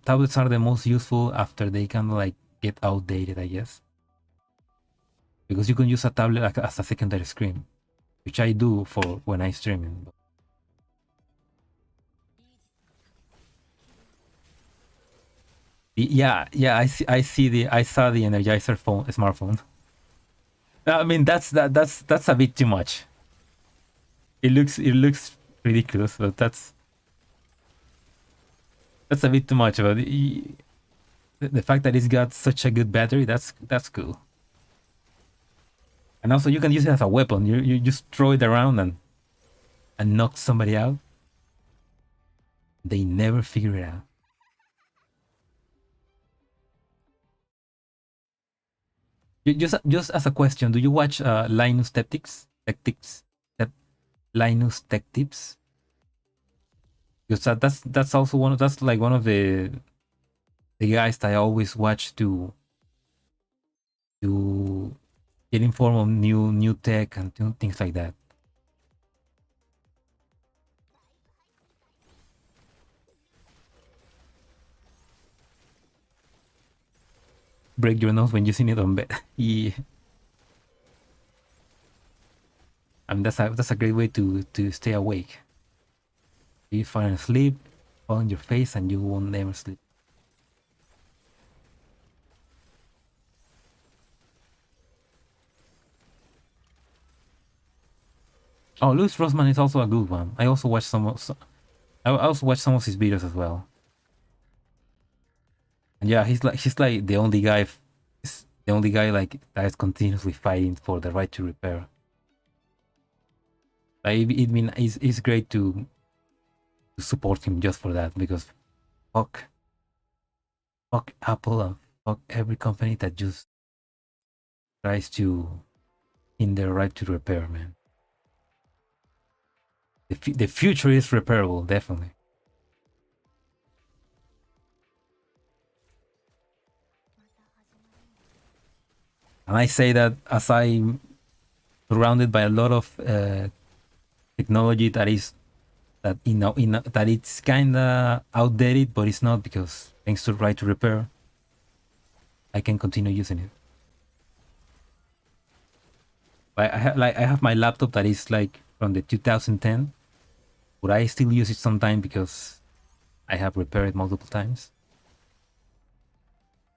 Tablets are the most useful after they kind of like get outdated, I guess. Because you can use a tablet as a secondary screen, which I do for when I stream. Yeah, I saw the Energizer smartphone. I mean, that's a bit too much. It looks ridiculous, but that's a bit too much. But the fact that it's got such a good battery, that's cool. And also, you can use it as a weapon. You just throw it around and knock somebody out. They never figure it out. Just as a question, do you watch Linus Linus Tech Tips? Because that's also that's like one of the guys that I always watch to get informed on new tech and things like that. Break your nose when using it on bed. Yeah. I mean, that's a great way to stay awake. You fall asleep, fall on your face, and you won't never sleep. Oh, Louis Rossmann is also a good one. I also watch I also watch some of his videos as well. And yeah, he's like the only guy like that is continuously fighting for the right to repair. Like, it's great to support him just for that, because fuck Apple and fuck every company that just tries to hinder right to repair, man. The future is repairable, definitely. And I say that as I'm surrounded by a lot of technology that is that that it's kind of outdated, but it's not, because thanks to right to repair, I can continue using it. I have my laptop that is like from the 2010, but I still use it sometimes because I have repaired it multiple times.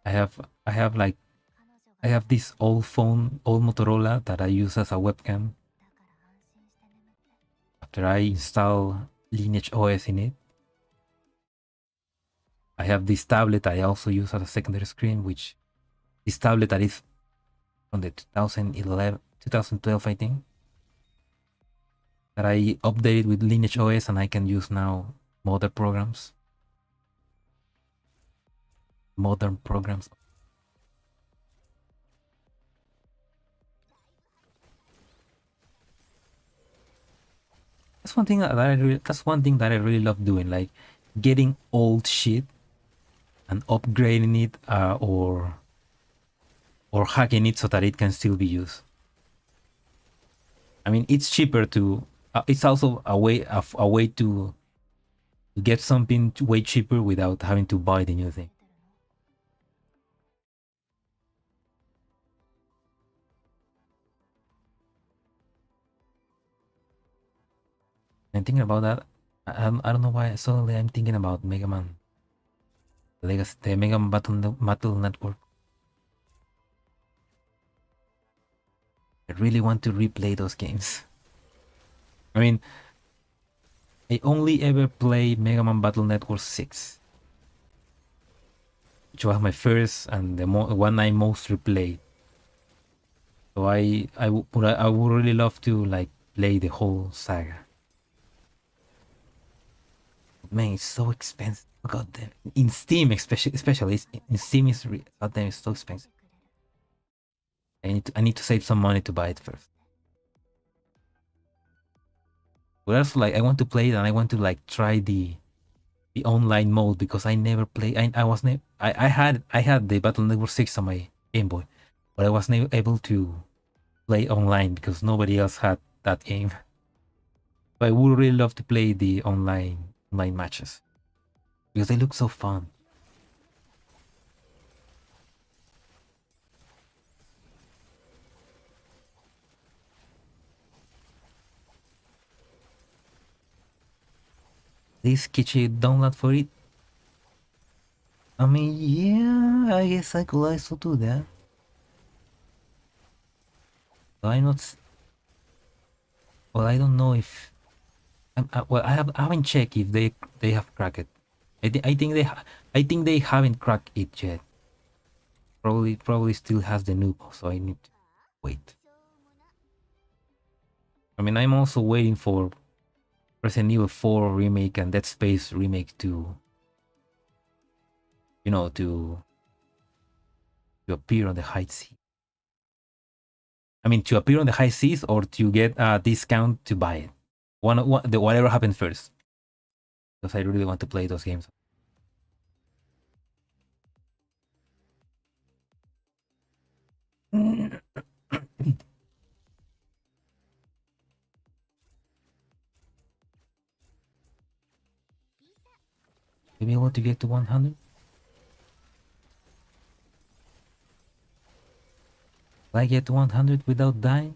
I have I have like I have this old phone, old Motorola, that I use as a webcam. After I install Lineage OS in it, I have this tablet I also use as a secondary screen, which this tablet that is from the 2011, 2012, I think, that I updated with Lineage OS, and I can use now modern programs. Modern programs. That's one thing that I really love doing, like getting old shit and upgrading it, or hacking it so that it can still be used. I mean, it's cheaper to. It's also a way to get something way cheaper without having to buy the new thing. And thinking about that, I don't know why suddenly I'm thinking about Mega Man Legacy, the Mega Man Battle Network. I really want to replay those games. I mean, I only ever played Mega Man Battle Network 6, which was my first and the one I most replayed. So I would really love to like play the whole saga. Man, it's so expensive. God damn. In Steam, especially in Steam, god damn, it's so expensive. I need to save some money to buy it first. But also, like, I want to play it, and I want to like try the online mode, because I never play. I had the Battle Network 6 on my Game Boy, but I was never able to play online because nobody else had that game. But I would really love to play the online matches because they look so fun. This Kichi download for it. I mean, yeah, I guess I could also do that. So I'm not. Well, I don't know if. Well, I haven't checked if they have cracked it. I think they haven't cracked it yet. Probably still has the noob, so I need to wait. I mean, I'm also waiting for Resident Evil 4 remake and Dead Space remake to, you know, to appear on the high seas. I mean, to appear on the high seas or to get a discount to buy it. Whatever happens first. Because I really want to play those games. Maybe I want to get to 100? Will I get to 100 without dying?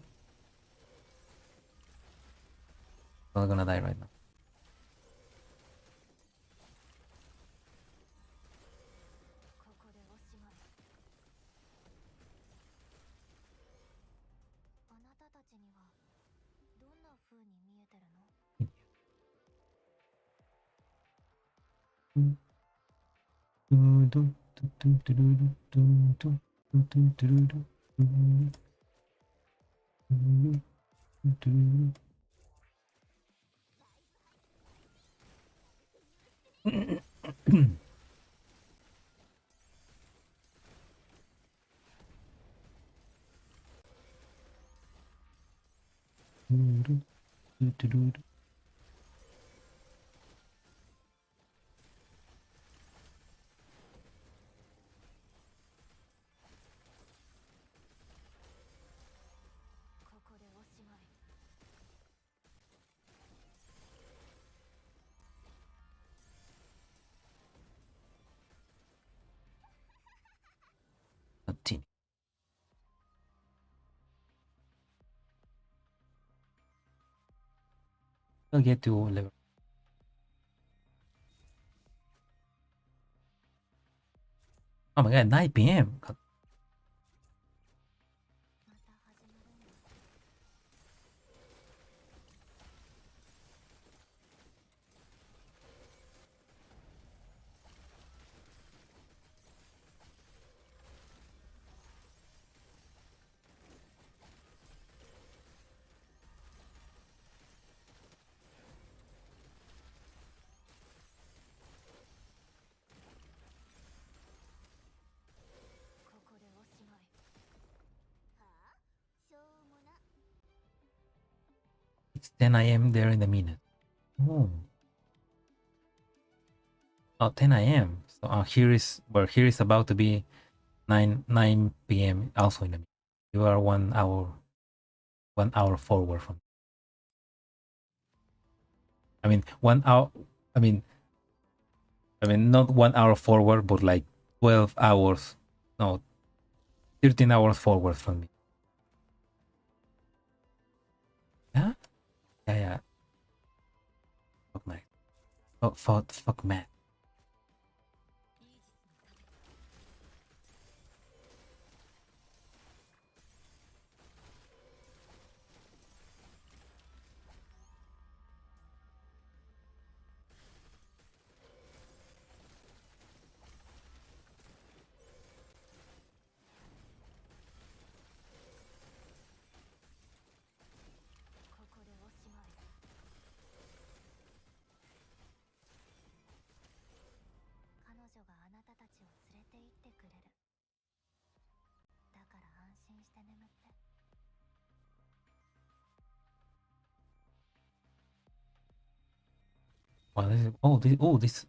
I'm gonna die right now. Continue. I'll get to level. Oh my god, 9 p.m. It's 10 a.m. there in a minute. Oh. Oh, 10 a.m. So here is about to be 9 p.m. also in a minute. You are 1 hour forward from. I mean 1 hour. I mean not 1 hour forward, but like 12 hours. No, 13 hours forward from me. Yeah, yeah. Fuck man. Fuck man. Wow, this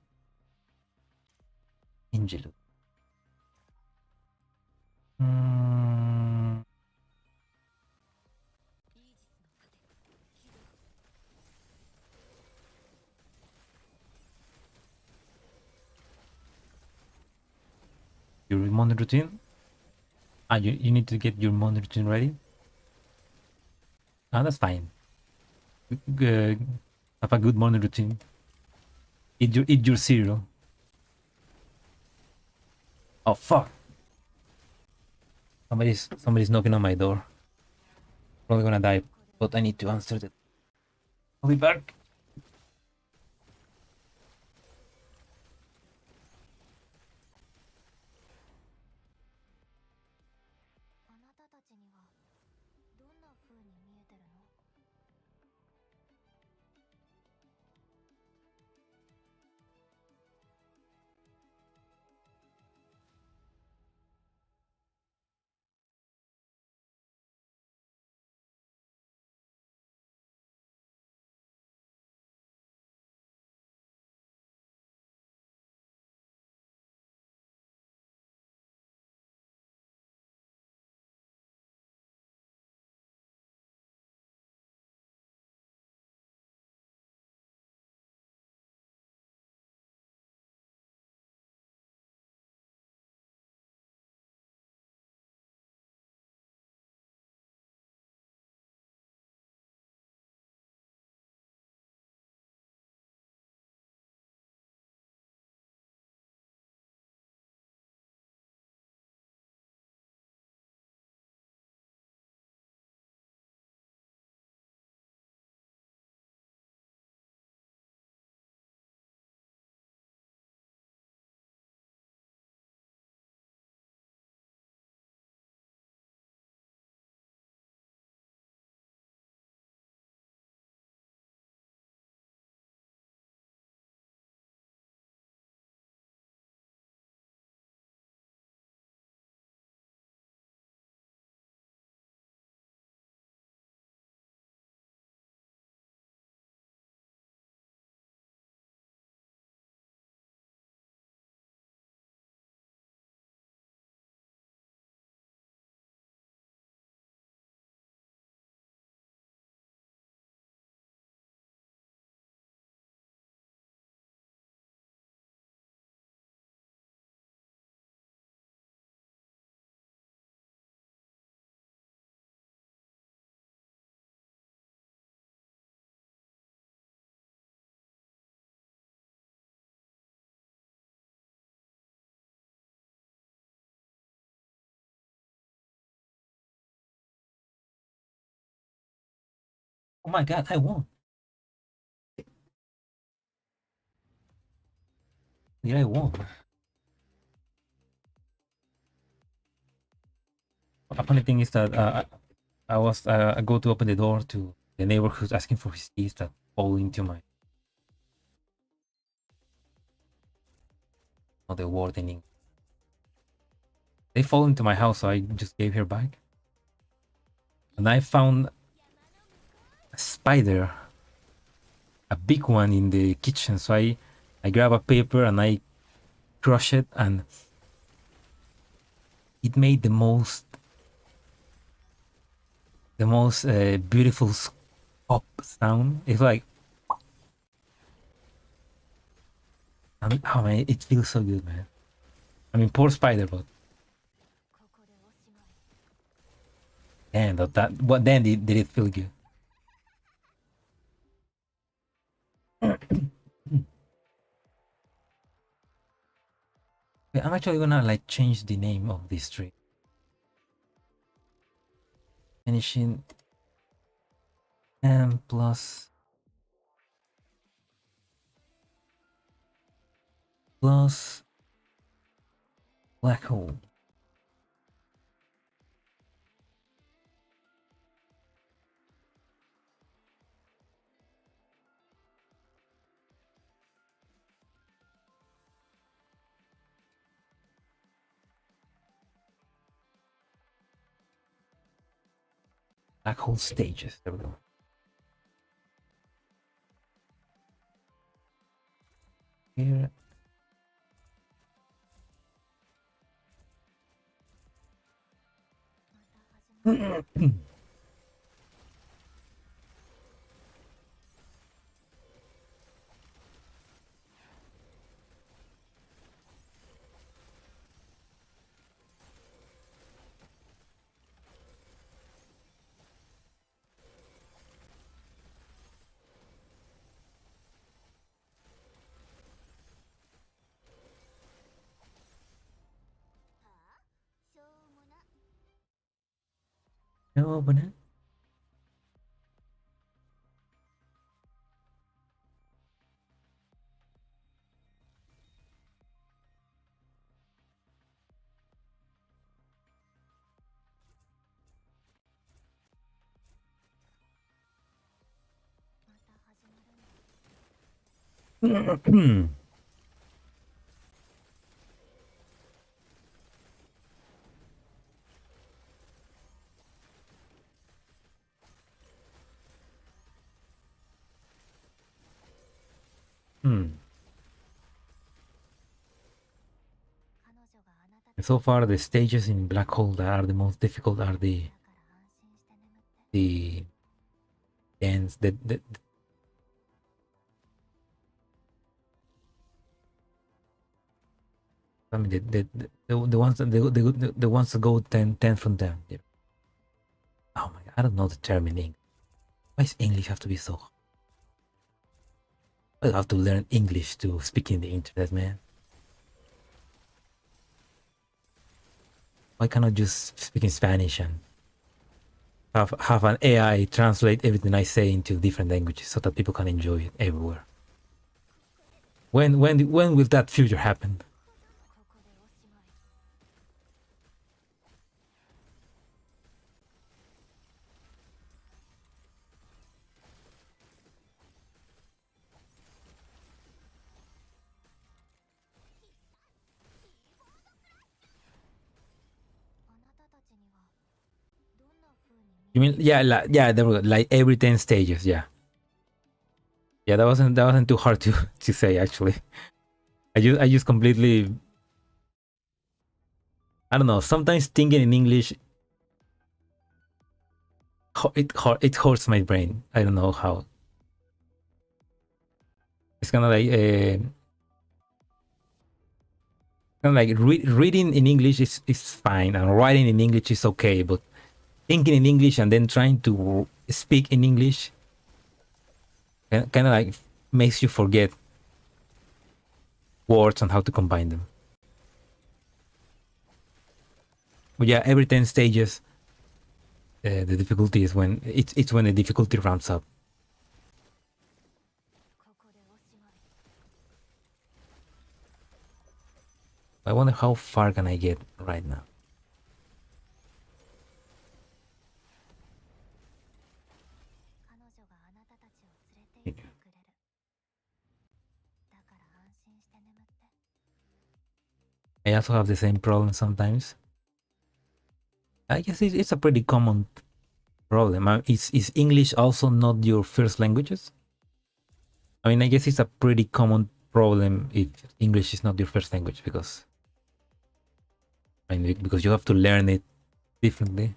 Angelo. Your morning routine? You need to get your morning routine ready? That's fine. Have a good morning routine. Eat your cereal. Oh fuck. Somebody's knocking on my door. Probably gonna die, but I need to answer that. I'll be back. Oh my god, I won. Yeah, I won. The funny thing is that I go to open the door to the neighbor who's asking for his keys that fall into my the wardening. They fall into my house, so I just gave her back. And I found a spider, a big one in the kitchen. So I grab a paper and I crush it, and it made the most beautiful pop sound. It's like, I mean, oh man, it feels so good, man. I mean, poor spider, but damn, that what then did it feel good? I'm actually gonna like change the name of this tree. Finishing M plus black hole. Black hole stages. There we go. Here. Open it. So far, the stages in Black Hole that are the most difficult are the dance, I mean the ones that the ones that go 10 from them. Yeah. Oh my god, I don't know the term in English. Why does English have to be so? I have to learn English to speak in the internet, man. Why can't I just speak in Spanish and have an AI translate everything I say into different languages so that people can enjoy it everywhere? When will that future happen? You mean yeah, there were like every 10 stages, yeah. Yeah, that wasn't too hard to to say actually. I just completely, I don't know, sometimes thinking in English it hurts my brain. I don't know how. It's kind of like reading in English is fine and writing in English is okay, but thinking in English and then trying to speak in English kind of like makes you forget words and how to combine them. But yeah, every 10 stages, the difficulty is when it's when the difficulty ramps up. I wonder how far can I get right now. I also have the same problem sometimes. I guess it's a pretty common problem. Is English also not your first languages? I mean, I guess it's a pretty common problem if English is not your first language because because you have to learn it differently.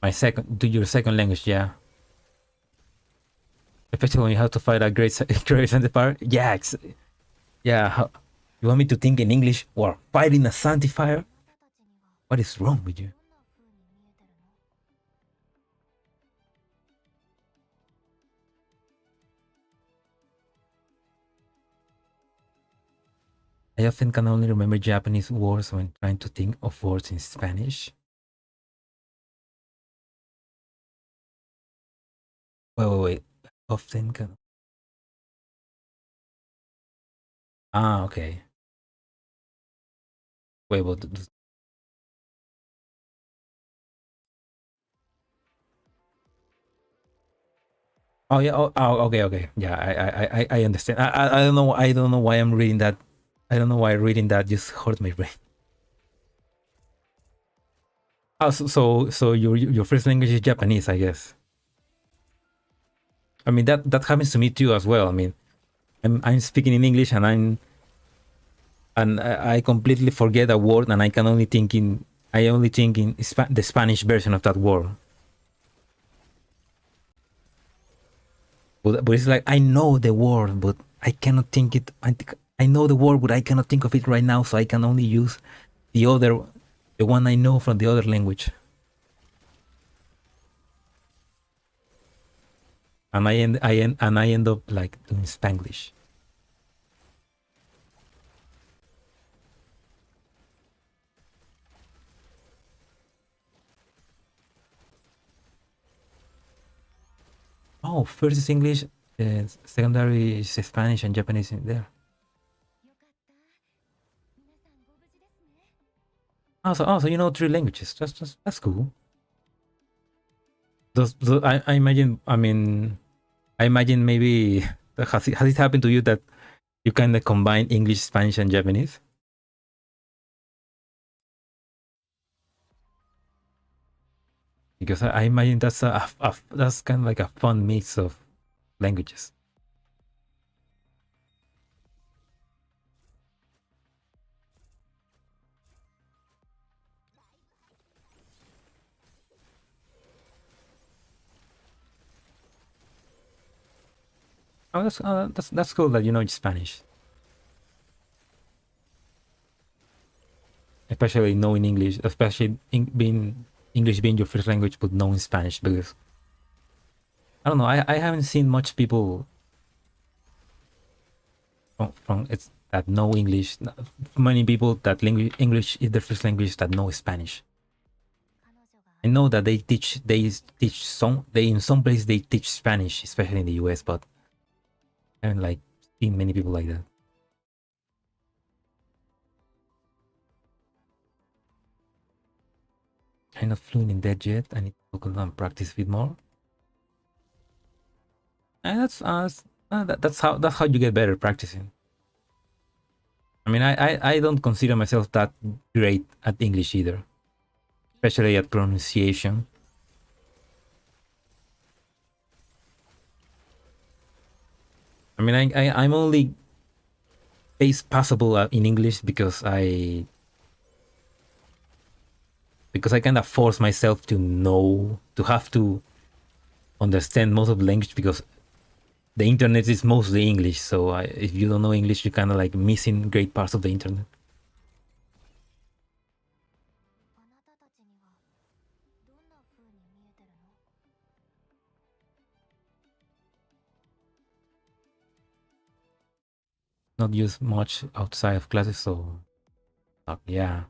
Your second language, yeah. Especially when you have to fight a great sanctifier. Yeah, yeah. You want me to think in English or fighting a sanctifier? What is wrong with you? I often can only remember Japanese words when trying to think of words in Spanish. Wait. Often can. Ah, okay. Wait, what? Oh yeah. Okay. Yeah, I understand. I don't know. I don't know why I'm reading that. I don't know why reading that just hurt my brain. Oh, so your first language is Japanese, I guess. I mean that happens to me too as well. I mean, I'm speaking in English and I completely forget a word and I only think in the Spanish version of that word. But it's like I know the word, but I cannot think it. I know the word, but I cannot think of it right now, so I can only use the one I know from the other language. And I end up like doing Spanglish. Oh, first is English, secondary is Spanish and Japanese in there. Also, you know 3 languages. That's cool. I imagine. I mean, I imagine maybe has it happened to you that you kind of combine English, Spanish, and Japanese? Because I imagine that's that's kind of like a fun mix of languages. Oh, that's cool that you know Spanish, especially knowing English, especially being English being your first language, but knowing Spanish. Because I don't know, I haven't seen much people from it's that know English. Many people that English is their first language that know Spanish. I know that they teach some they in some places they teach Spanish, especially in the US, but I haven't like seen many people like that. Kind of fluent in that yet. I need to focus on practice a bit more. And that's how you get better practicing. I mean, I don't consider myself that great at English either, especially at pronunciation. I mean, I'm only is passable in English because I kind of force myself to know to have to understand most of the language because the internet is mostly English. So if you don't know English, you're kind of like missing great parts of the internet. Not used much outside of classes, so yeah.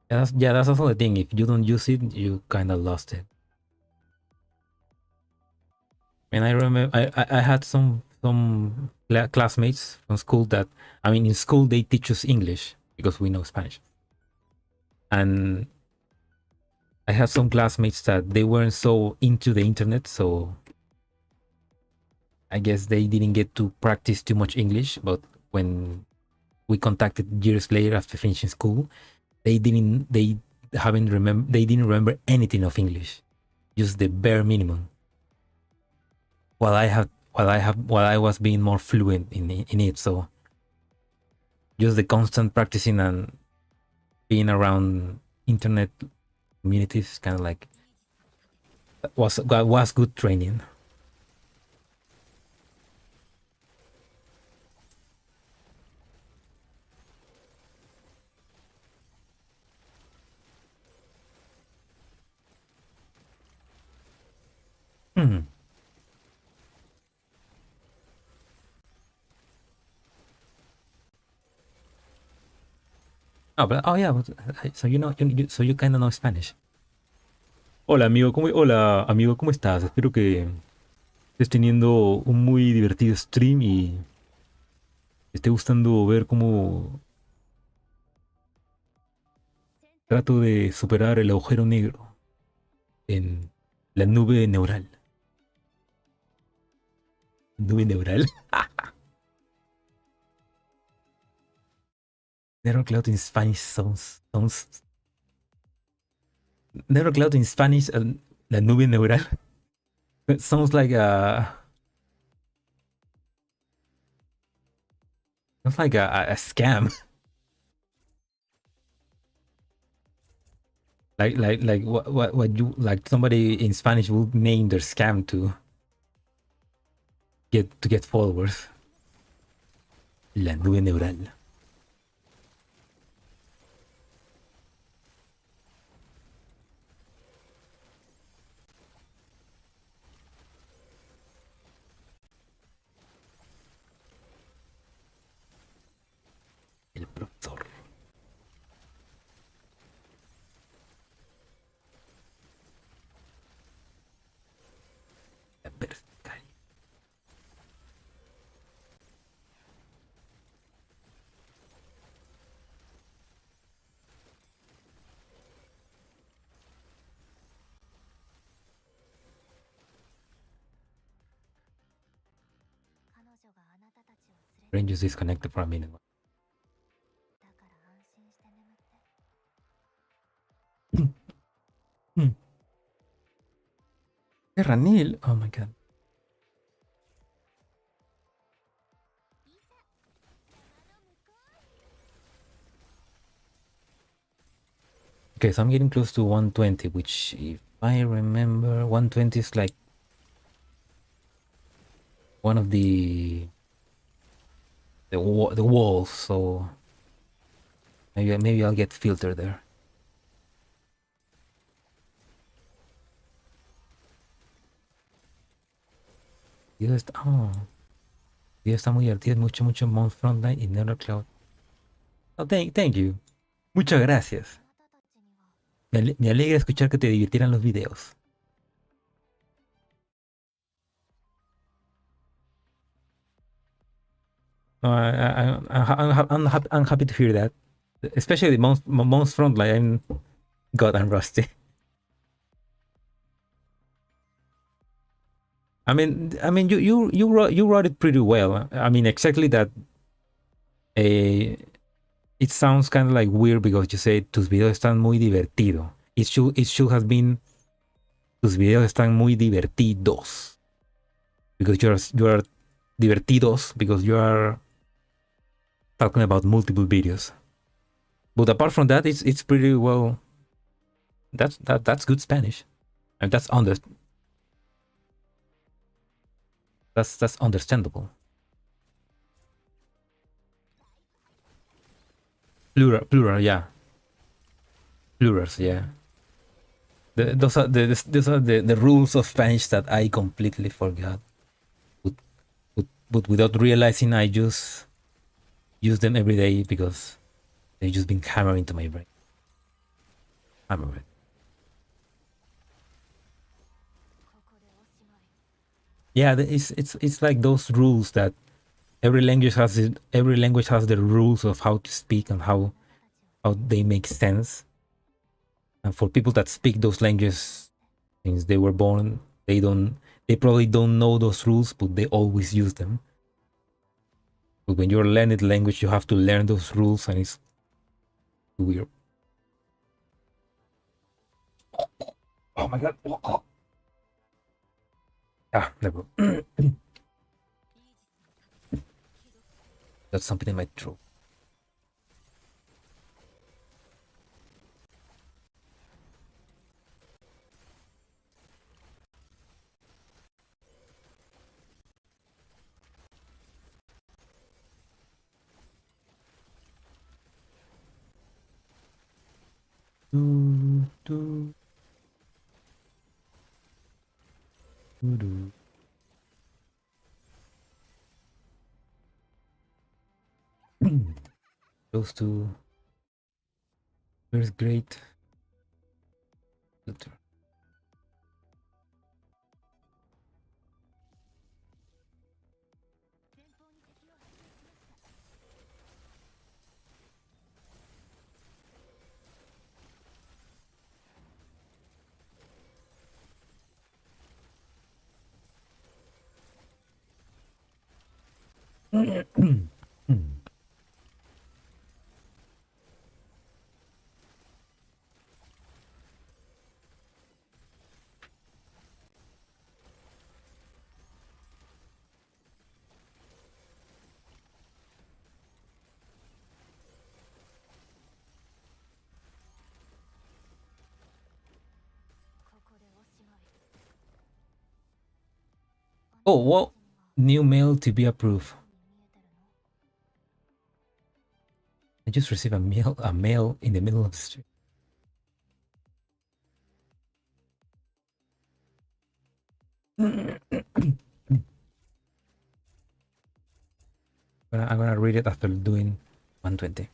That's also the thing. If you don't use it, you kind of lost it. And I remember I had some classmates from school that I mean in school they teach us English because we know Spanish, and I had some classmates that they weren't so into the internet, so I guess they didn't get to practice too much English. But when we contacted years later after finishing school, they haven't remember they didn't remember anything of English, just the bare minimum. While I was being more fluent in it, so just the constant practicing and being around internet communities kind of like was good training. Mm. Oh yeah, so you know, so you kind of know Spanish. Hola amigo, ¿cómo estás? Espero que estés teniendo un muy divertido stream y te esté gustando ver cómo trato de superar el agujero negro en la nube neural. Nube neural. Neural cloud in Spanish sounds neural cloud in Spanish, la nube neural. It sounds like a scam. Like what you like somebody in Spanish would name their scam to get followers. La nube neural. El profesor. La persicaria. Brain just disconnected for a minute. Ranil, oh my god. Okay, so I'm getting close to 120, which, if I remember, 120 is like one of the walls. So maybe I'll get filter there. Dios, Dios está muy divertido, mucho Mount Frontline y Nether Cloud. Oh, thank you. Muchas gracias. Me alegra escuchar que te divirtieran los videos. I'm happy to hear that. Especially Mount Frontline. I'm rusty. I mean, you wrote it pretty well. I mean, exactly that. It sounds kind of like weird because you say tus videos están muy divertido. It should have been tus videos están muy divertidos, because you are divertidos because you are talking about multiple videos. But apart from that, it's pretty well. That's good Spanish, and that's understandable. Plural, yeah. Plurals, yeah. Those are the rules of Spanish that I completely forgot. But without realizing, I just use them every day because they've just been hammering into my brain. Hammer it. Yeah, it's like those rules that every language has it. Every language has the rules of how to speak and how they make sense. And for people that speak those languages since they were born, they probably don't know those rules, but they always use them. But when you're learning the language, you have to learn those rules, and it's weird. Oh my god. Ah, never. That's something in my throat. Do, do, do, do. Those two. First great filter. Oh, what? New mail to be approved. I just received a mail in the middle of the street. I'm gonna read it after doing 120.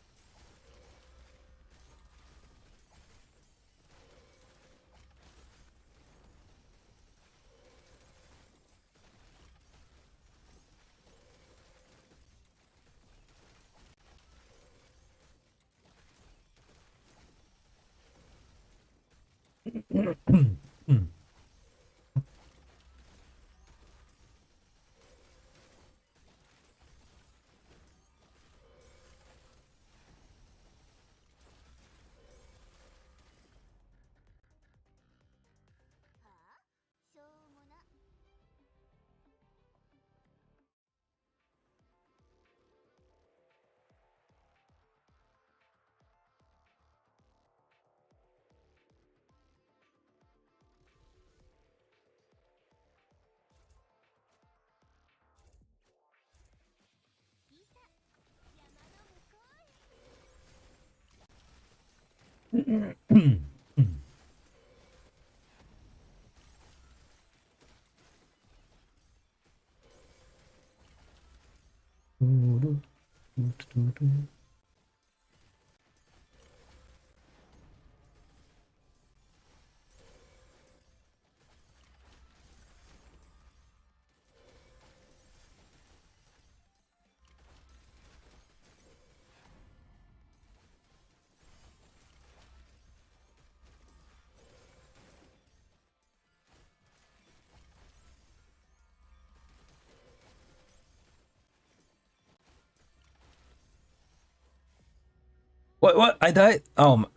What? I died? Oh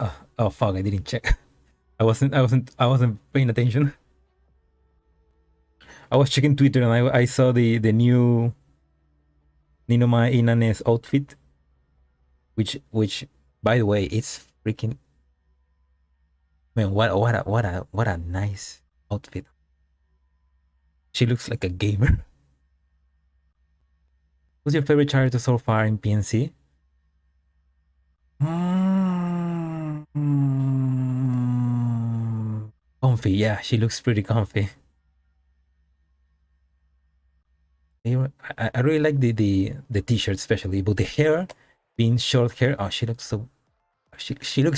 fuck! I didn't check. I wasn't paying attention. I was checking Twitter and I saw the new Ninoma Inane's outfit, which by the way, it's freaking man. What a nice outfit. She looks like a gamer. Who's your favorite character so far in PNC? Comfy, yeah, she looks pretty comfy. I really like the t-shirt especially, but the hair, being short hair, oh, she looks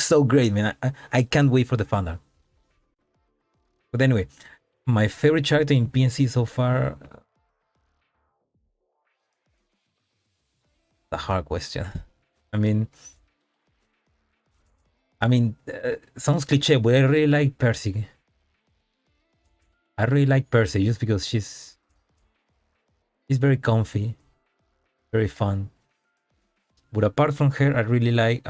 so great, man. I can't wait for the fan art. But anyway, my favorite character in PNC so far, a hard question. I mean, sounds cliche, but I really like Percy. I really like Percy just because she's very comfy, very fun. But apart from her, I really like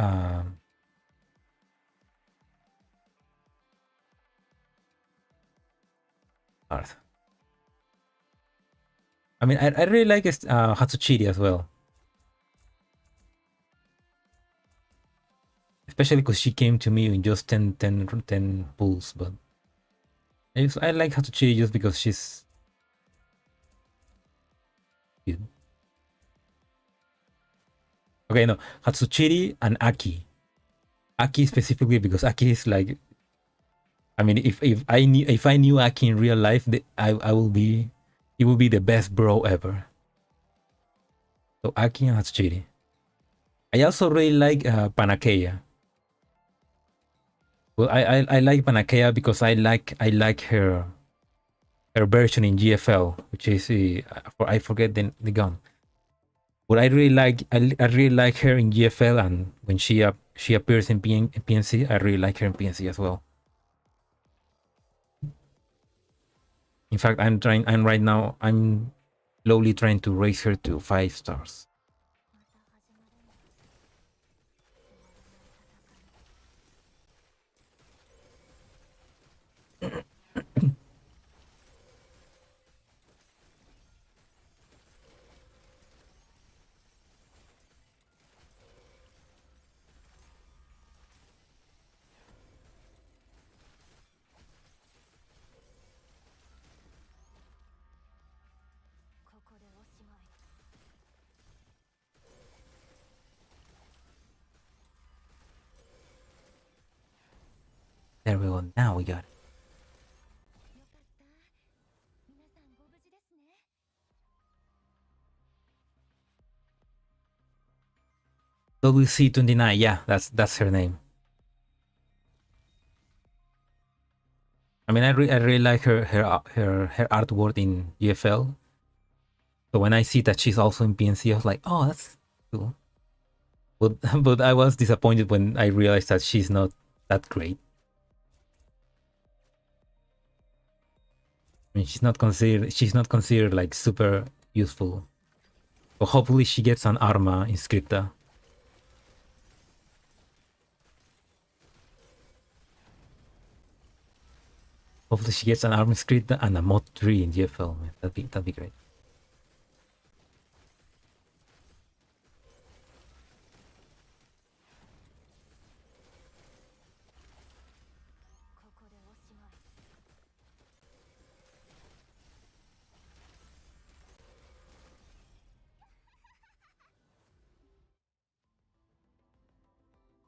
Arth. I really like Hatsuchiri as well, especially because she came to me in just 10 pulls. But I like Hatsuchiri just because she's cute. Okay, no, Hatsuchiri and Aki. Aki specifically because Aki is like, if I knew Aki in real life, I will be, he will be the best bro ever. So Aki and Hatsuchiri. I also really like Panakeya. Well, I like Panakeya because I like her version in GFL, which is I forget the gun. But I really like her in GFL, and when she appears in PNC, I really like her in PNC as well. In fact, I'm slowly trying to raise her to 5 stars. There we go. Now we got it. WC29, yeah, that's her name. I really like her artwork in GFL. So when I see that she's also in PNC, I was like, oh, that's cool. But but I was disappointed when I realized that she's not that great. She's not considered like super useful. But hopefully she gets an Arma Inscripta. Hopefully she gets an Arma Inscripta and a mod 3 in GFL, man. That'd be great.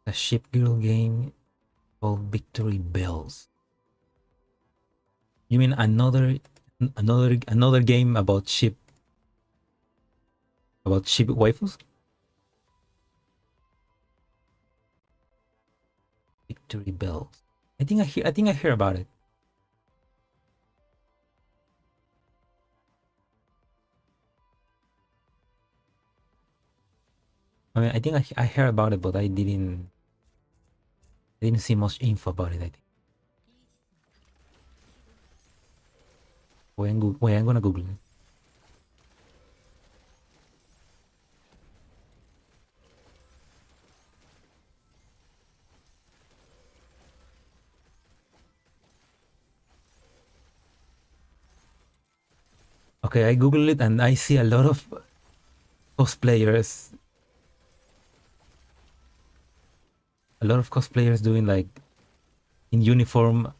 The Ship Girl game. called Victory Bells. You mean another game about ship waifus? Victory Bells. I think I hear about it. I mean, I think I heard about it, but I didn't see much info about it. I think. Wait, I'm gonna Google it. Okay, I Google it and I see a lot of cosplayers. A lot of cosplayers doing like in uniform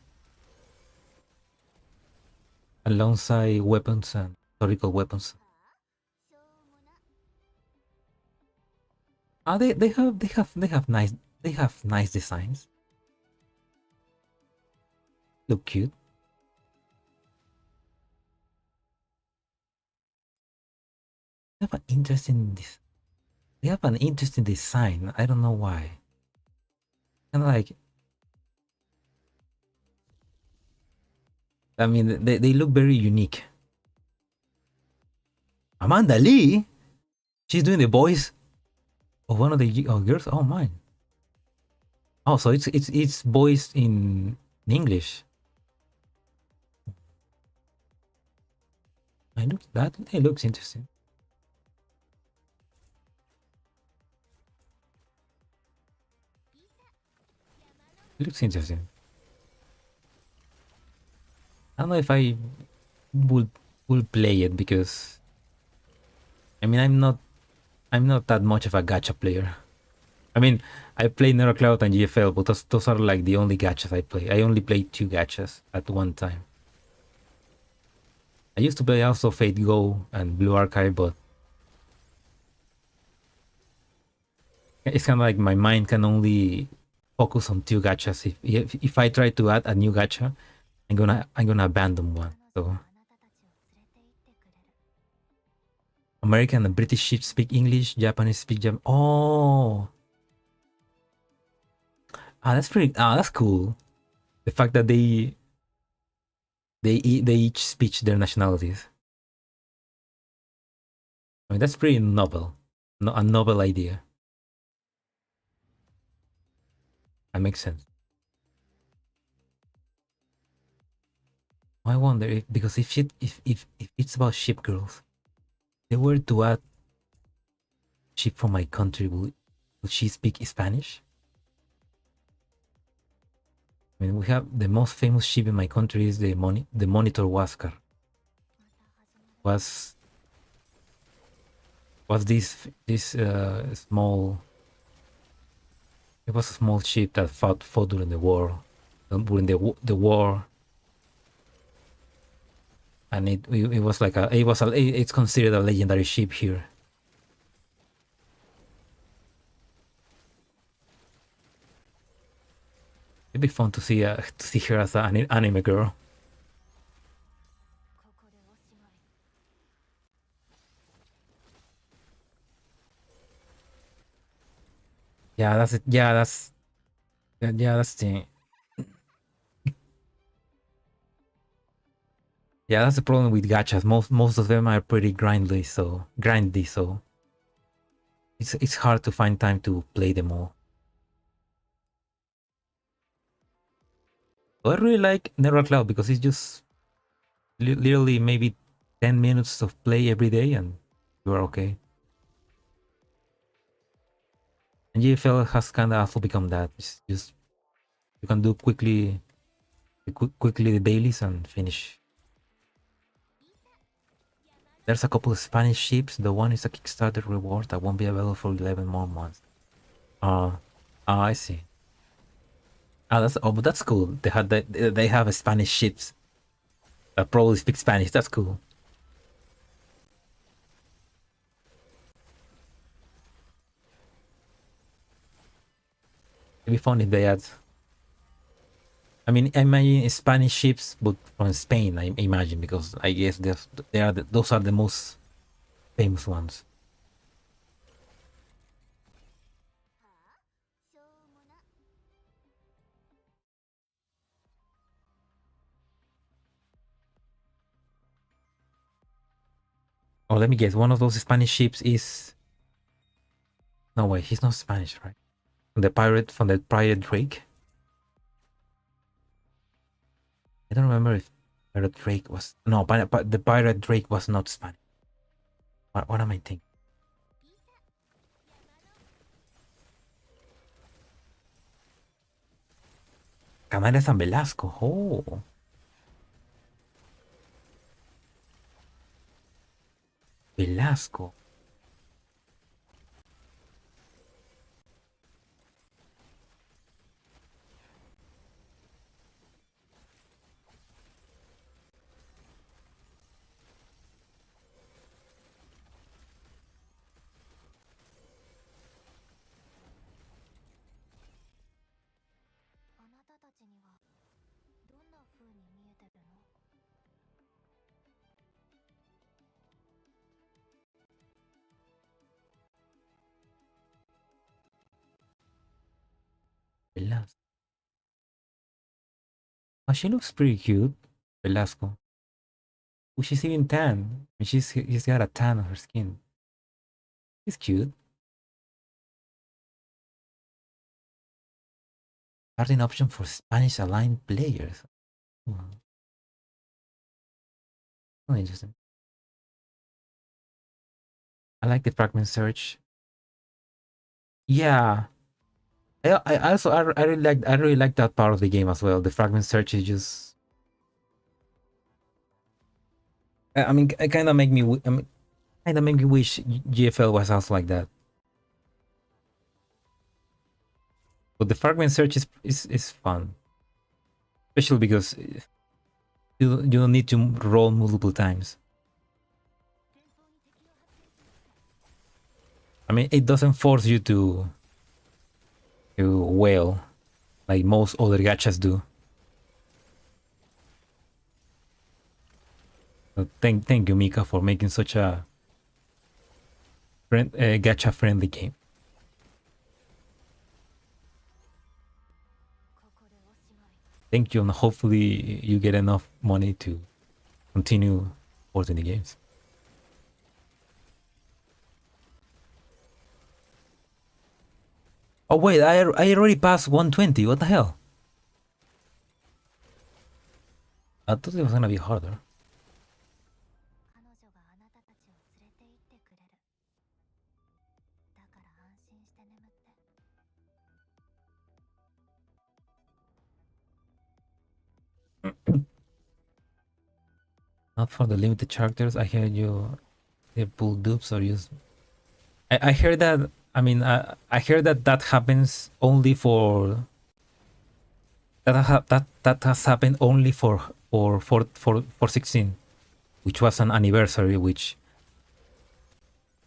alongside weapons and historical weapons. They have nice designs. Look cute. They have an interesting They have an interesting design. I don't know why. Kind of like. I mean, they look very unique. Amanda Lee, she's doing the voice of one of the girls. Oh mine. Oh, so it's voiced in English. It looks interesting. It looks interesting. I don't know if I would play it because I mean I'm not that much of a gacha player. I mean I play Cloud and GFL, but those are like the only gachas I play. I only play 2 gachas at one time. I used to play also Fate Go and Blue Archive, but it's kind of like my mind can only focus on 2 gachas. If I try to add a new gacha, I'm gonna abandon one. So American and British ships speak English, Japanese speak Japanese. Oh, that's cool. The fact that they each speak their nationalities. I mean, that's pretty novel. A novel idea. That makes sense. I wonder if because if it's about ship girls, if they were to add ship from my country, would she speak Spanish? I mean, we have the most famous ship in my country is the Monitor Huáscar. Was this small? It was a small ship that fought during the war, during the war, and it was like it's considered a legendary ship here. It'd be fun to see her as an anime girl. Yeah, that's it. Yeah, that's the. Yeah, that's the problem with gachas. Most of them are pretty grindy, so it's hard to find time to play them all. So I really like Cloud because it's just literally maybe 10 minutes of play every day and you're okay. And GFL has kind of also become that. It's just you can do quickly the dailies and finish. There's a couple of Spanish ships. The one is a Kickstarter reward that won't be available for 11 more months. I see. But that's cool. They have Spanish ships that probably speak Spanish. That's cool. It'd be fun if they had. I mean, I imagine Spanish ships, but from Spain, I imagine, because I guess those are the most famous ones. Oh, let me guess. One of those Spanish ships is... No way, he's not Spanish, right? From the pirate Drake. I don't remember if pirate Drake was... No, but the pirate Drake was not Spanish. What am I thinking? Canal de San Velasco. Oh. Velasco. Velasco. Oh, she looks pretty cute. Velasco. Oh, she's even tan. She's got a tan on her skin. She's cute. Starting option for Spanish aligned players. Oh, interesting. I like the fragment search. Yeah. I really like that part of the game as well. The fragment search is just... I mean, it kind of make me wish GFL was also like that. But the fragment search is fun, especially because you don't need to roll multiple times. I mean, it doesn't force you to whale like most other gachas do. So thank you, Mika, for making such a gacha friendly game. Thank you, and hopefully you get enough money to continue supporting the games. Oh wait, I already passed 120. What the hell? I thought it was gonna be harder. Not for the limited characters. I heard you pull dupes or use... I heard that... I mean, I heard that happens only for... That has happened only for 16, which was an anniversary, which...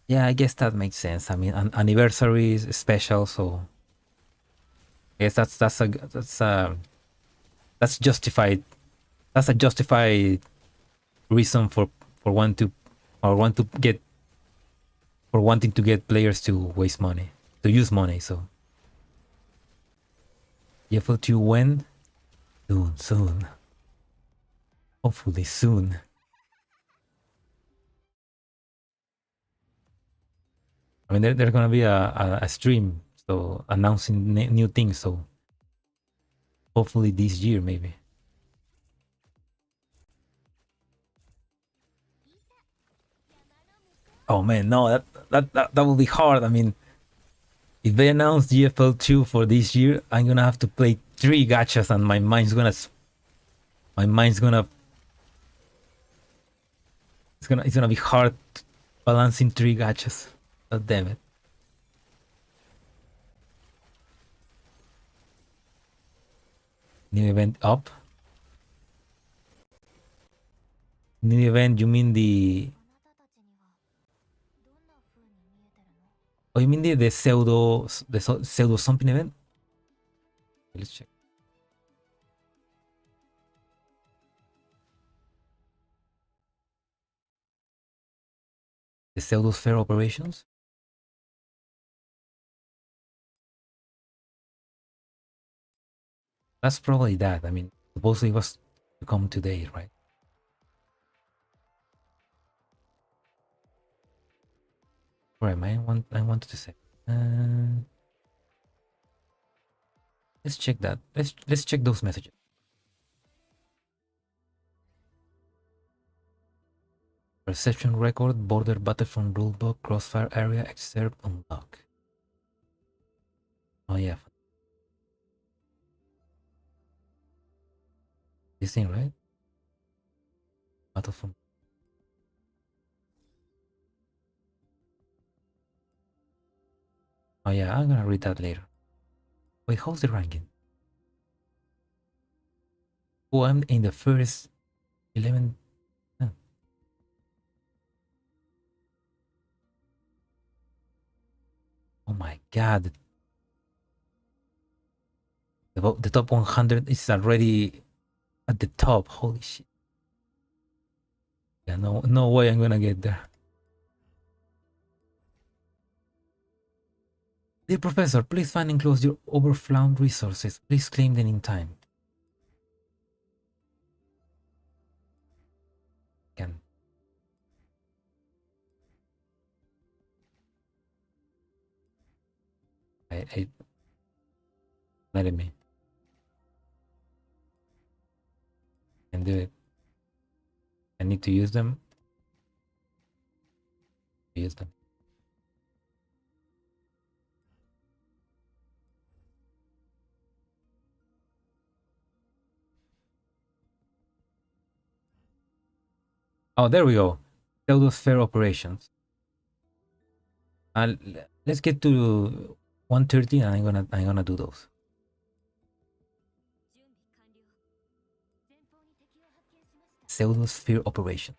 Yeah, I guess that makes sense. I mean, an anniversary is special, so... I guess that's justified. That's a justified reason for wanting to get players to waste money, to use money. So GFL2 when? Soon. Hopefully soon. I mean, there's gonna be a stream, so announcing new things. So hopefully this year, maybe. Oh man, no, that will be hard. I mean, if they announce GFL2 for this year, I'm gonna have to play 3 gachas, and my mind's gonna it's gonna be hard balancing 3 gachas. Oh, damn it. New event up. New event, you mean the... Oh, you mean the pseudo something event? Let's check. The pseudosphere operations? That's probably that. I mean, supposedly it was to come today, right? Where am I? I wanted to say. Let's check that. Let's check those messages. Perception record, border battlefront rulebook, crossfire area, excerpt, unlock. Oh yeah. This thing, right? Battlefront. Oh yeah, I'm gonna read that later. Wait, how's the ranking? Oh, I'm in the first 11. Oh my god. The top 100 is already at the top. Holy shit. Yeah, no way I'm gonna get there. Dear Professor, please find and close your overflowed resources. Please claim them in time. Can I let me can do it. I need to use them. Use them. Oh, there we go. Pseudosphere operations. Let's get to 130 and I'm gonna do those. Pseudosphere operation.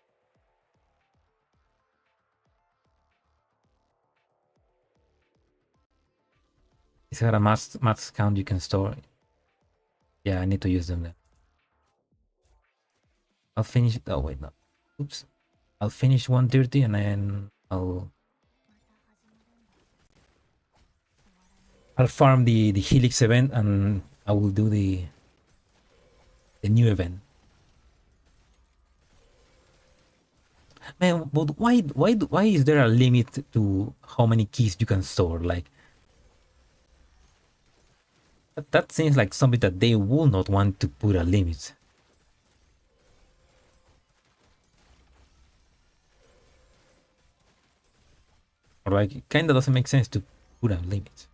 Is there a max count you can store? Yeah, I need to use them then. I'll finish. Oh wait, no. Oops. I'll finish 130 and then I'll farm the Helix event and I will do the new event. Man, but why is there a limit to how many keys you can store? Like that seems like something that they will not want to put a limit. Or like it kinda doesn't make sense to put a limit.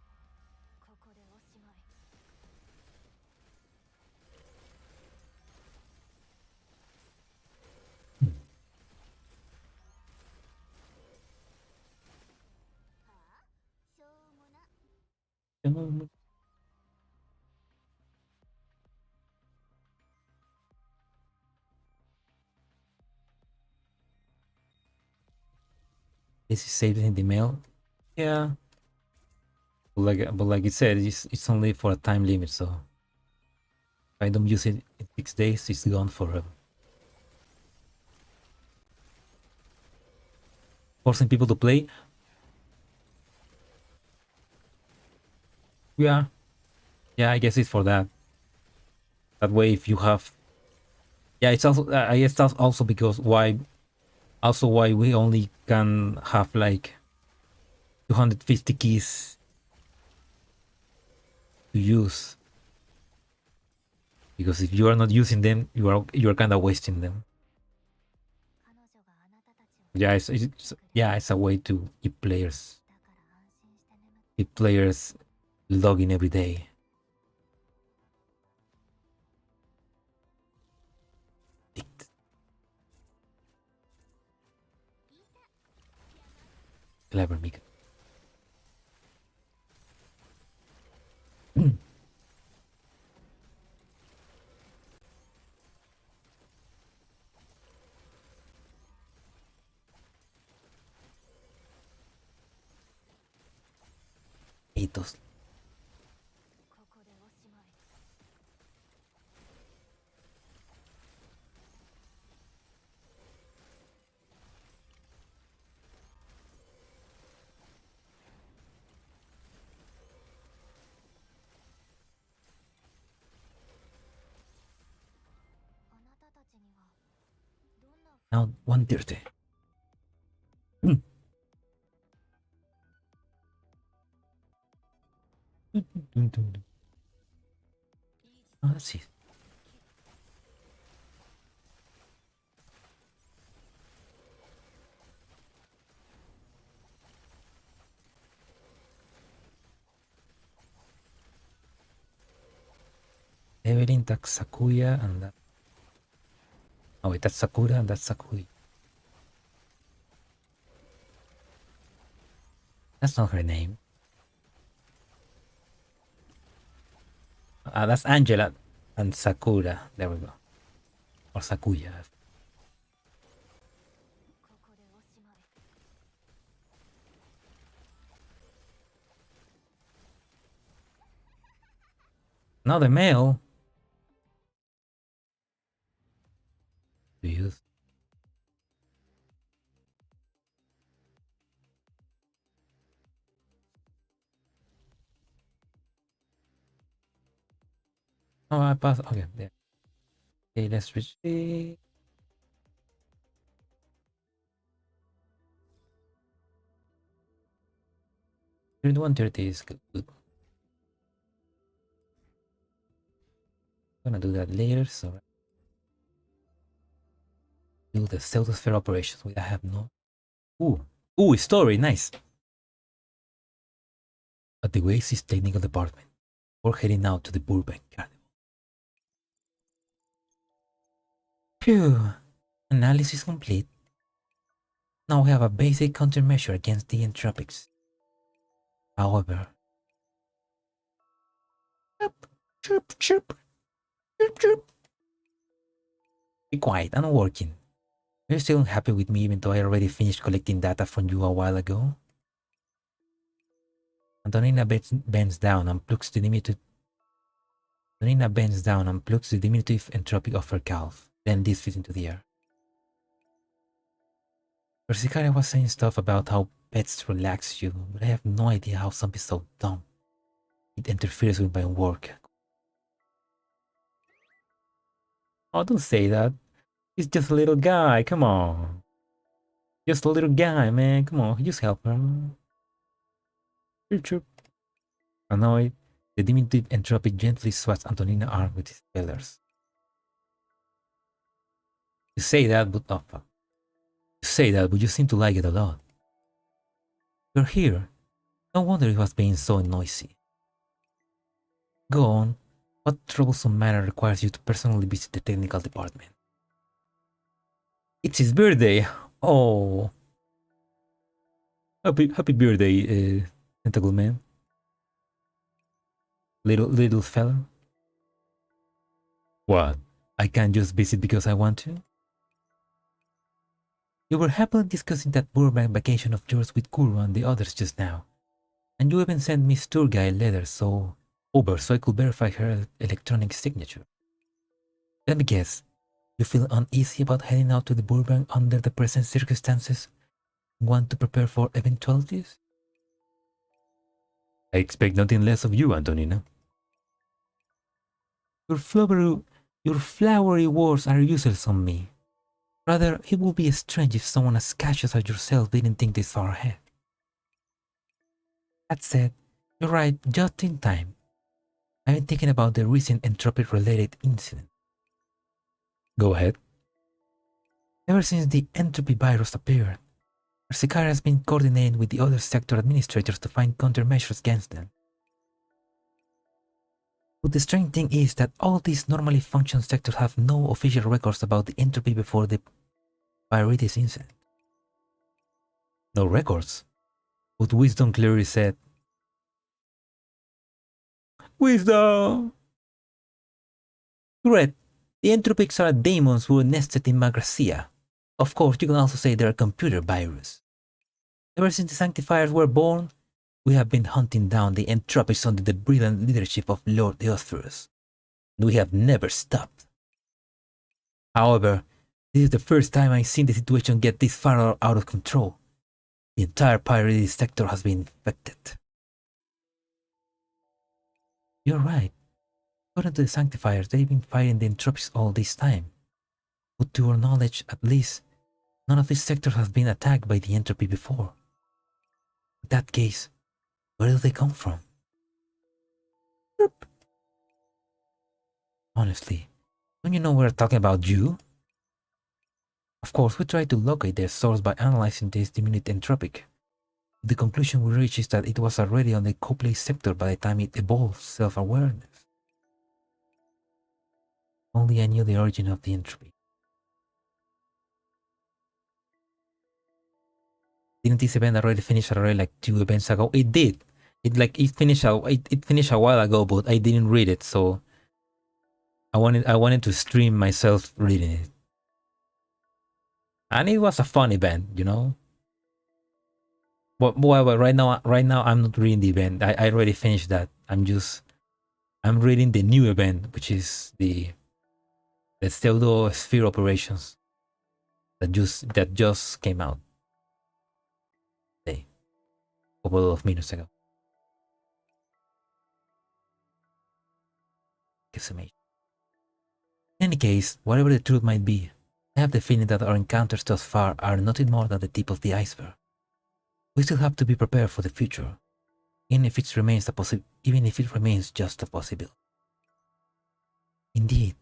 This is saved in the mail. Yeah. But like it said, it's only for a time limit, so if I don't use it in 6 days, it's gone forever. Forcing people to play. Yeah. Yeah, I guess it's for that. That way if you have, yeah, it's also, I guess that's also because why we only can have like 250 keys to use, because if you are not using them, you are kind of wasting them. Yeah, it's a way to keep players logging every day. Clever Mika. Eitos. Now 130. Hmm. Oh, let's see. Evelyn, that's Sakuya, and that. Oh wait, that's Sakura and that's Sakuya. That's not her name. That's Angela and Sakura. There we go. Or Sakuya. Now the male. Do you? Oh, I passed. Okay, there. Okay, let's reach the. 130 is good. I'm gonna do that later, so do the pseudosphere operations. Wait, I have no. Ooh, story, nice. At the Oasis Technical Department, we're heading out to the Burbank Carnival. Phew, analysis complete. Now we have a basic countermeasure against the entropics. However, chirp, chirp, chirp, chirp. Be quiet, I'm not working. Are you still unhappy with me even though I already finished collecting data from you a while ago? Antonina bends down and plucks the diminutive. Antonina bends down and plucks the diminutive entropic of her calf. Then this fits into the air. Persicare was saying stuff about how pets relax you, but I have no idea how something so dumb. It interferes with my work. Oh, don't say that. He's just a little guy, come on. Just a little guy, man, come on, just help her. Chirp, chirp. Annoyed, the diminutive entropic gently swats Antonina's arm with his feathers. You say that, but oh fuck. You say that, but you seem to like it a lot. You're here. No wonder it was being so noisy. Go on. What troublesome matter requires you to personally visit the technical department? It's his birthday. Oh. Happy birthday, Tentacle Man. Little fella. What? I can't just visit because I want to? You were happily discussing that burbank vacation of yours with Kuro and the others just now. And you even sent Miss Tour Guide letters so I could verify her electronic signature. Let me guess, you feel uneasy about heading out to the burbank under the present circumstances? Want to prepare for eventualities? I expect nothing less of you, Antonina. Your flowery words are useless on me. Rather, it would be strange if someone as cautious as yourself didn't think this far ahead. That said, you're right just in time. I've been thinking about the recent entropy-related incident. Go ahead. Ever since the entropy virus appeared, Arsikara has been coordinating with the other sector administrators to find countermeasures against them. But the strange thing is that all these normally functioning sectors have no official records about the entropy before the Pyrites incident. No records? But Wisdom clearly said, Wisdom! Correct. The entropics are demons who are nested in Magracia. Of course, you can also say they're a computer virus. Ever since the Sanctifiers were born, we have been hunting down the entropics under the brilliant leadership of Lord Eosphorus. We have never stopped. However, this is the first time I've seen the situation get this far out of control. The entire pirate sector has been infected. You're right. According to the Sanctifiers, they've been fighting the entropics all this time. But to our knowledge, at least, None of these sectors have been attacked by the entropy before. In that case, where do they come from? Boop. Honestly, don't you know we're talking about you? Of course, we try to locate their source by analyzing this diminutive entropic. The conclusion we reach is that it was already on the Copley sector by the time it evolved self-awareness. Only I knew the origin of the entropy. Didn't this event already finish like 2 events ago? It did. It finished a while ago, but I didn't read it, so I wanted to stream myself reading it. And it was a fun event, you know. But right now I'm not reading the event. I already finished that. I'm reading the new event, which is the pseudo sphere operations that just came out a couple of minutes ago. In any case, whatever the truth might be, I have the feeling that our encounters thus far are nothing more than the tip of the iceberg. We still have to be prepared for the future, even if it remains just a possibility. Indeed,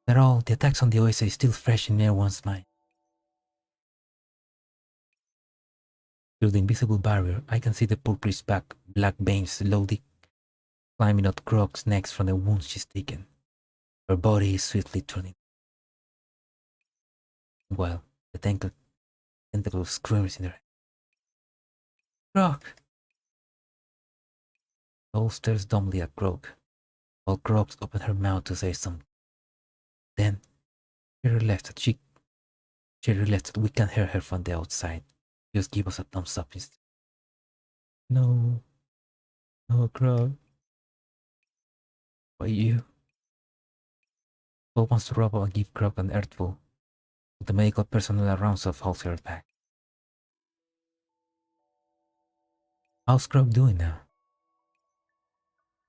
after all, the attacks on the Oasis is still fresh in everyone's mind. Through the invisible barrier, I can see the purplish black veins slowly climbing out Croc's neck from the wounds she's taken. Her body is swiftly turning. While the tentacle screams in her head. Croc! Soul stares dumbly at Croc, while Croc opens her mouth to say something. Then, she realizes that we can hear her from the outside. Just give us a thumbs up instead. No, Croc. Why you? Paul wants to rub and give Croc an earthful, but the medical personnel around holds her back. How's Croc doing now?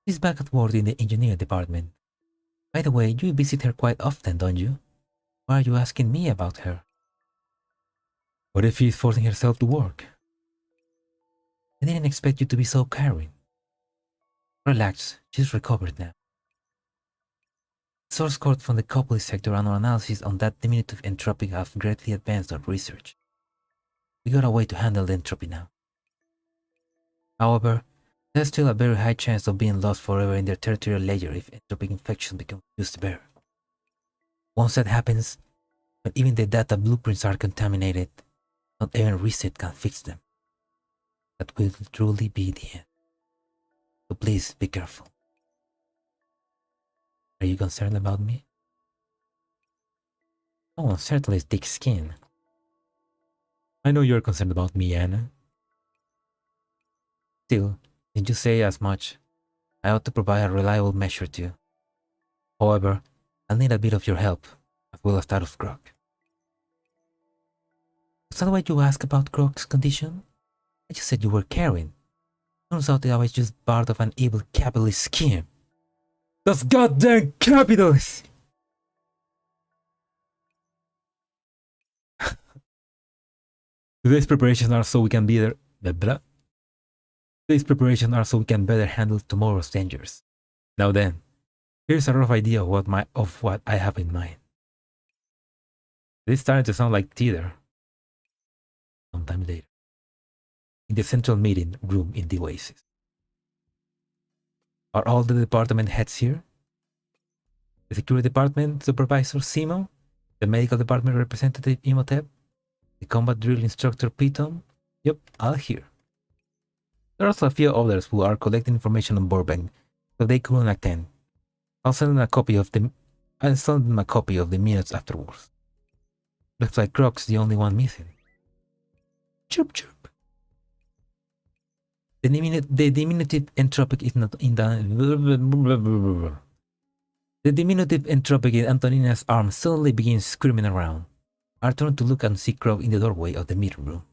She's back at work in the engineering department. By the way, you visit her quite often, don't you? Why are you asking me about her? What if she's forcing herself to work? I didn't expect you to be so caring. Relax, she's recovered now. Source code from the Copley sector and our analysis on that diminutive entropy have greatly advanced our research. We got a way to handle the entropy now. However, there's still a very high chance of being lost forever in their territorial layer if entropic infection becomes too severe. Once that happens, when even the data blueprints are contaminated, not even reset can fix them. That will truly be the end. So please be careful. Are you concerned about me? Oh, certainly thick skin. I know you're concerned about me, Anna. Still, since you say as much, I ought to provide a reliable measure to you. However, I'll need a bit of your help, as well as that of Croc. Was that why you asked about Croc's condition? I just said you were caring. Turns out that I was just part of an evil capitalist scheme. Those goddamn capitalists! Today's preparations are so we can better handle tomorrow's dangers. Now then, here's a rough idea of what I have in mind. This is starting to sound like theater. Sometime later, in the central meeting room in the Oasis. Are all the department heads here? The security department supervisor Simo, the medical department representative Imhotep, the combat drill instructor Piton. Yep, all here. There are also a few others who are collecting information on burbank, so they couldn't attend. I'll send them a copy of the minutes afterwards. Looks like Croc's the only one missing. Chirp chirp. The diminutive entropic is not in the diminutive entropic in Antonina's arm suddenly begins screaming around. I turn to look and see Croc in the doorway of the meeting room.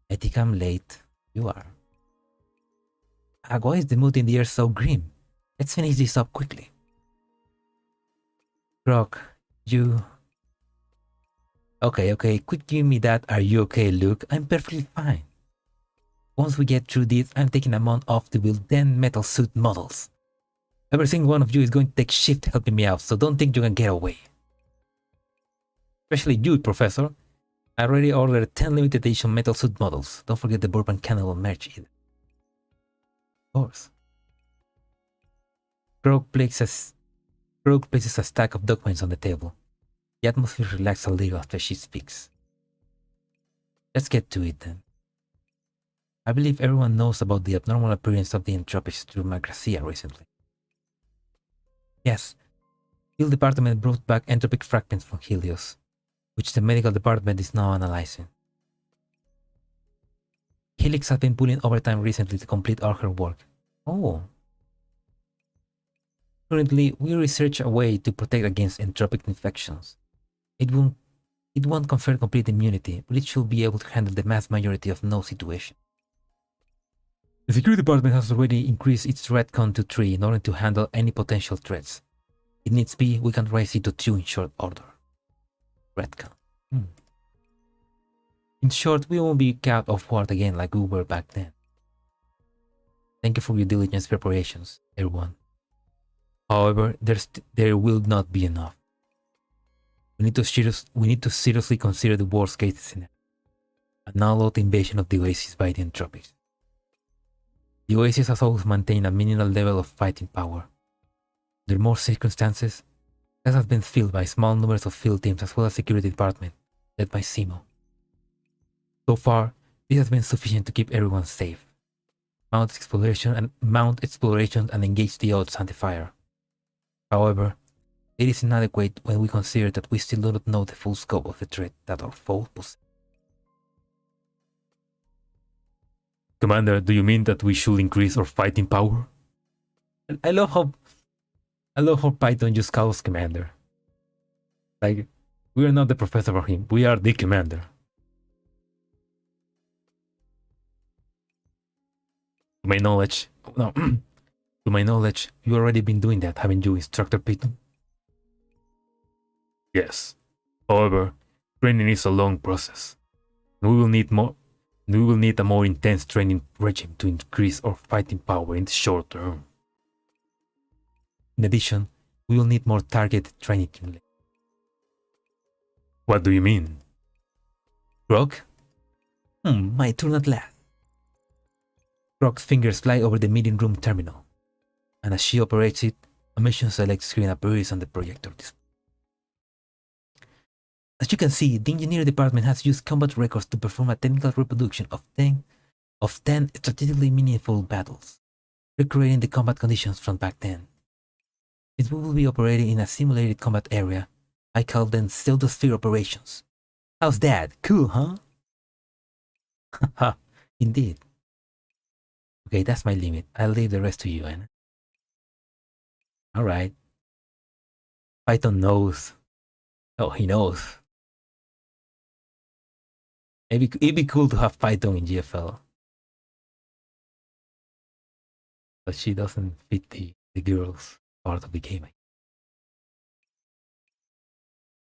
I think I'm late. You are. Why is the mood in the air so grim? Let's finish this up quickly. Croc, you Okay, quit giving me that "are you okay" look. I'm perfectly fine. Once we get through this, I'm taking a month off to build 10 metal suit models. Every single one of you is going to take shift helping me out, so don't think you can get away. Especially you, Professor. I already ordered 10 limited edition metal suit models. Don't forget the burbank cannibal merch either. Of course. Croak places a stack of documents on the table. The atmosphere relaxes a little after she speaks. Let's get to it then. I believe everyone knows about the abnormal appearance of the entropics through Magracia recently. Yes, the field department brought back entropic fragments from Helios, which the medical department is now analyzing. Helix has been pulling overtime recently to complete all her work. Oh. Currently, we research a way to protect against entropic infections. It won't confer complete immunity, but it should be able to handle the vast majority of no situation. The security department has already increased its threat count to 3 in order to handle any potential threats. If needs be, we can raise it to 2 in short order. Threat count. In short, we won't be caught off guard again like we were back then. Thank you for your diligent preparations, everyone. However, there will not be enough. We need to seriously consider the worst case scenario. An all-out invasion of the Oasis by the Entropics. The Oasis has always maintained a minimal level of fighting power. Under more circumstances, this has been filled by small numbers of field teams as well as security department, led by Simo. So far, this has been sufficient to keep everyone safe. Mount exploration and engage the odds anti-fire. However, it is inadequate when we consider that we still do not know the full scope of the threat that our foe possesses. Commander, do you mean that we should increase our fighting power? I love how Python just calls Commander. Like, we are not the professor for him, we are the Commander. To my knowledge, you've already been doing that, haven't you, Instructor Python? Yes. However, training is a long process. We will need a more intense training regime to increase our fighting power in the short term. In addition, we will need more targeted training. What do you mean? Croak? My turn at last. Croak's fingers fly over the meeting room terminal, and as she operates it, a mission select screen appears on the projector display. As you can see, the engineering department has used combat records to perform a technical reproduction of 10 strategically meaningful battles, recreating the combat conditions from back then. Since we will be operating in a simulated combat area, I call them pseudosphere operations. How's that? Cool, huh? Haha, indeed. Okay, that's my limit. I'll leave the rest to you, Anna. Alright. Python knows. Oh, he knows. It'd be cool to have Python in GFL. But she doesn't fit the girls part of the game.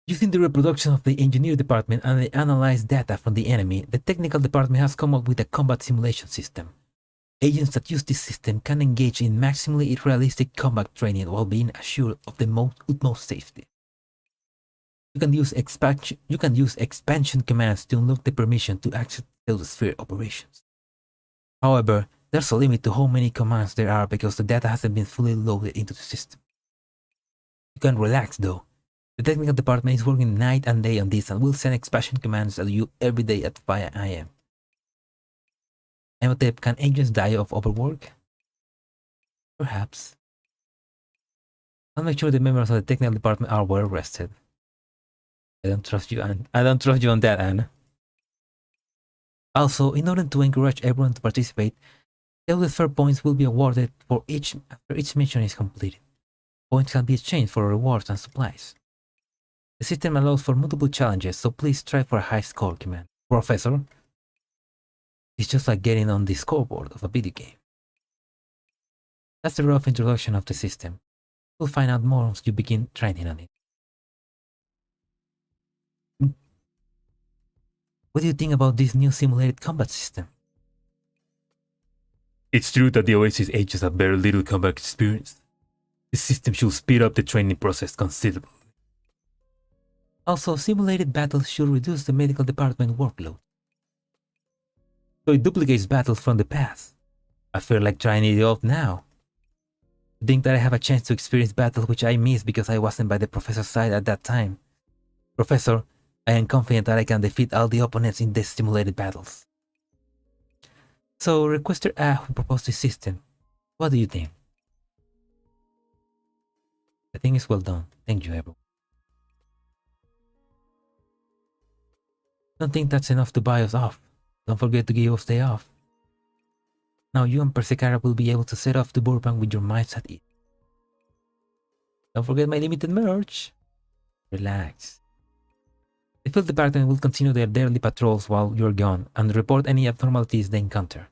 Using the reproduction of the engineer department and the analyzed data from the enemy, the technical department has come up with a combat simulation system. Agents that use this system can engage in maximally realistic combat training while being assured of the utmost safety. You can use expansion commands to unlock the permission to access pseudosphere operations. However, there's a limit to how many commands there are because the data hasn't been fully loaded into the system. You can relax though. The technical department is working night and day on this and will send expansion commands at you every day at 5 AM. Emotep, can agents die of overwork? Perhaps. I'll make sure the members of the technical department are well rested. I don't trust you, Anne. I don't trust you on that, Anne. Also, in order to encourage everyone to participate, fair points will be awarded for after each mission is completed. Points can be exchanged for rewards and supplies. The system allows for multiple challenges, so please strive for a high score, Command. Professor? It's just like getting on the scoreboard of a video game. That's the rough introduction of the system. You'll find out more once you begin training on it. What do you think about this new simulated combat system? It's true that the Oasis agents have very little combat experience. This system should speed up the training process considerably. Also, simulated battles should reduce the medical department workload. So it duplicates battles from the past. I feel like trying it out now. I think that I have a chance to experience battles which I missed because I wasn't by the professor's side at that time. Professor, I am confident that I can defeat all the opponents in these simulated battles. So, Requester A who proposed this system, what do you think? I think it's well done. Thank you, everyone. Don't think that's enough to buy us off. Don't forget to give us day off. Now you and Persecara will be able to set off to Burbank with your minds at ease. Don't forget my limited merch. Relax. The field department will continue their daily patrols while you're gone and report any abnormalities they encounter.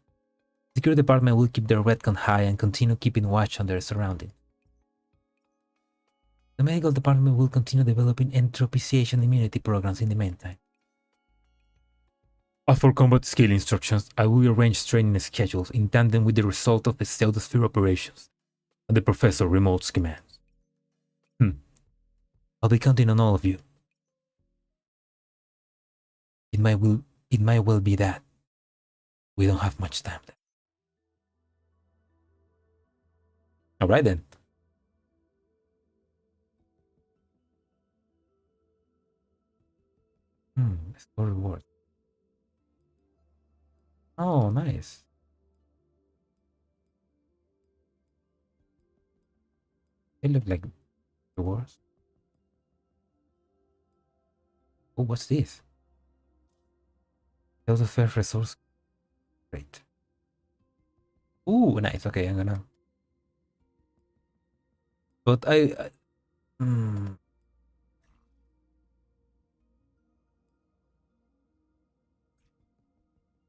The security department will keep their redcon high and continue keeping watch on their surroundings. The medical department will continue developing entropization immunity programs in the meantime. As for combat skill instructions, I will arrange training schedules in tandem with the result of the pseudosphere operations and the professor remote commands. I'll be counting on all of you. It might well be that we don't have much time left. Alright then. Store reward. Oh, nice. They look like rewards. Oh, what's this? That was a fair resource. Great. Ooh, nice. Okay, I'm gonna. But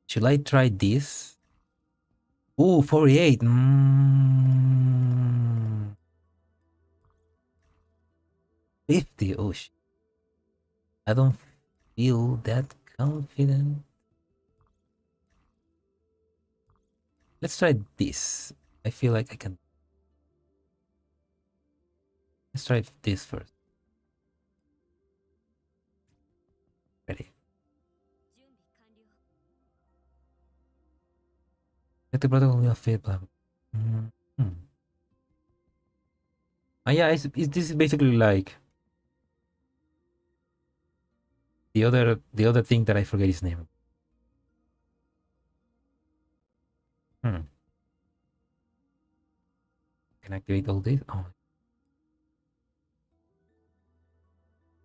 should I try this? Ooh, 48. 50. Oh, shit. I don't feel that confident. Let's try this. I feel like I can. Let's try this first. Ready. Get the protocol will fit. Blah. Yeah, this is basically like the other thing that I forget his name. Can activate all this? Oh.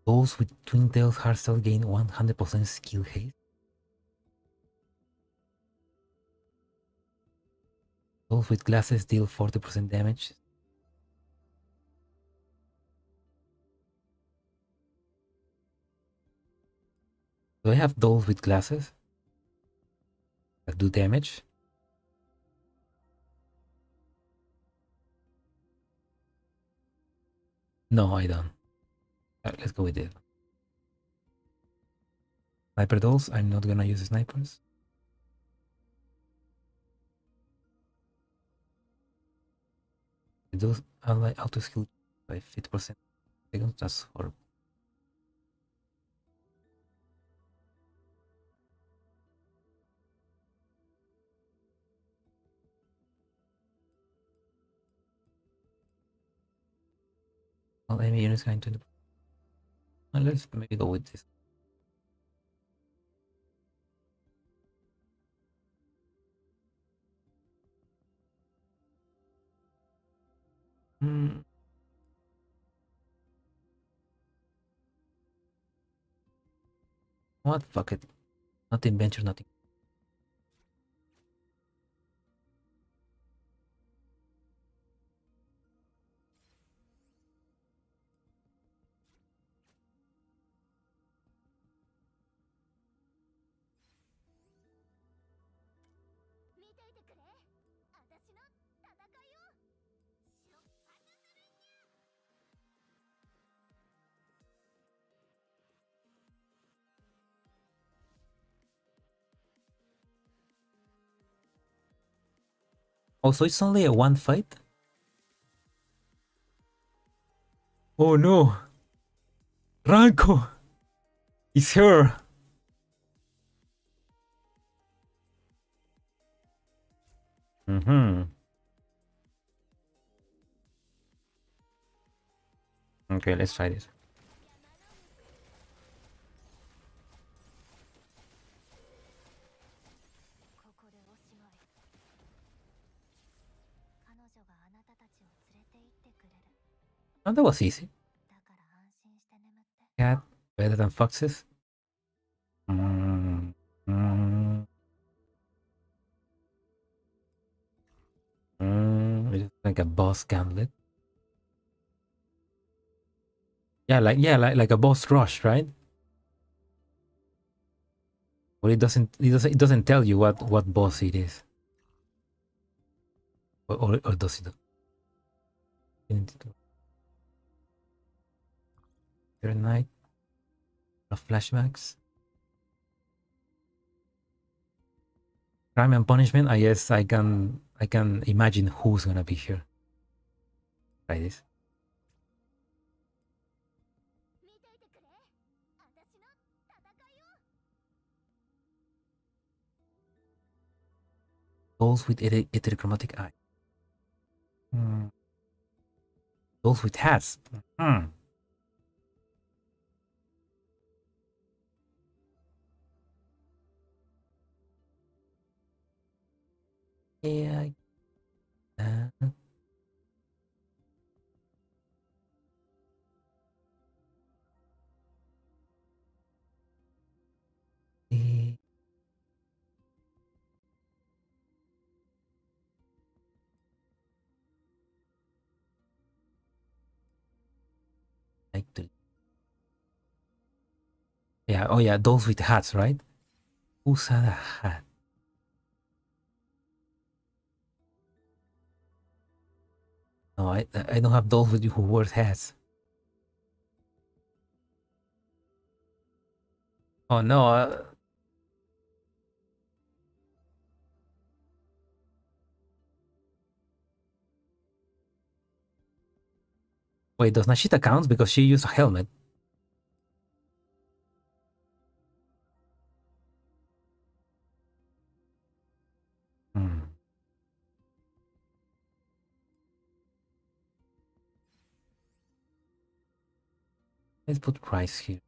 Those with twin tails hardstyle gain 100% skill haste. Those with glasses deal 40% damage. Do I have those with glasses that do damage? No, I don't. Let's go with it. Sniper dolls. I'm not gonna use snipers. Those ally auto skill by 50% seconds. That's horrible. All enemy units going to. Let's maybe go with this. What? Fuck it. Nothing venture, nothing. Oh, so it's only a one fight? Oh no! Ranko! It's her! Mm-hmm. Okay, let's try this. Oh, that was easy. Cat better than foxes? Mm, mm, it's like a boss gauntlet. Yeah, like a boss rush, right? But it doesn't tell you what boss it is. Or does it? Your night of flashbacks. Crime and punishment. I guess I can imagine who's gonna be here. Try this. Those with heterochromatic eye. Those with hats. Yeah. Like to. Yeah. Oh yeah. Those with hats, right? Who's had a hat? No, I don't have those with you who wear hats. Oh no. Wait, does Nashita count because she used a helmet? Hmm. Let's put price here.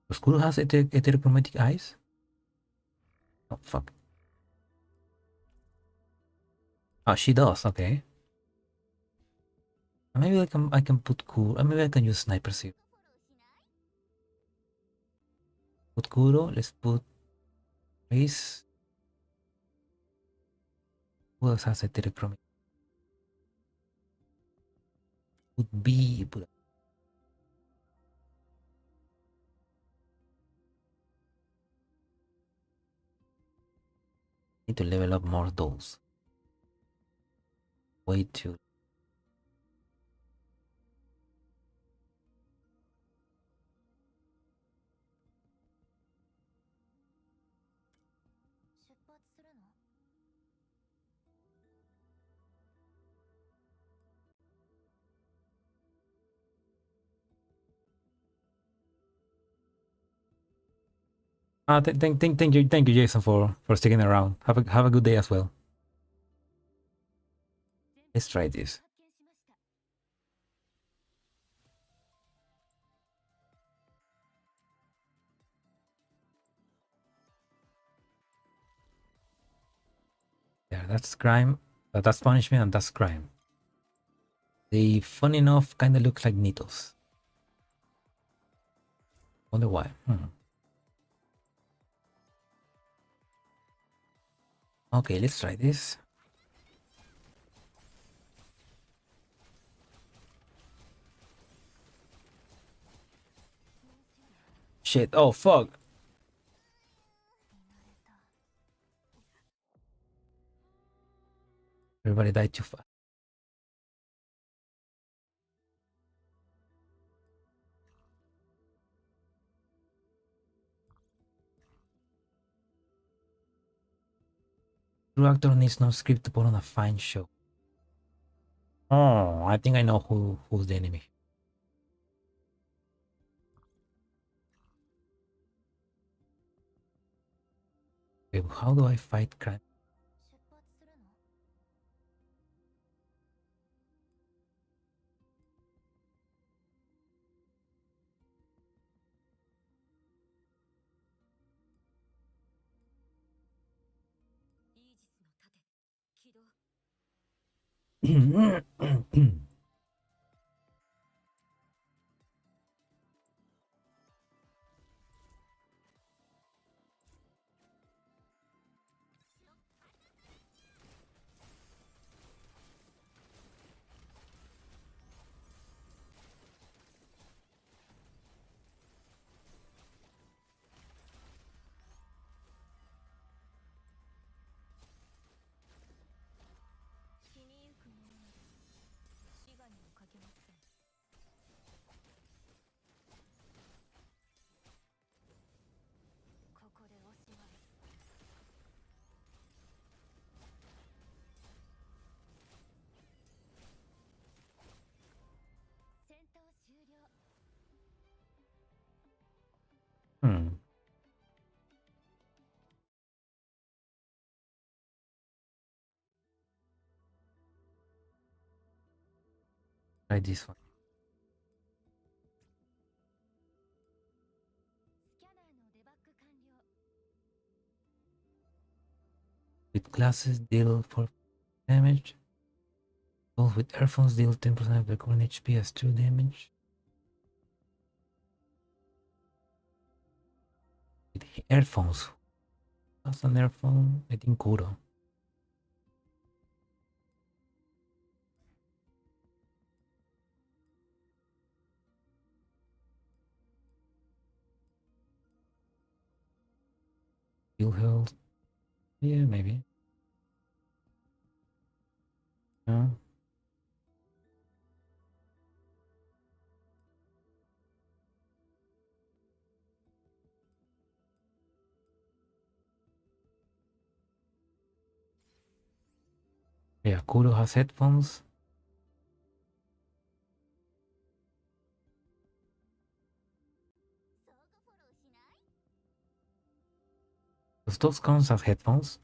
The school has heterochromatic eyes? Oh fuck. Oh, she does. Okay. Maybe I can put cool. Maybe I can use sniper suit. Put Kuro. Let's put Race. Who else has heterochromatic? Put B. Need to level up more dolls. Way too. Thank you, Jason, for sticking around. Have a good day as well. Let's try this. Yeah, that's crime. That's punishment, and that's crime. They, fun enough, kind of look like needles. Wonder why. Okay, let's try this. Shit. Oh, fuck. Everybody died too fast. True actor needs no script to put on a fine show. Oh, I think I know who's the enemy. Okay, how do I fight crime? Try this one. With glasses, deal 4 damage. Those with earphones deal 10% of their current HP as 2 damage. With earphones. That's an earphone. I think Kuro. Heal health. Yeah, maybe. No. Yeah, Kuro has headphones. Does those count as headphones?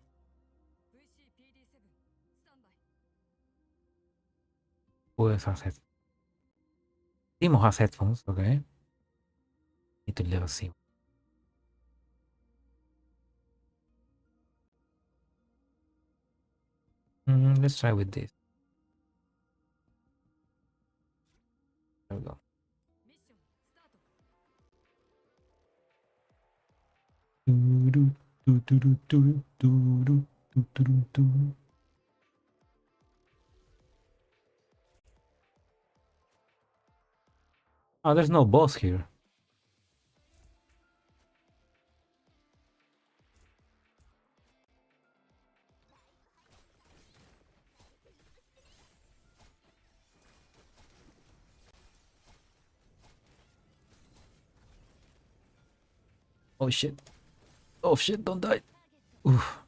Who else has headphones? Timo has headphones, okay. Need to level C. Let's try with this. There we go. Oh, there's no boss here. Oh shit. Oh shit, don't die. Oof.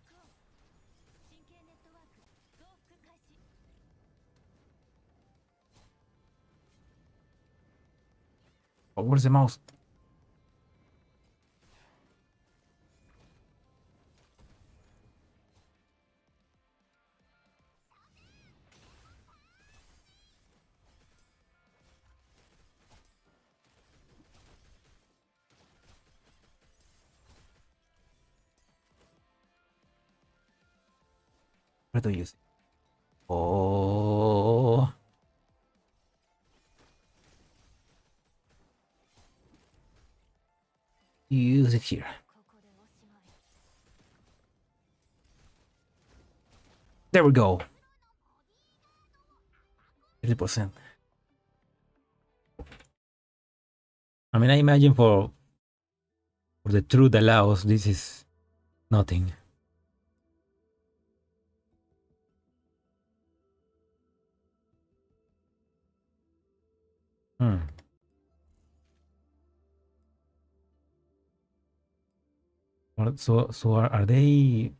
Oh, where's the mouse? Where do you use it? Oh. Use it here. There we go. 50%. I mean, I imagine for the truth allows, this is nothing. So are they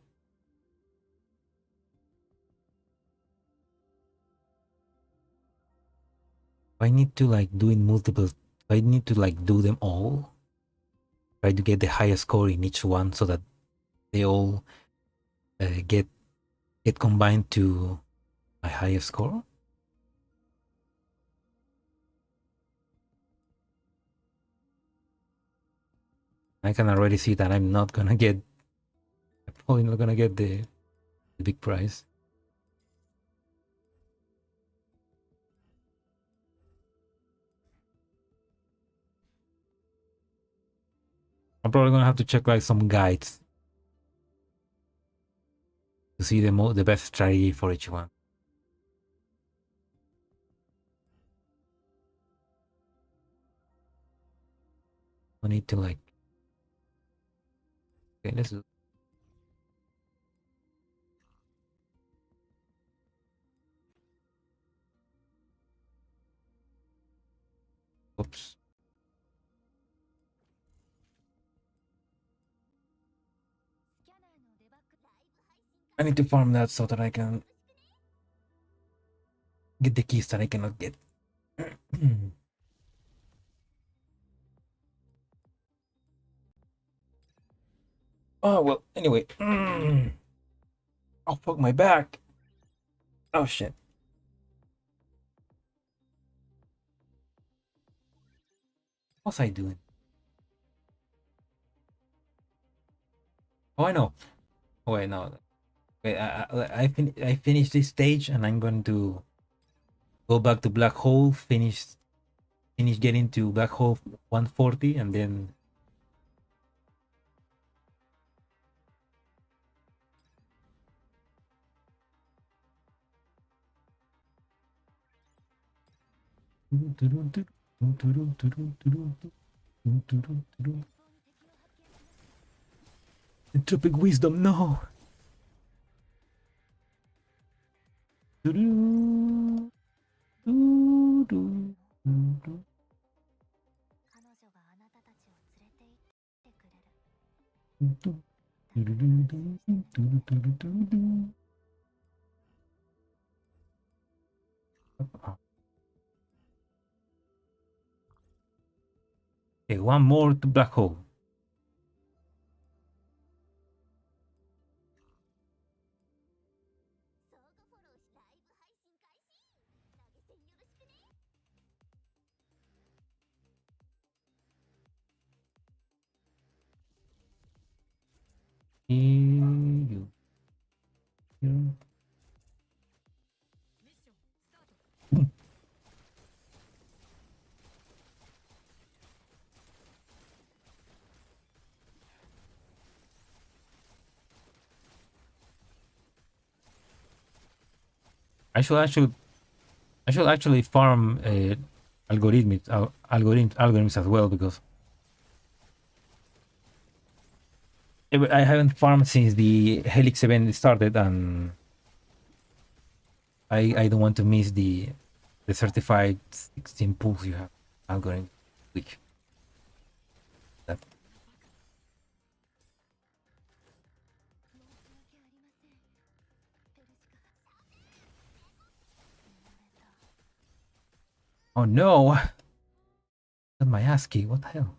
I need to like do in multiple. I need to like do them all. Try to get the highest score in each one so that they all get combined to my highest score. I can already see that I'm not gonna get. I'm probably not gonna get the big prize. I'm probably gonna have to check like some guides to see the best strategy for each one. I need to like. Okay, let's do. Oops. I need to farm that so that I can get the keys that I cannot get. Oh well. Anyway. Oh fuck my back. Oh shit. What's I doing? Oh, I know. Oh wait, no. Wait, I finished this stage and I'm going to go back to black hole. Finish getting to black hole 140 and then. Entropic wisdom, no. Okay, one more to black hole. You. I should actually farm algorithms as well because I haven't farmed since the Helix event started, and I don't want to miss the certified 16 pulls you have algorithm week. That. Oh no! Got my ass kicked. What the hell?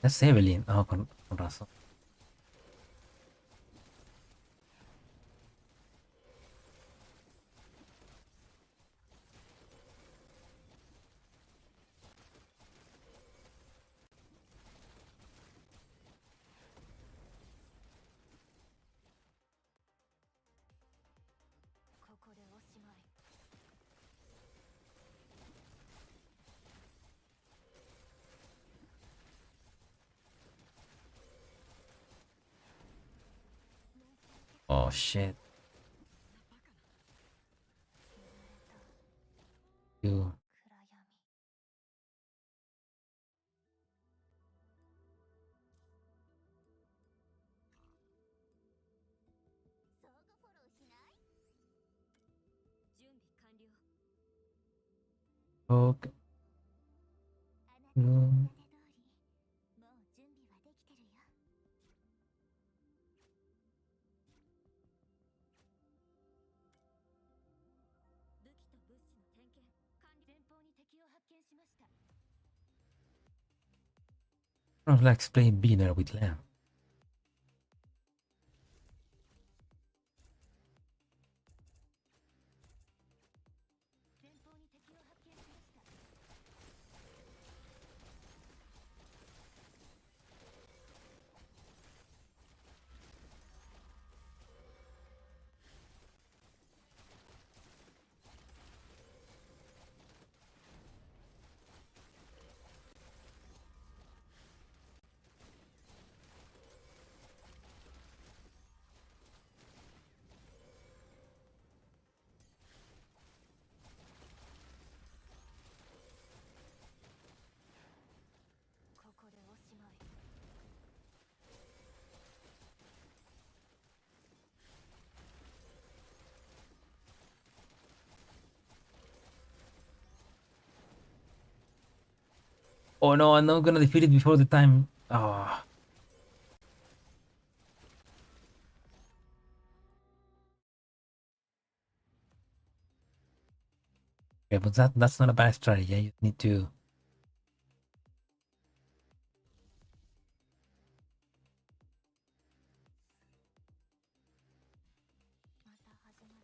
That's Evelyn. Oh, con razón. Oh shit. You. Okay. Mm. Sounds like playing beginner with lamb. Oh no, I'm not gonna defeat it before the time. Oh. Okay, but that's not a bad strategy. You need to.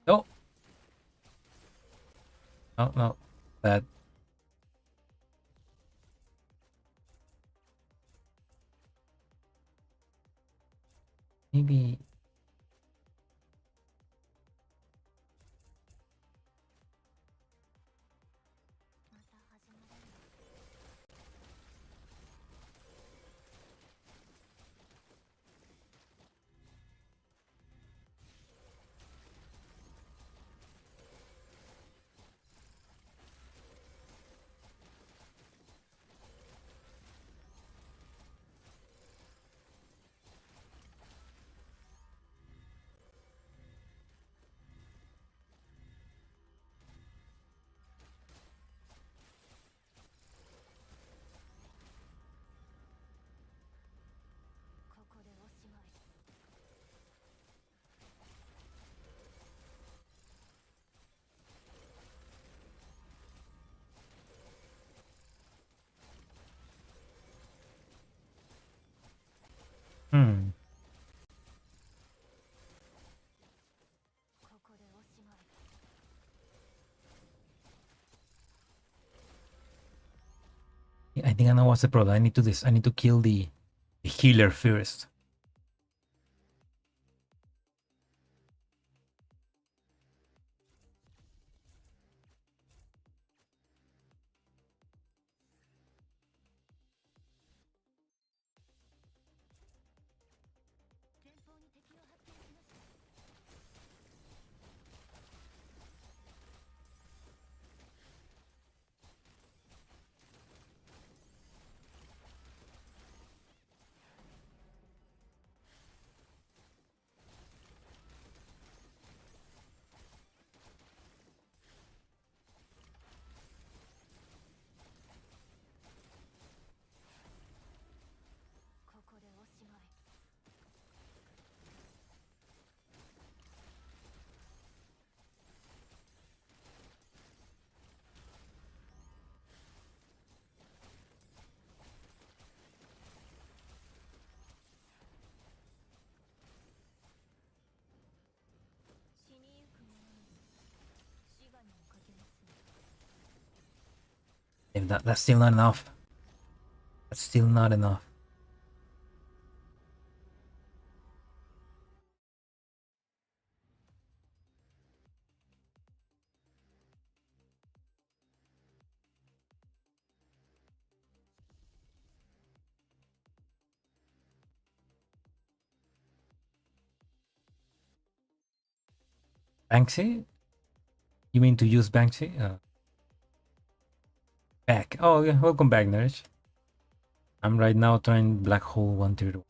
Oh. No, no. That. Maybe. Hmm. I think I know what's the problem. I need to this. I need to kill the healer first. If that's still not enough. That's still not enough. Banksy? You mean to use Banksy? Back. Oh yeah, welcome back, Nurse. I'm right now trying Black Hole 132.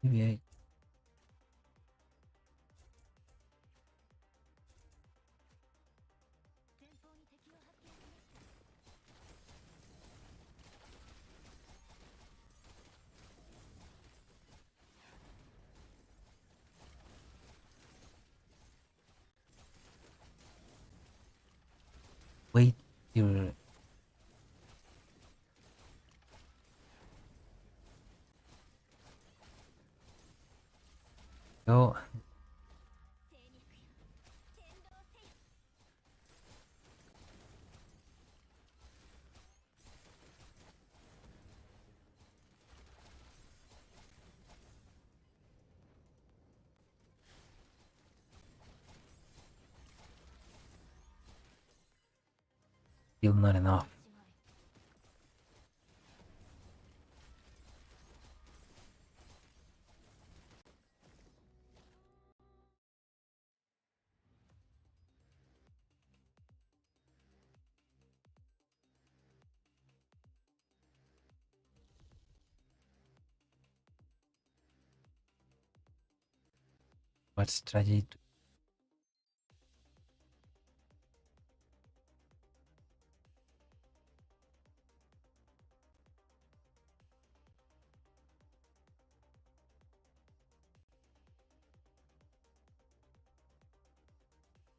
Maybe You're... Oh, still not enough. What strategy?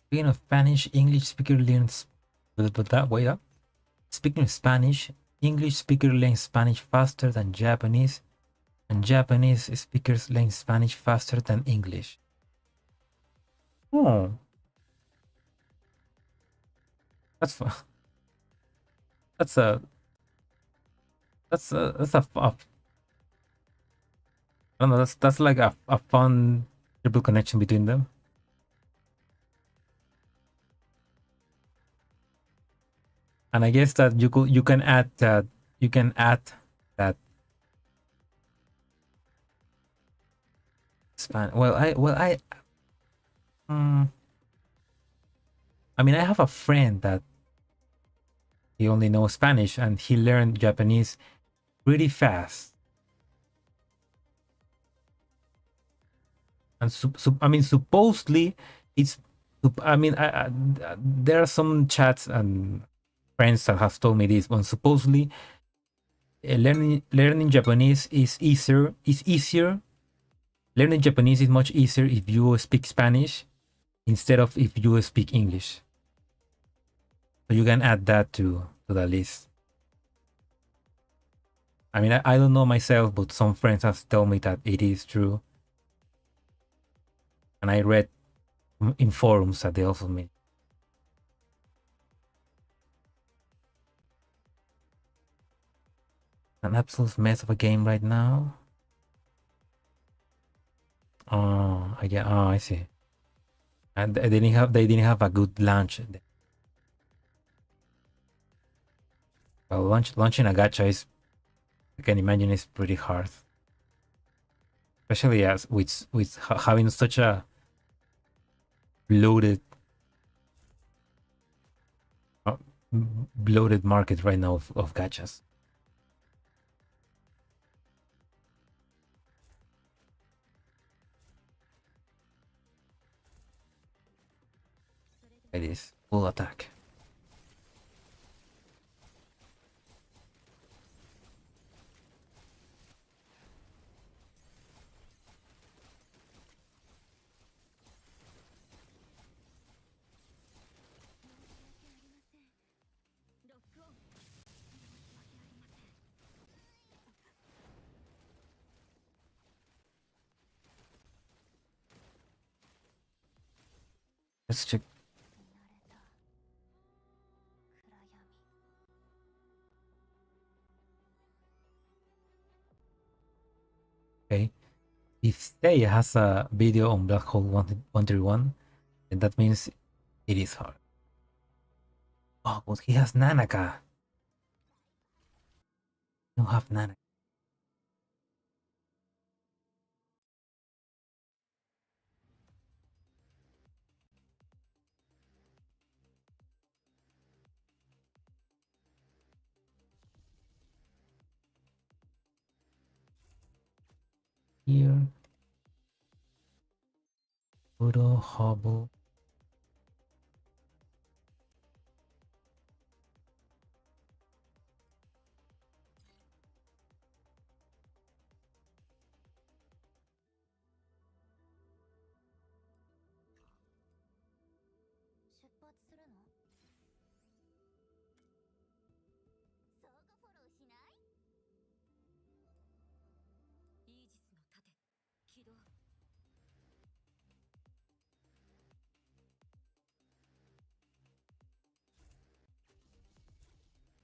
Speaking of Spanish, English speaker learns. But that wait up. Speaking of Spanish, English speaker learn Spanish faster than Japanese, and Japanese speakers learn Spanish faster than English. Oh, that's fun. That's a I don't know. That's like a fun triple connection between them. And I guess that you can add that span. Um, I mean I have a friend that he only knows Spanish and he learned Japanese pretty fast. And I mean supposedly it's I mean there are some chats and friends that have told me this one. Supposedly learning Japanese is easier. Learning Japanese is much easier if you speak Spanish instead of if you speak English. So you can add that to the list. I mean, I don't know myself, but some friends have told me that it is true. And I read in forums that they also mean. An absolute mess of a game right now. Oh, I get. Oh, I see. And they didn't have a good launch. Well, launching a gacha is, I can imagine, is pretty hard, especially as with having such a bloated bloated market right now of gachas. It is full attack. Let's check. Okay, if Seiya has a video on Black Hole 131, then that means it is hard. Oh, but he has Nanaka. You don't have Nanaka. Here, Puro Hobble.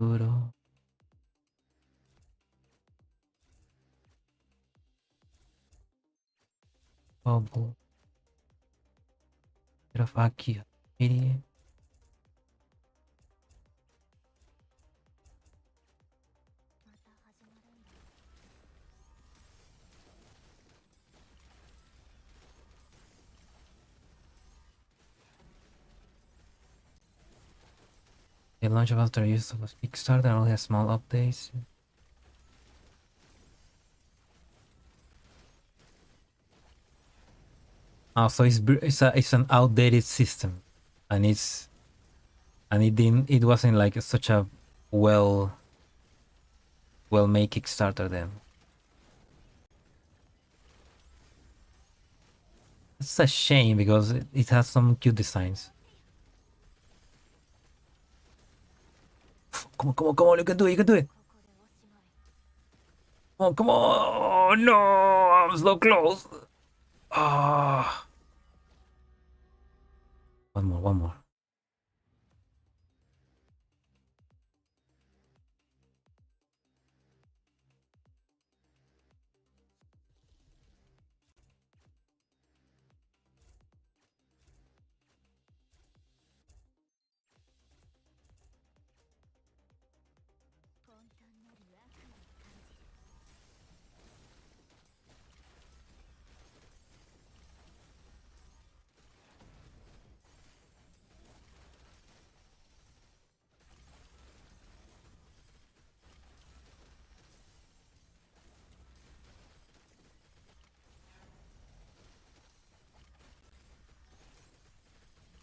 Kuro. Bubble. Bit of Aki. Idiot. The launch of after use of Kickstarter only has small updates. Oh, so it's an outdated system, and it wasn't like such a well made Kickstarter then. It's a shame because it has some cute designs. Come on, you can do it, you can do it. Come on, no, I'm so close. Ah, one more.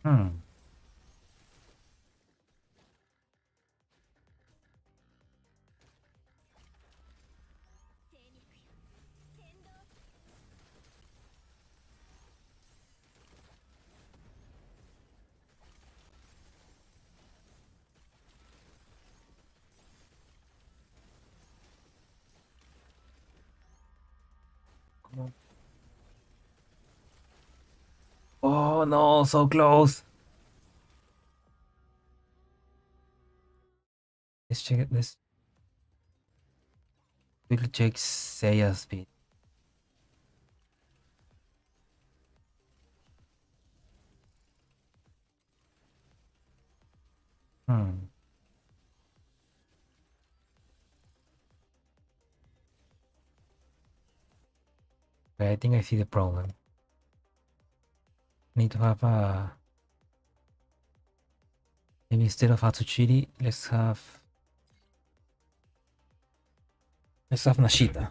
Hmm. Come on. Oh no, so close. Let's check it. Let's quickly check Seiya's speed. Hmm. Okay, I think I see the problem. Need to have a maybe instead of Atsuchiri, let's have Nashita.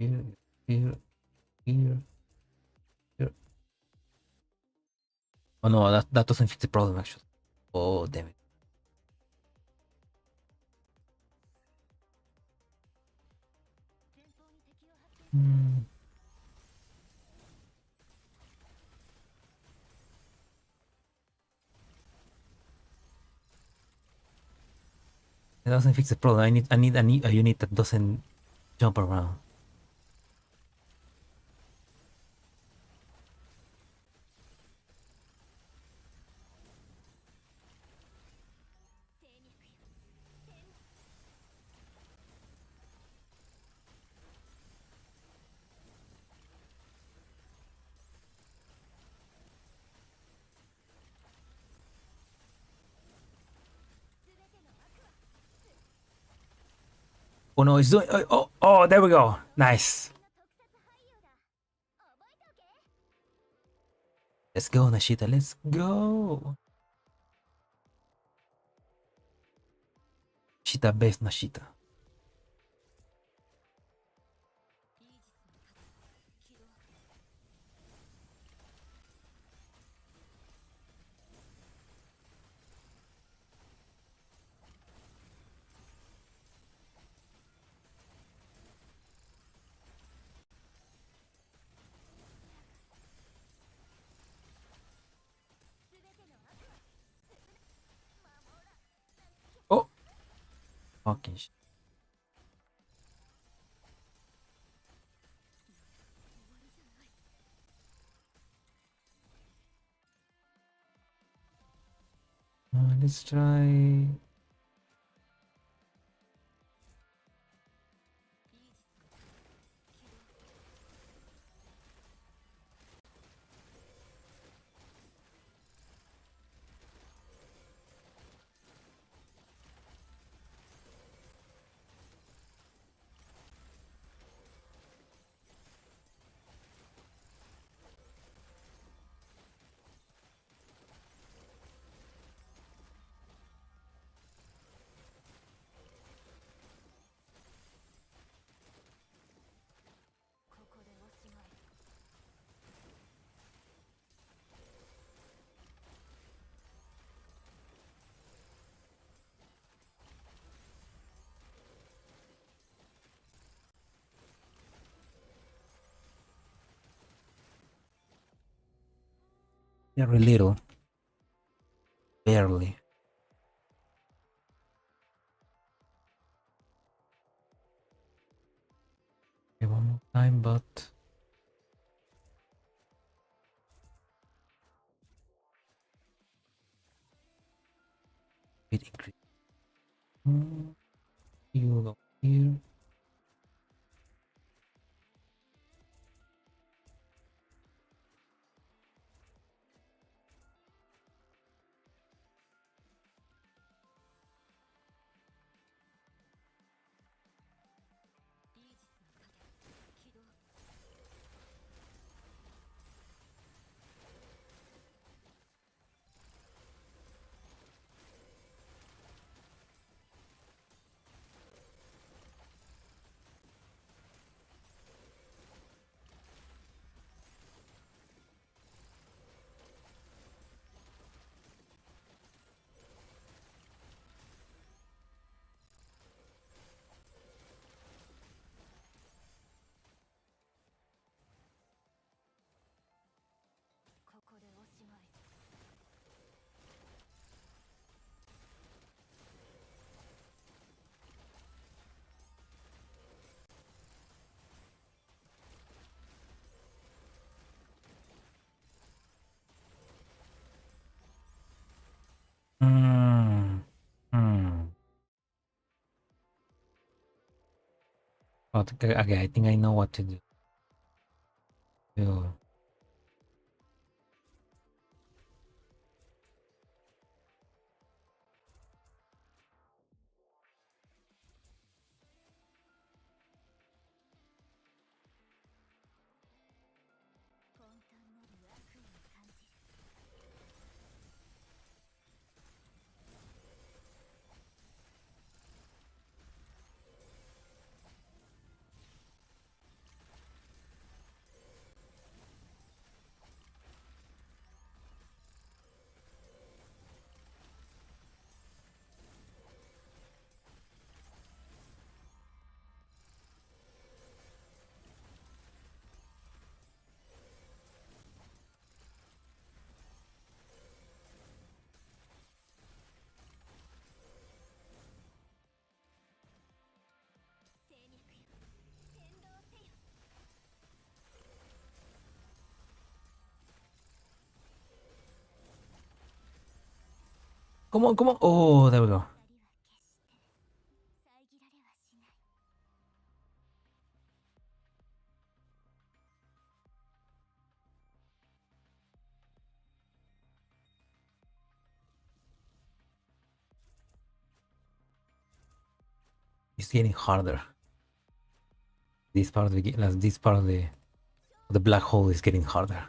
Here, here, here. Oh no, that doesn't fix the problem actually. Oh damn it. Hmm. It doesn't fix the problem. I need a unit that doesn't jump around. Oh no, it's doing. Oh, there we go. Nice. Let's go, Nashita. Let's go. Nashita best Nashita. fucking shit. Let's try. Very little. Barely. Okay, one more time, but it increase. You go here. Hmm. Hmm. But okay, I think I know what to do. Yeah. Come on, come on. Oh, there we go. It's getting harder. This part of the black hole is getting harder.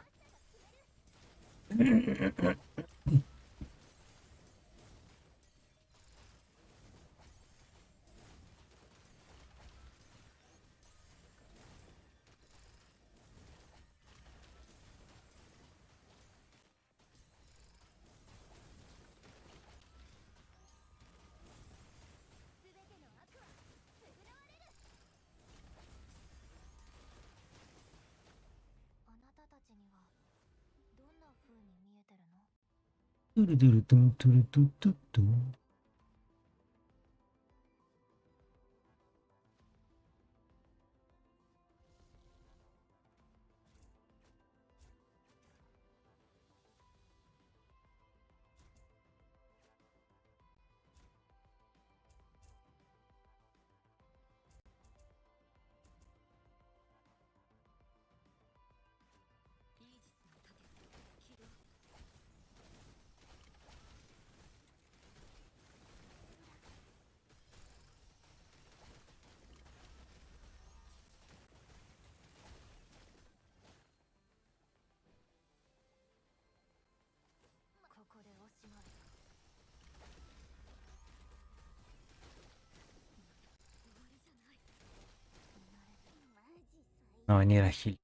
No, I need a heal.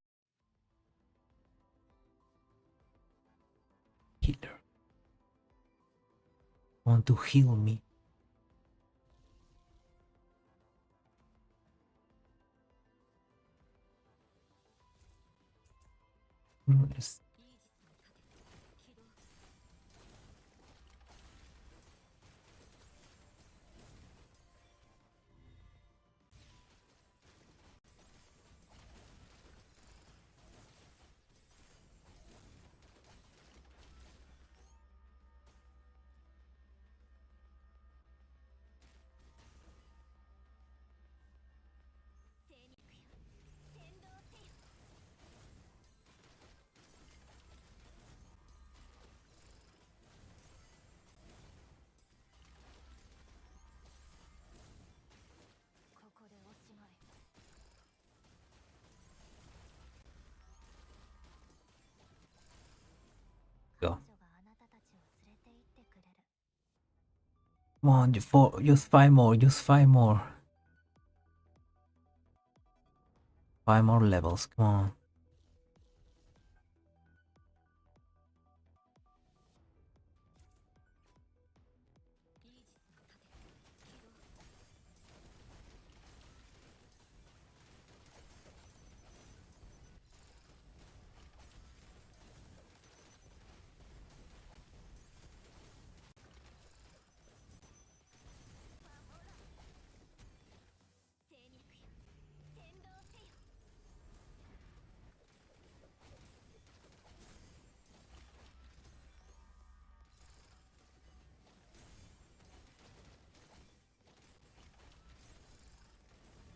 Healer. Want to heal me? Yes. Go. Come on, use 5 more, use 5 more. 5 more levels, come on.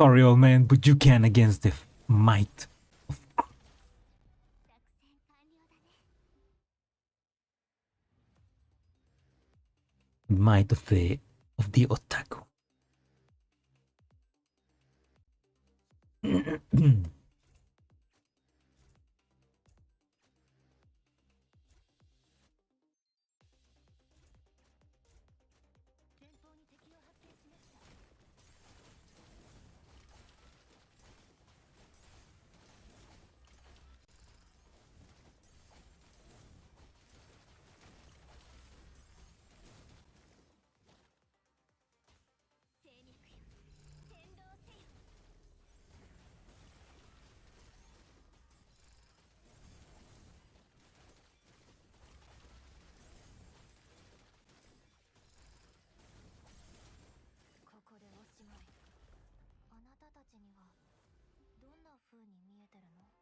Sorry, old man, but you can against the might of the otaku.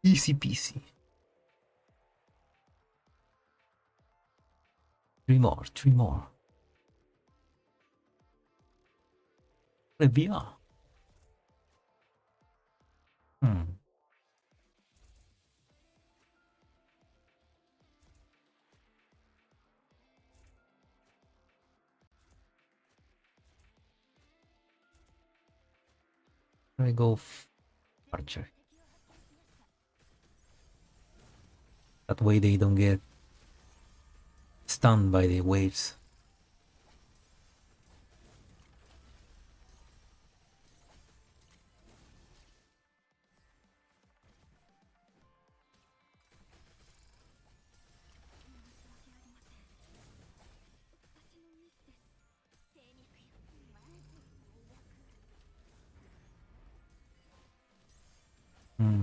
Easy peasy. 3 more, 3 more. Revia. I go Archer. That way they don't get stunned by the waves.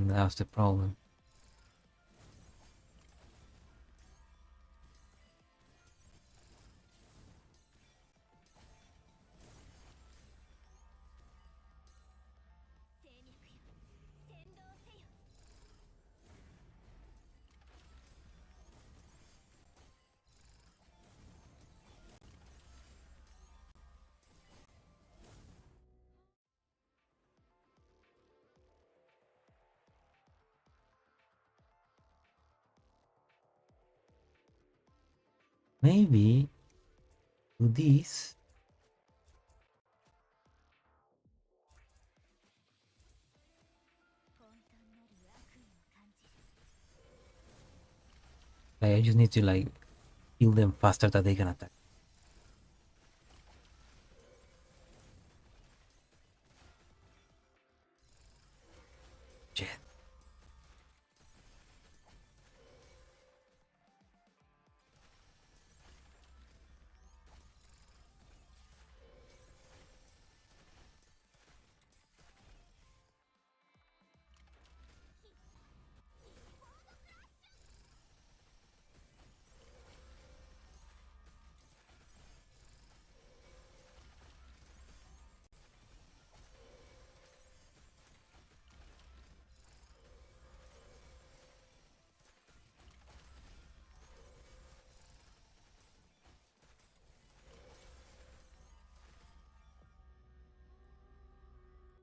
That's the problem. Maybe do this. Like, I just need to like kill them faster that they can attack. Jet.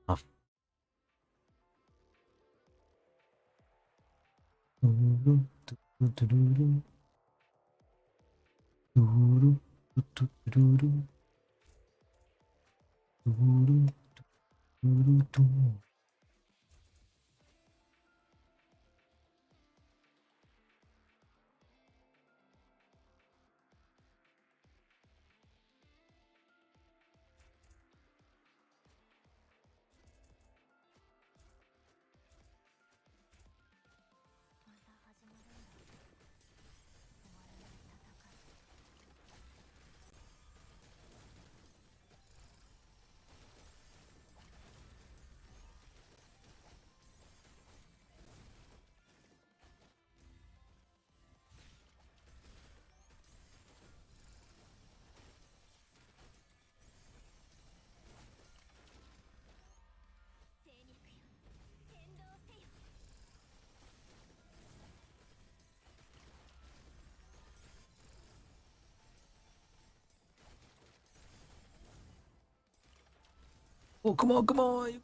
Off. Oh, come on, come on.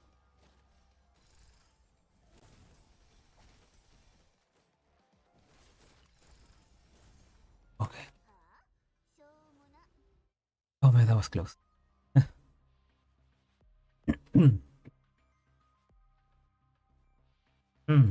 Okay. Oh man, that was close. Hmm.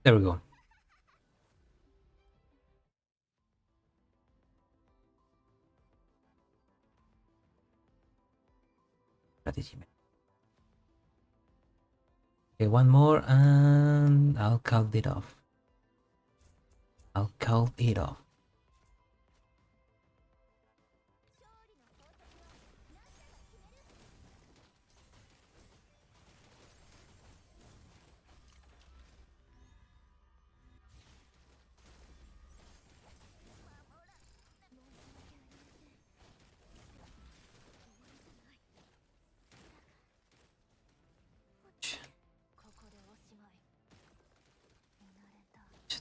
There we go. Strategy. Okay, one more and I'll count it off. I'll count it off.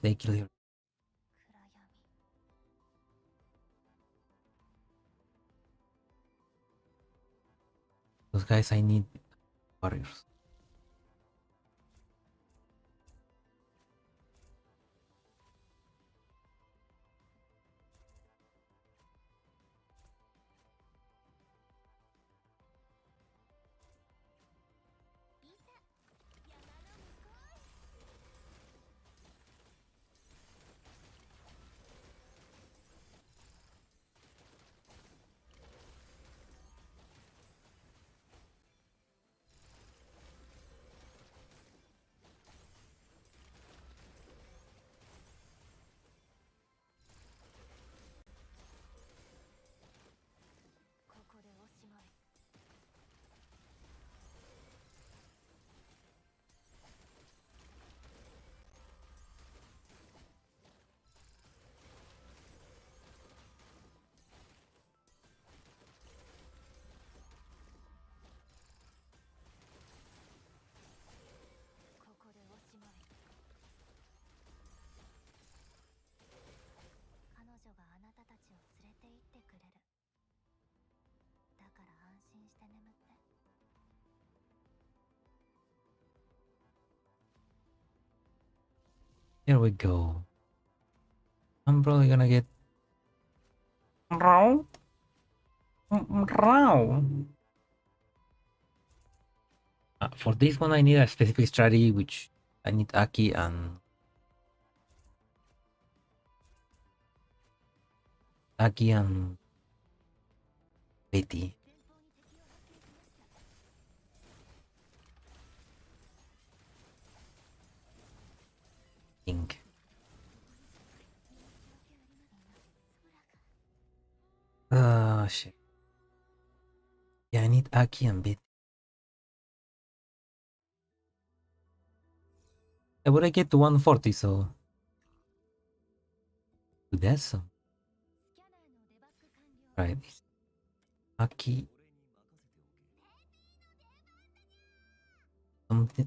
They kill you. Those guys, I need warriors. Here we go. I'm probably gonna get raw. Raw. For this one, I need a specific strategy, which I need Aki and Aki and Betty. Think. Oh shit. Yeah, I need Aki and Betty. Yeah, but I get to 140, so do that so. Right. Aki.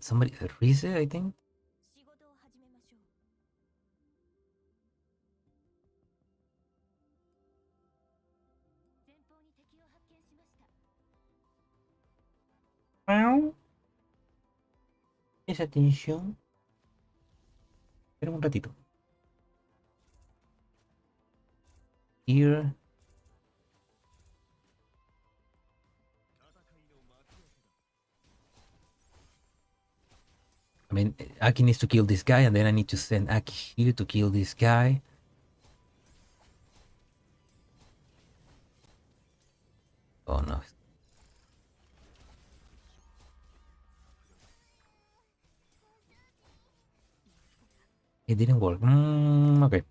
Somebody Rize, I think. Esa atención. Espera un ratito. Here. I mean, Aki needs to kill this guy, and then I need to send Aki here to kill this guy. Oh no. It didn't work. Okay.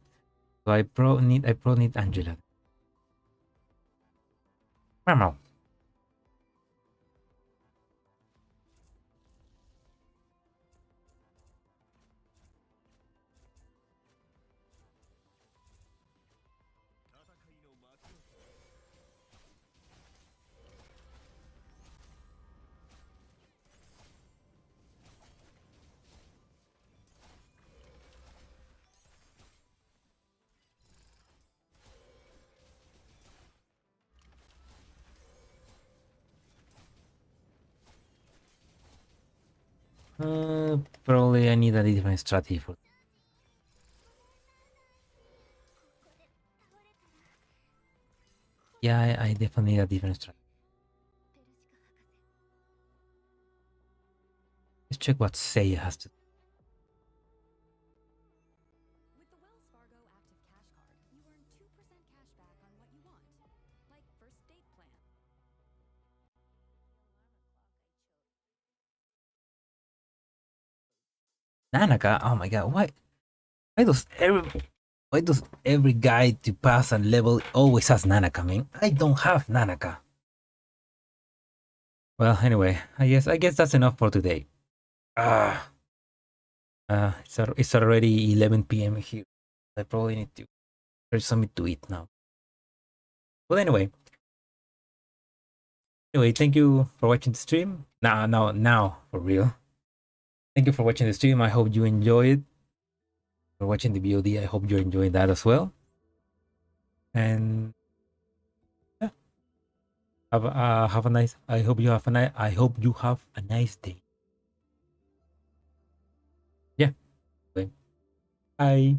So I probably need Angela. Meow. Probably I need a different strategy for. Yeah, I definitely need a different strategy. Let's check what Seiya has to do. With the Wells Fargo Active Cash Card, you earn 2% cash back on what you want, like first date plan. Nanaka, oh my god, why does every guy to pass a level always has Nanaka, man? I don't have Nanaka. Well, anyway, I guess that's enough for today. It's already 11 p.m. here. I probably need to there's something to eat now. Well, anyway, thank you for watching the stream. Now, for real. Thank you for watching the stream. I hope you enjoyed. For watching the VOD, I hope you're enjoying that as well. And yeah, have a nice. I hope you have a nice day. Yeah. Bye.